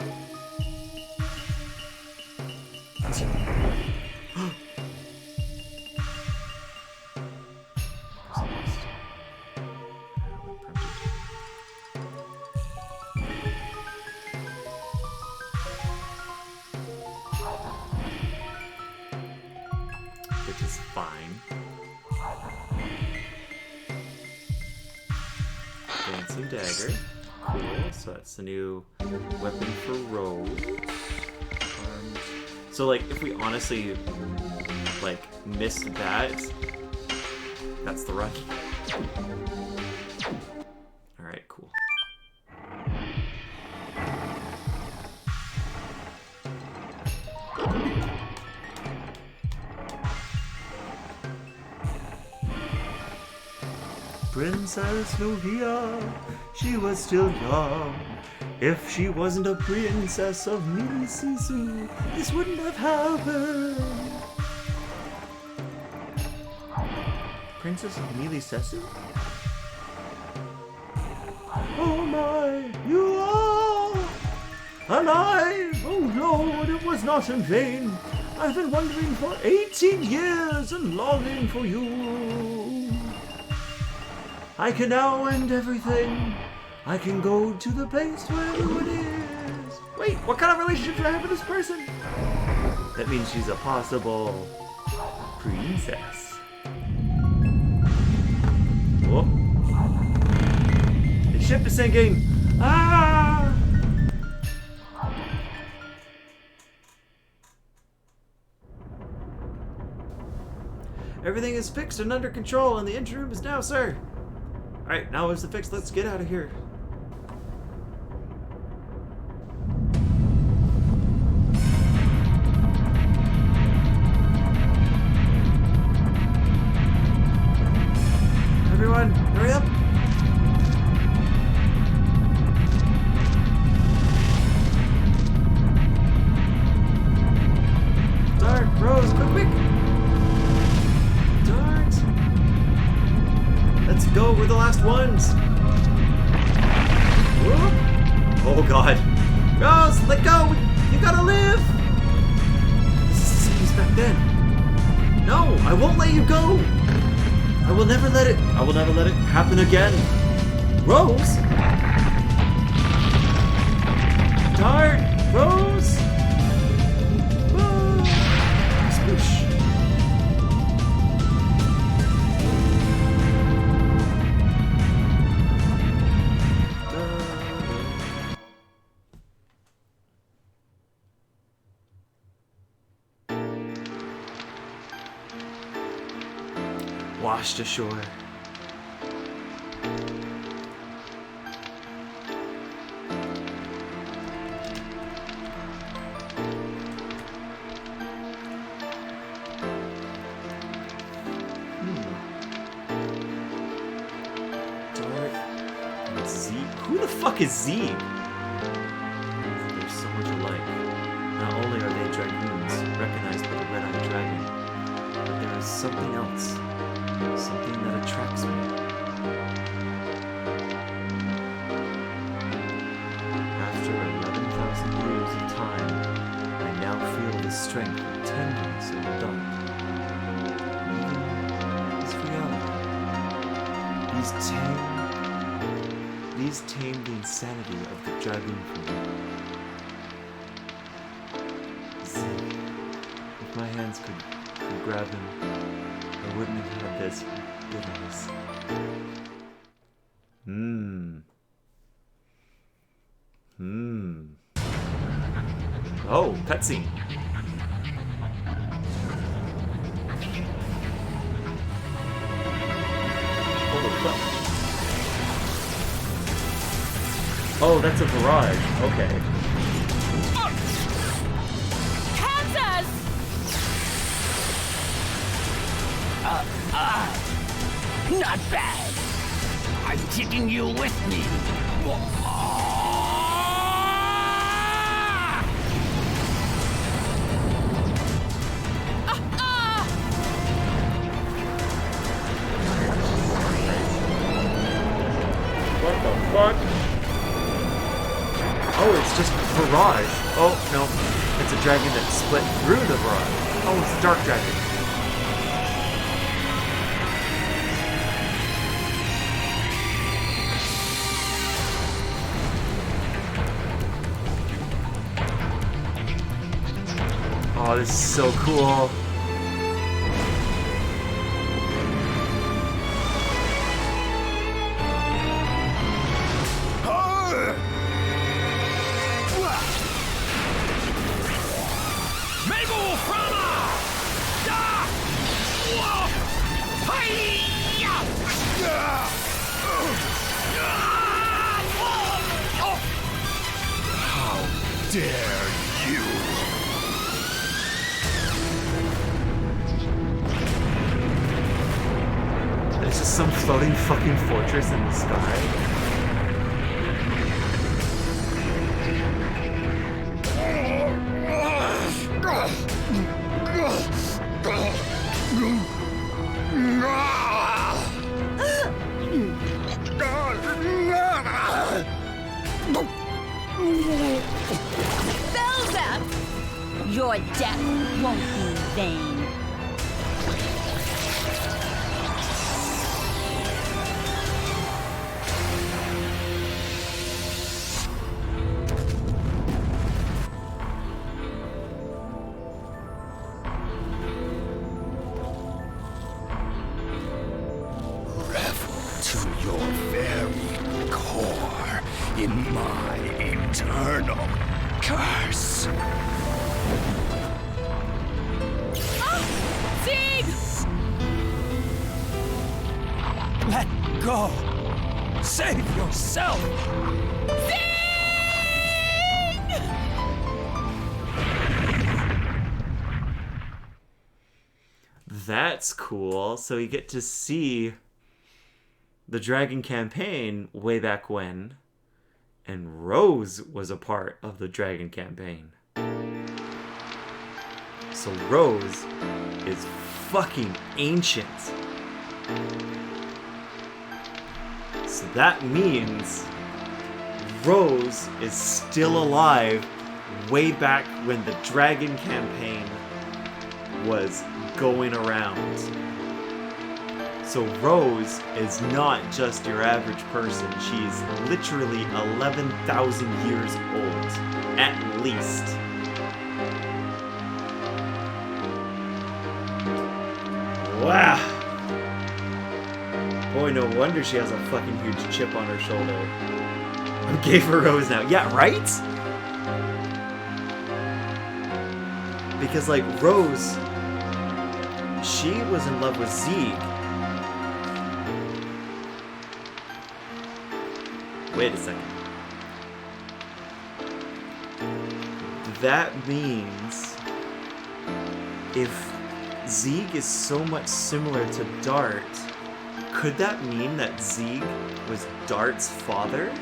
Which is fine. Dancing dagger. Cool. So that's the new weapon for Rose. So like, if we honestly like missed that, that's the run. All right, cool. Princess Lovia, she was still young. If she wasn't a princess of Milisisu, this wouldn't have happened. Princess of Milisisu? Oh my, you are alive! Oh Lord, it was not in vain. I've been wandering for 18 years and longing for you. I can now end everything. I can go to the place where everyone is. Wait, what kind of relationship do I have with this person? That means she's a possible princess. Oh. The ship is sinking. Ah! Everything is fixed and under control, and the engine room is now, sir. Alright, now is the fix. Let's get out of here. Everyone, hurry up! Dart, Rose, quick! Dart! Let's go, we're the last ones! Whoop. Oh god. Rose, let go! You gotta live! This is the cities back then. No, I won't let you go! I will never let it happen again. Rose? Dart! Rose! Ah. Sploosh. Washed ashore. Dart and Zeke. Who the fuck is Zeke? They're so much alike. Not only are they Dragoons, recognized by the red-eyed dragon, but there is something else. Something that attracts me. After 11,000 years of time, I now feel the strength and tenderness of the dark. Even this reality. These tame the insanity of the Dragoon form. my hands could grab him, I wouldn't have had this bitterness. Oh, cutscene. Holy fuck. Oh, that's a barrage. Okay. Kansas! Not bad. I'm taking you with me. What the fuck? Oh, it's just barrage. Oh, no. It's a dragon that split through the barrage. Oh, it's a dark dragon. Oh, this is so cool. Dare you? There's just some floating fucking fortress in the sky. Belzep! Your death won't be vain. Revel to your very core in my eternal curse. Sieg! Let go. Save yourself. That's cool. So you get to see the Dragon campaign way back when, and Rose was a part of the Dragon campaign. So Rose is fucking ancient. So that means Rose is still alive way back when the Dragon campaign was going around. So Rose is not just your average person. She's literally 11,000 years old, at least. Wow. Boy, no wonder she has a fucking huge chip on her shoulder. Who gave her Rose now? Yeah, right? Because, like, Rose, she was in love with Zeke. Wait a second. That means if Zeke is so much similar to Dart, could that mean that Zeke was Dart's father?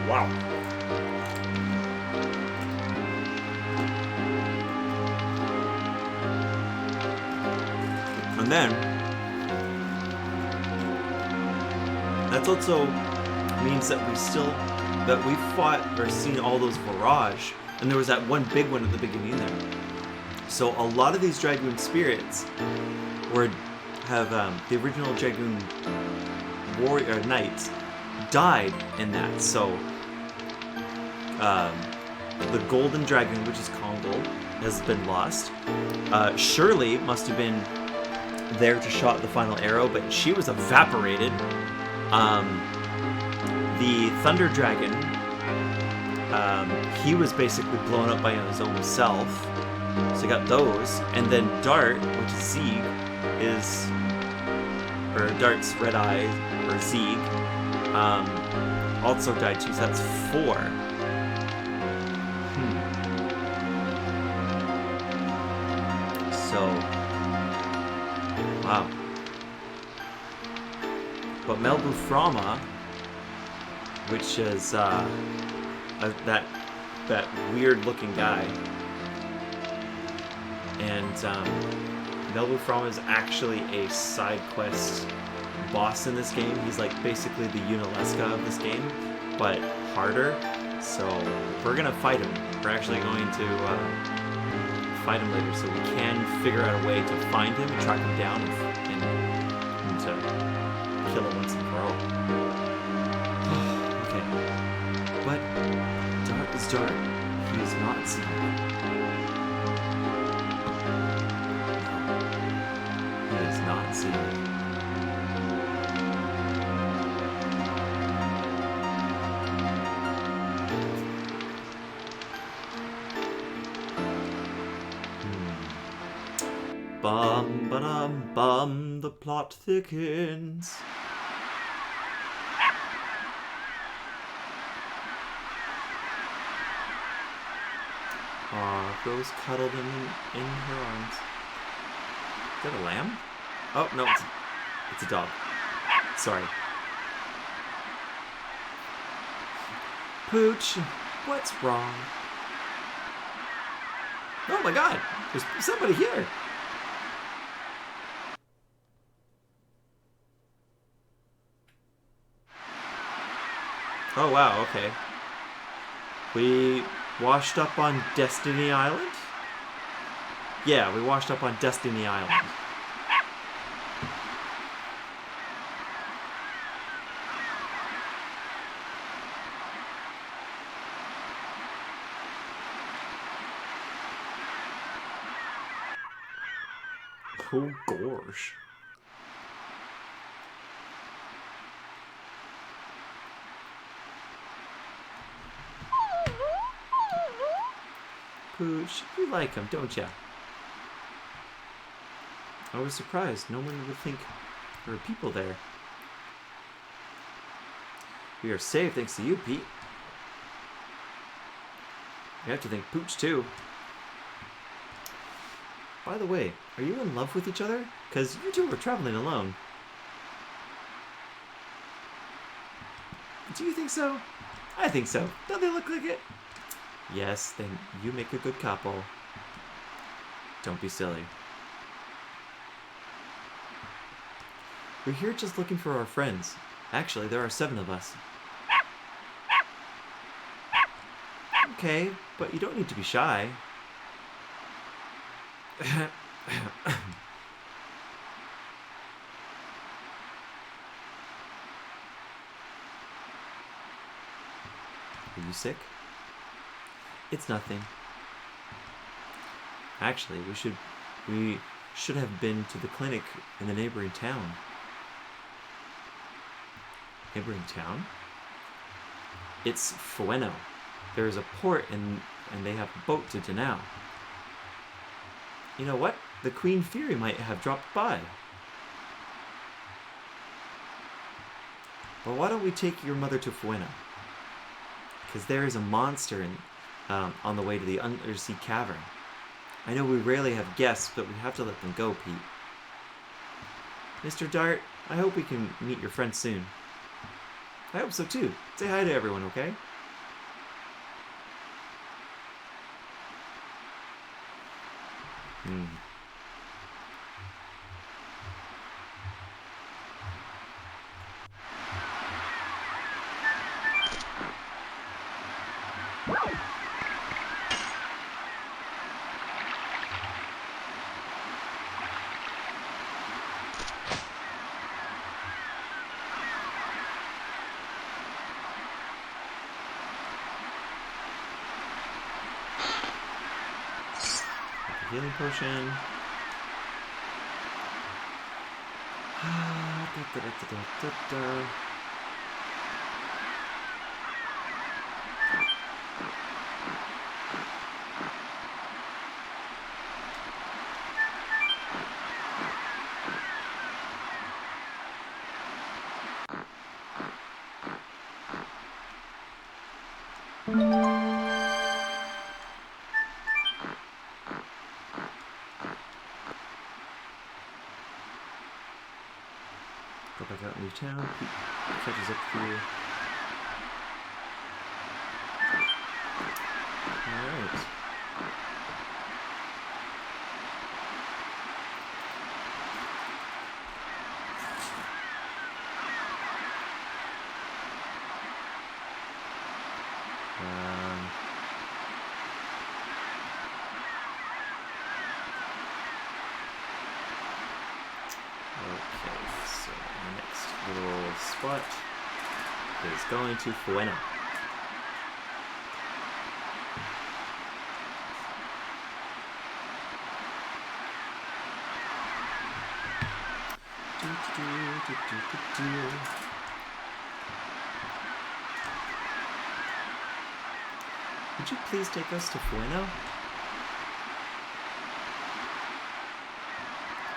Wow. And then, that also means that we fought or seen all those barrage And there was that one big one at the beginning there. So a lot of these Dragoon spirits have the original Dragoon warrior knights died in that. So the Golden Dragoon, which is Kongol, has been lost. Shirley must have been there to shot the final arrow, but she was evaporated. The Thunder Dragon, he was basically blown up by his own self. So you got those, and then Dart, which is Zeeg, or Dart's Red Eye, or Zeeg, also died too, so that's 4. So, wow. But Melbuframa, which is that weird-looking guy, and Melbuframa is actually a side quest boss in this game. He's like basically the Unalesca of this game, but harder. So we're gonna fight him. We're actually going to fight him later, so we can figure out a way to find him, track him down, and to kill him once and for all. Okay, but Dart is Dart. He is not Zeeg. He is not Zeeg. Bum ba-dum bum, the plot thickens. Aw, Rose cuddled him in her arms. Is that a lamb? Oh, no, it's a dog. Sorry. Pooch, what's wrong? Oh my god, there's somebody here. Oh wow, okay. We washed up on Destiny Island? Yeah, we washed up on Destiny Island. Oh gosh. Pooch, you like him, don't ya? I was surprised. No one would think there were people there. We are safe thanks to you, Pete. You have to thank Pooch, too. By the way, are you in love with each other? Because you two were traveling alone. Do you think so? I think so. Don't they look like it? Yes, then you make a good couple. Don't be silly. We're here just looking for our friends. Actually, there are 7 of us. Okay, but you don't need to be shy. Are you sick? It's nothing. Actually, we should have been to the clinic in the neighboring town. Neighboring town? It's Fueno. There is a port and they have a boat to Danao. You know what? The Queen Fury might have dropped by. Well, why don't we take your mother to Fueno? Because there is a monster on the way to the Sea Cavern. I know we rarely have guests, but we have to let them go, Pete. Mr. Dart, I hope we can meet your friend soon. I hope so too. Say hi to everyone, okay? healing potion. Go back out into town. Catches up for you. Alright. Okay, so the next little spot is going to Fueno. Would you please take us to Fueno?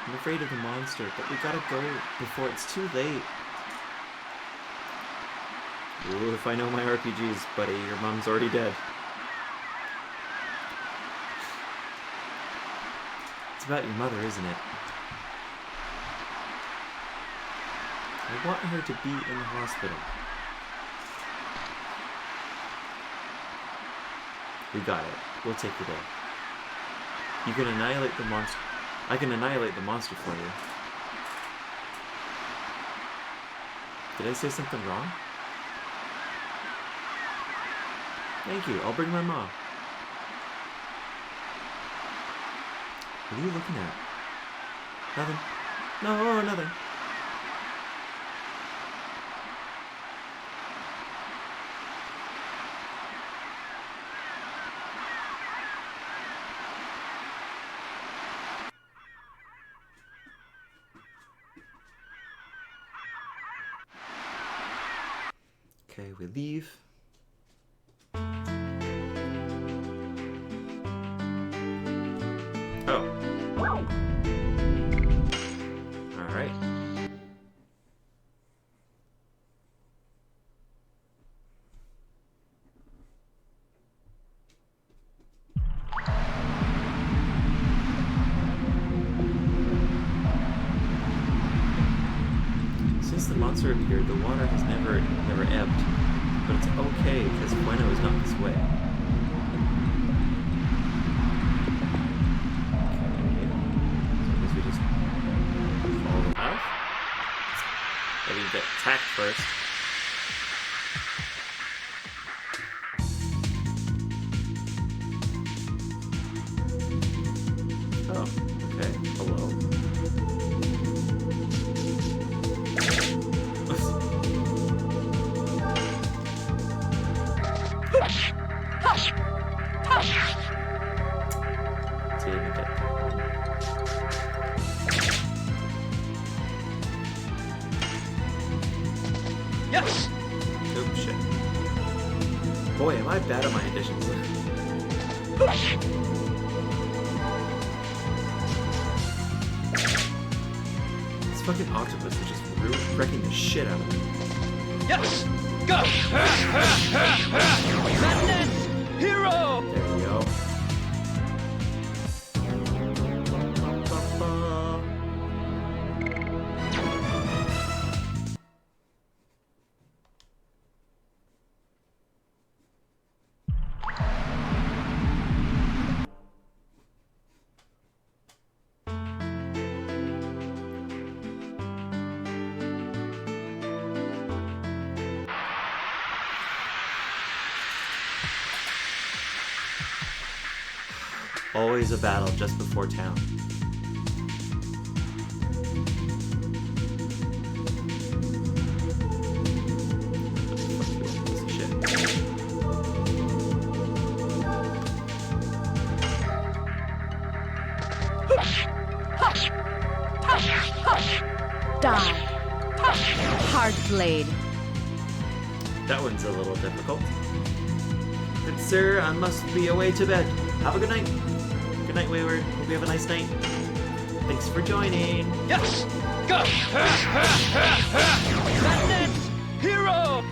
I'm afraid of the monster, but we gotta go before it's too late. Ooh, if I know my RPGs, buddy, your mom's already dead. It's about your mother, isn't it? I want her to be in the hospital. We got it. We'll take the day. You can annihilate the monster. I can annihilate the monster for you. Did I say something wrong? Thank you. I'll bring my mom. What are you looking at? Nothing. No, nothing. Okay, we leave. Oh. Alright. Since the monster appeared, the water has never ebbed. But it's okay, because Fueno is not this way. Maybe get attacked first. Oh, okay. Hello. Didn't get that one. Yes! Oh shit. Boy, am I bad at my additions. This fucking octopus is just really wrecking the shit out of me. Yes! Go! Madness! Hero! There we go. Always a battle just before town. Piece of shit. Hard blade. That one's a little difficult. Good sir, I must be away to bed. Have a good night. Good night, Wayward. Hope you have a nice night. Thanks for joining. Yes! Go! That's it! Hero!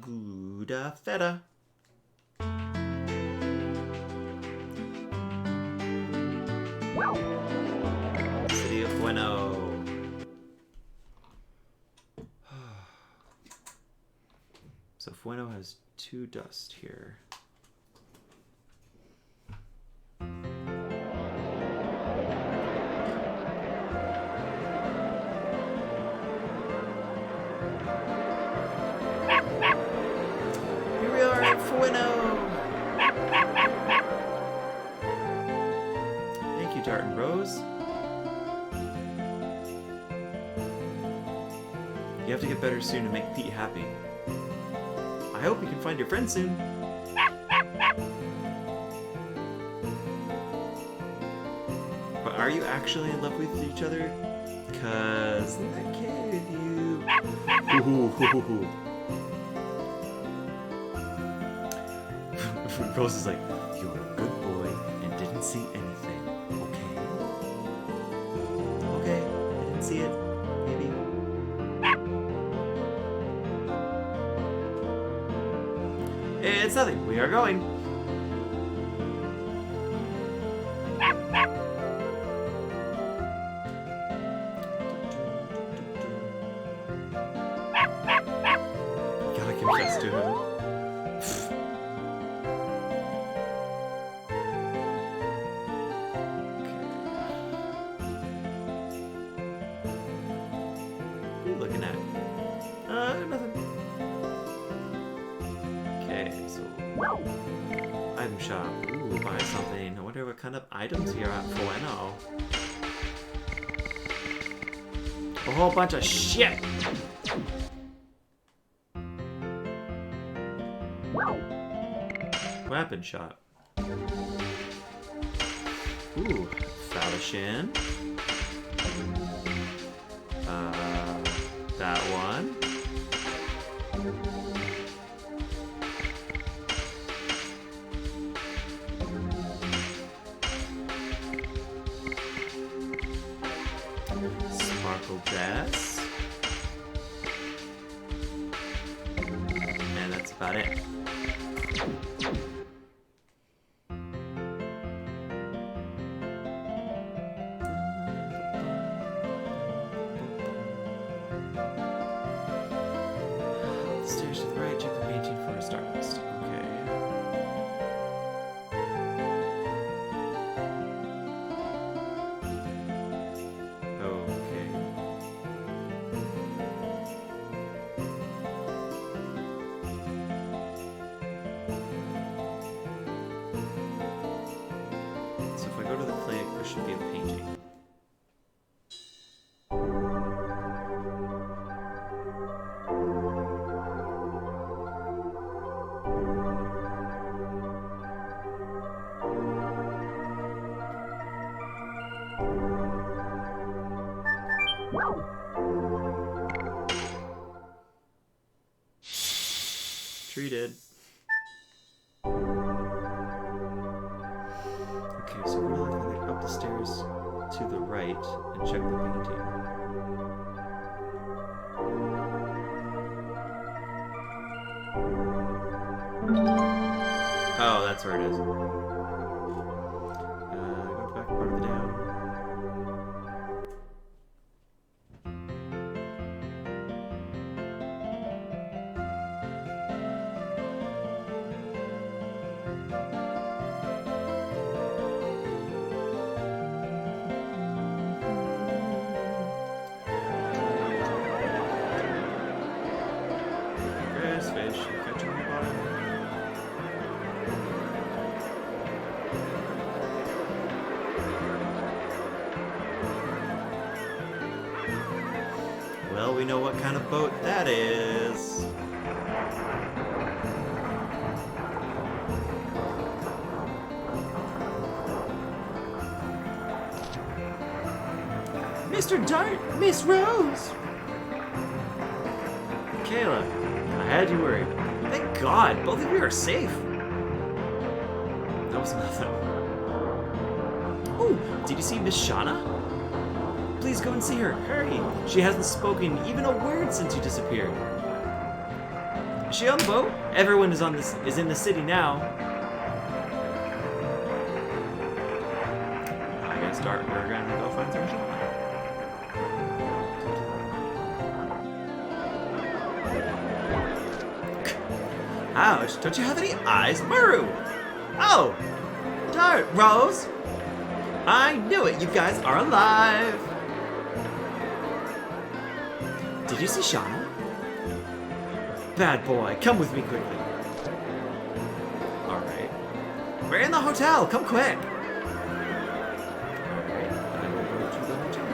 Gouda feta. City of Fueno. So Fueno has 2 dust here. Here we are at Fueno. Thank you, Dart and Rose. You have to get better soon to make Pete happy. I hope you can find your friend soon. But are you actually in love with each other? Cause that kid with you. Rose is like, you were a good boy and didn't see anything. Okay. Okay, I didn't see it. Maybe. It's nothing. We are going. Gotta confess to him. What are you looking at? Nothing. Okay, so item shop. Ooh, buy something. I wonder what kind of items here at Fueno. A whole bunch of shit. Weapon shop. Ooh, Falchion. That one. Sparkle dress. And that's about it. Stairs to the right, check the painting for a stardust. Okay. Okay. So if I go to the clinic, there should be a painting. Treated. Okay, so we're looking up the stairs to the right and check the painting. Oh, that's where it is. Go to the back part of the dam. Fish, you catch on the bottom. Well, we know what kind of boat that is. Mr. Dart, Miss Rose. Kayla, I had you worried. Thank God, both of you are safe. That was nothing. Oh, did you see Miss Shauna? Please go and see her. Hurry. She hasn't spoken even a word since you disappeared. Is she on the boat? Everyone is in the city now. I guess we're gonna go find some Shauna. Ouch, don't you have any eyes? Maru! Oh! Dart, Rose! I knew it, you guys are alive! Did you see Shauna? Bad boy, come with me quickly. Alright. We're in the hotel, come quick! Alright, I will go to the hotel.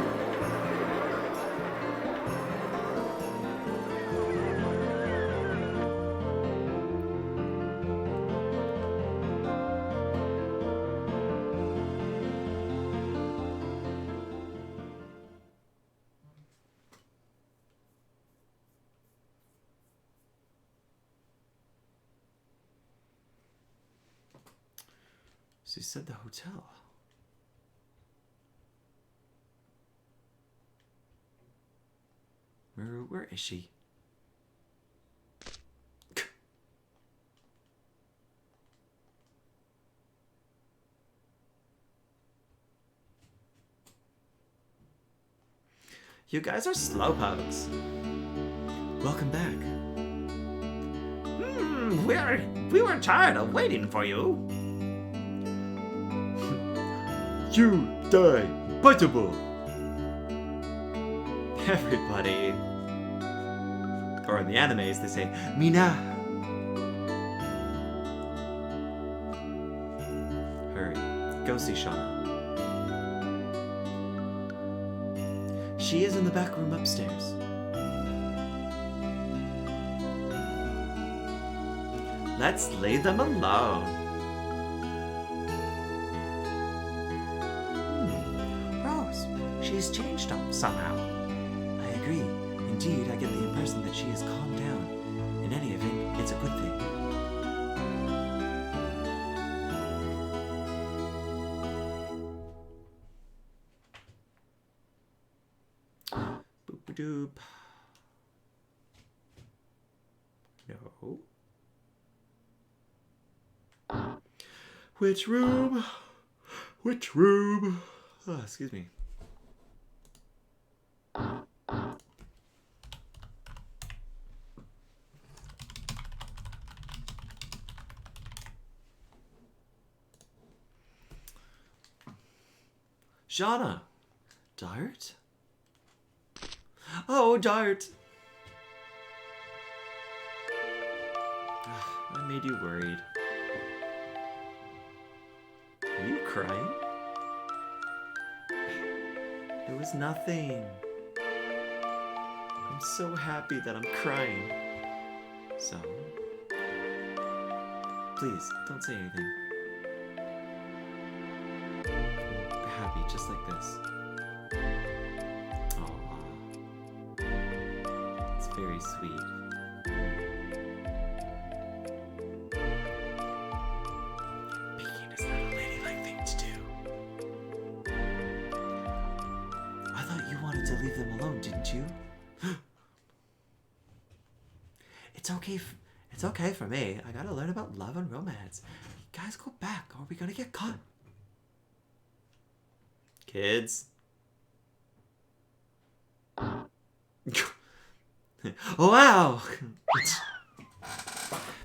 She said the hotel. Where is she? You guys are slowpokes. Welcome back. We were tired of waiting for you. You die, biteable! Everybody. Or in the animes, they say, Mina! Hurry, go see Shauna. She is in the back room upstairs. Let's leave them alone. She's changed somehow. I agree. Indeed, I get the impression that she has calmed down. In any event, it's a good thing. Boop-a-doop. No. Which room? Which room? Oh, excuse me. Shauna! Dart? Oh, Dart! I made you worried. Are you crying? It was nothing. I'm so happy that I'm crying. So, please, don't say anything. Happy, just like this. Oh, it's very sweet. Peeking is not a ladylike thing to do. I thought you wanted to leave them alone, didn't you? It's okay. It's okay for me. I gotta learn about love and romance. You guys go back, or we're gonna get caught. Kids. Wow!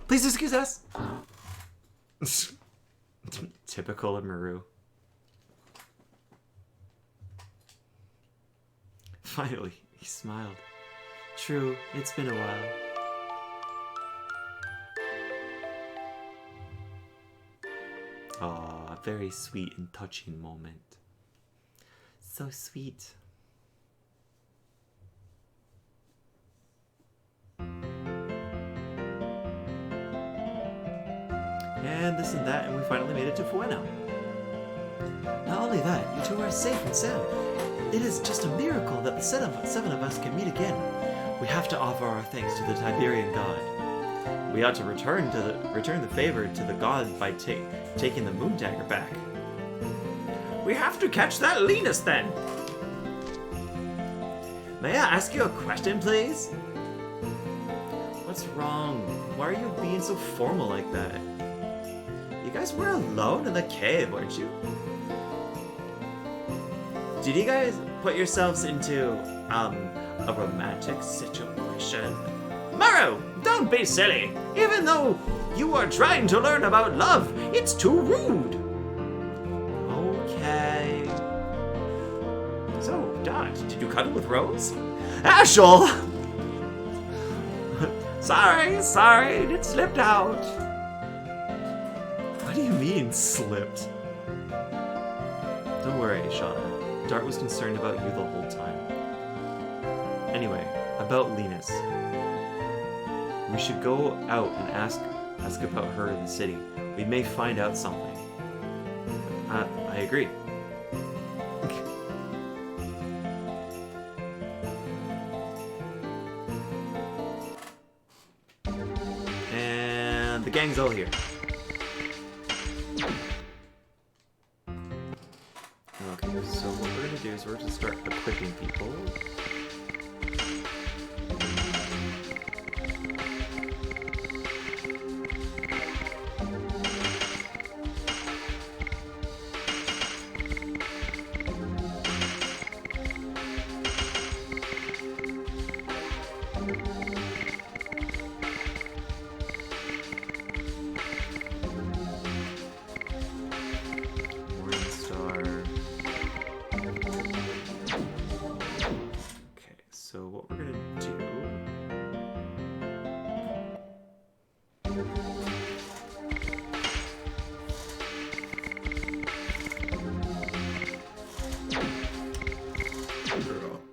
Please excuse us! Typical of Maru. Finally, he smiled. True, it's been a while. Aw, a very sweet and touching moment. So sweet. And this and that, and we finally made it to Fueno. Not only that, you two are safe and sound. It is just a miracle that the seven of us can meet again. We have to offer our thanks to the Tiberian god. We ought to return the favor to the god by taking the moon dagger back. We have to catch that Linus then. May I ask you a question, please? What's wrong? Why are you being so formal like that? You guys were alone in the cave, weren't you? Did you guys put yourselves into, a romantic situation? Maru, don't be silly! Even though you are trying to learn about love, it's too rude! Okay. So, Dot, did you cuddle with Rose? Ashel! Sorry, it slipped out. What do you mean, slipped? Don't worry, Shauna. Dart was concerned about you the whole time. Anyway, about Linus. We should go out and ask about her in the city. We may find out something. I agree. And the gang's all here. Okay, so what we're gonna do is we're gonna start equipping people. So what we're gonna do...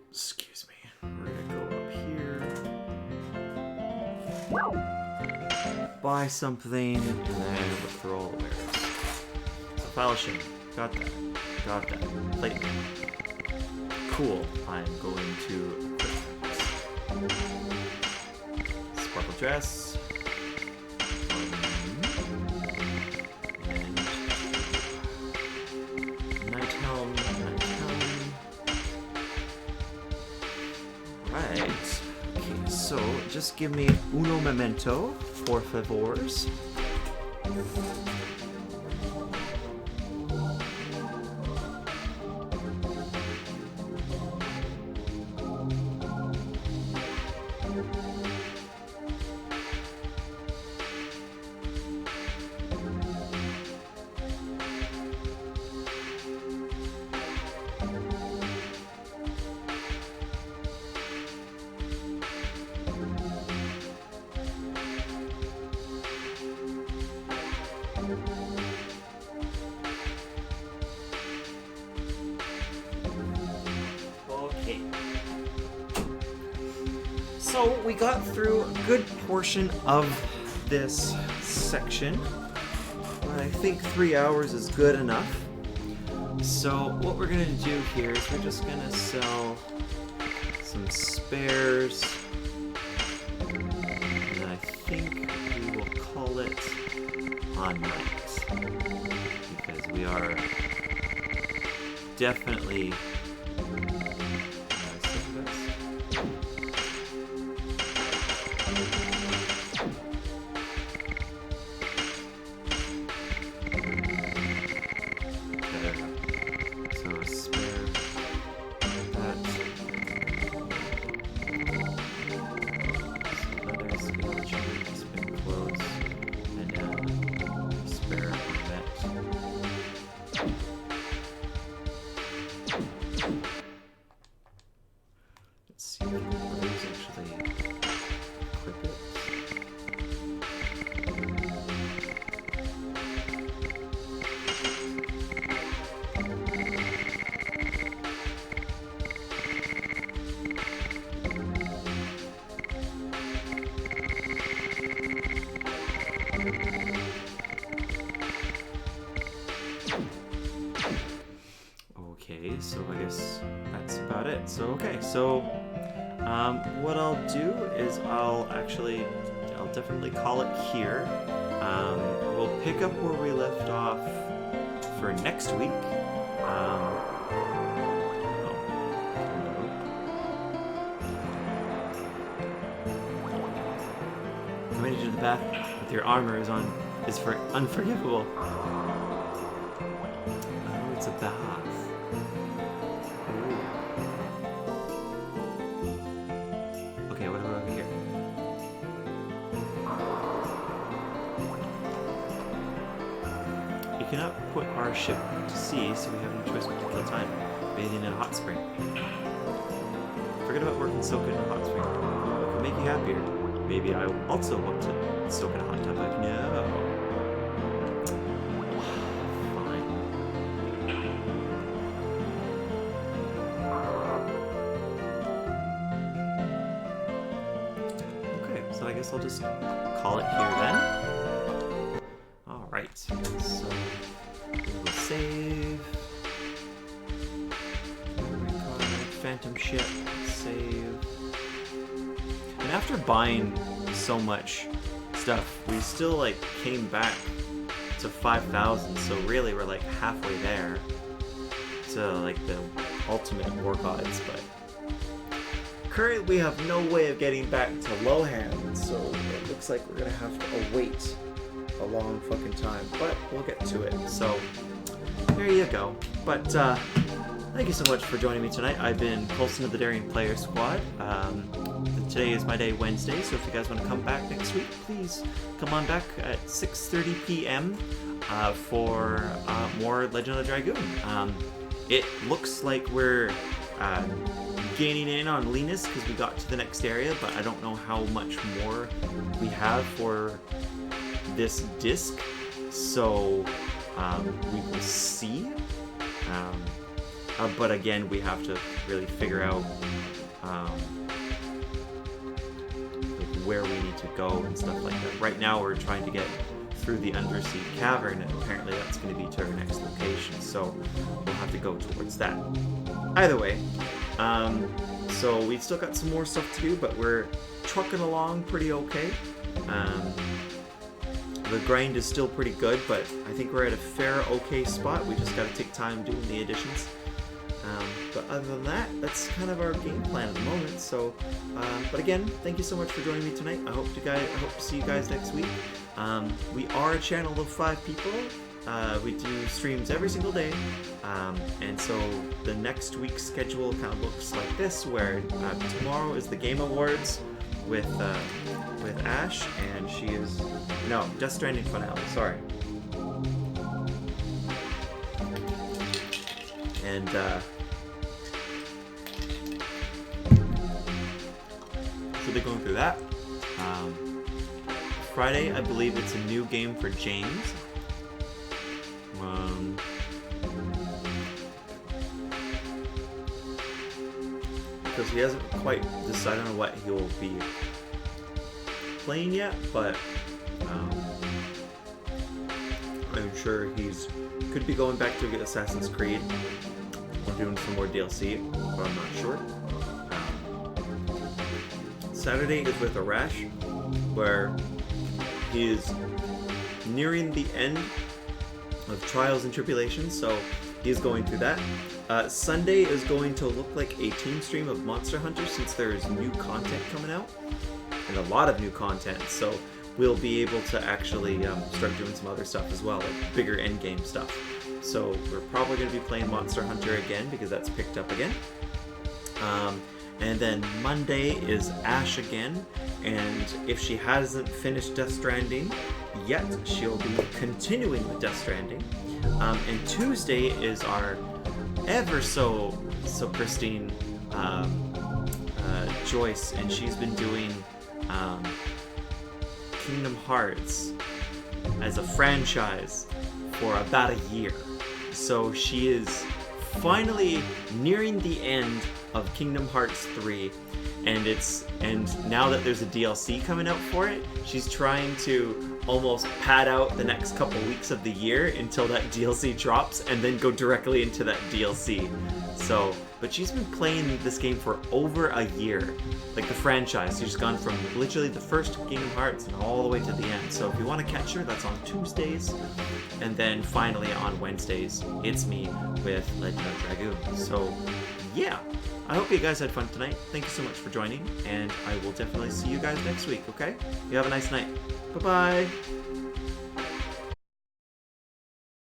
Excuse me. We're gonna go up here. Buy something, and then look for all the wares. So fellowship. Got that. Got that. Plate. Cool. I'm going to sparkle dress. And night helm. Right. Okay, so just give me uno memento, por favors. Okay. So we got through a good portion of this section. I think 3 hours is good enough. So what we're gonna do here is we're just gonna sell some spares. And I think we will call it on night. Because we are definitely so I guess that's about it. So, okay, so what I'll do is I'll definitely call it here. We'll pick up where we left off for next week. Coming into the bath with your armor is unforgivable. Oh, it's a bath. Ooh. Okay, what about over here? We cannot put our ship to sea, so we have no choice but to kill time bathing in a hot spring. Forget about working soak in a hot spring. It will make you happier. Maybe I also want to soak in a hot tub. Like, no. Fine. Okay, so I guess I'll just call it here then. Alright, so we'll save. Phantom ship, save. And after buying so much stuff, we still like came back to 5,000, so really we're like halfway there to like the ultimate war gods, but currently we have no way of getting back to low hand, so it looks like we're gonna have to await a long fucking time, but we'll get to it. So there you go. But thank you so much for joining me tonight. I've been Colson of the Daring Player Squad. Today is my day, Wednesday, so if you guys want to come back next week, please come on back at 6:30 p.m. For more Legend of the Dragoon. It looks like we're gaining in on Linus because we got to the next area, but I don't know how much more we have for this disc, so we will see. But again, we have to really figure out where we need to go and stuff like that. Right now we're trying to get through the Sea Cavern, and apparently that's going to be to our next location, so we'll have to go towards that. Either way, so we've still got some more stuff to do, but we're trucking along pretty okay. The grind is still pretty good, but I think we're at a fair okay spot. We just got to take time doing the additions. But other than that, that's kind of our game plan at the moment. So, but again, thank you so much for joining me tonight. I hope to see you guys next week. We are a channel of 5 people. We do streams every single day, and so the next week's schedule kind of looks like this, where tomorrow is the Game Awards with Ash, and she is Death Stranding finale. Sorry. And so they're going through that. Friday, I believe it's a new game for James. Because he hasn't quite decided on what he will be playing yet, but I'm sure could be going back to Assassin's Creed or doing some more DLC, but I'm not sure. Saturday is with Arash, where he is nearing the end of Trials and Tribulations, so he's going through that. Sunday is going to look like a team stream of Monster Hunter, since there is new content coming out, and a lot of new content, so we'll be able to actually start doing some other stuff as well, like bigger endgame stuff. So we're probably going to be playing Monster Hunter again, because that's picked up again. And then Monday is Ash again, and if she hasn't finished Death Stranding yet, she'll be continuing with Death Stranding. And Tuesday is our ever so pristine Joyce, and she's been doing Kingdom Hearts as a franchise for about a year. So she is finally nearing the end of Kingdom Hearts 3, and now that there's a DLC coming out for it, she's trying to almost pad out the next couple weeks of the year until that DLC drops and then go directly into that DLC. So, but she's been playing this game for over a year. Like the franchise, she's gone from literally the first Kingdom Hearts and all the way to the end. So if you want to catch her, that's on Tuesdays. And then finally on Wednesdays, it's me with Legend of Dragoon. So yeah, I hope you guys had fun tonight. Thank you so much for joining, and I will definitely see you guys next week, okay? You have a nice night. Bye-bye.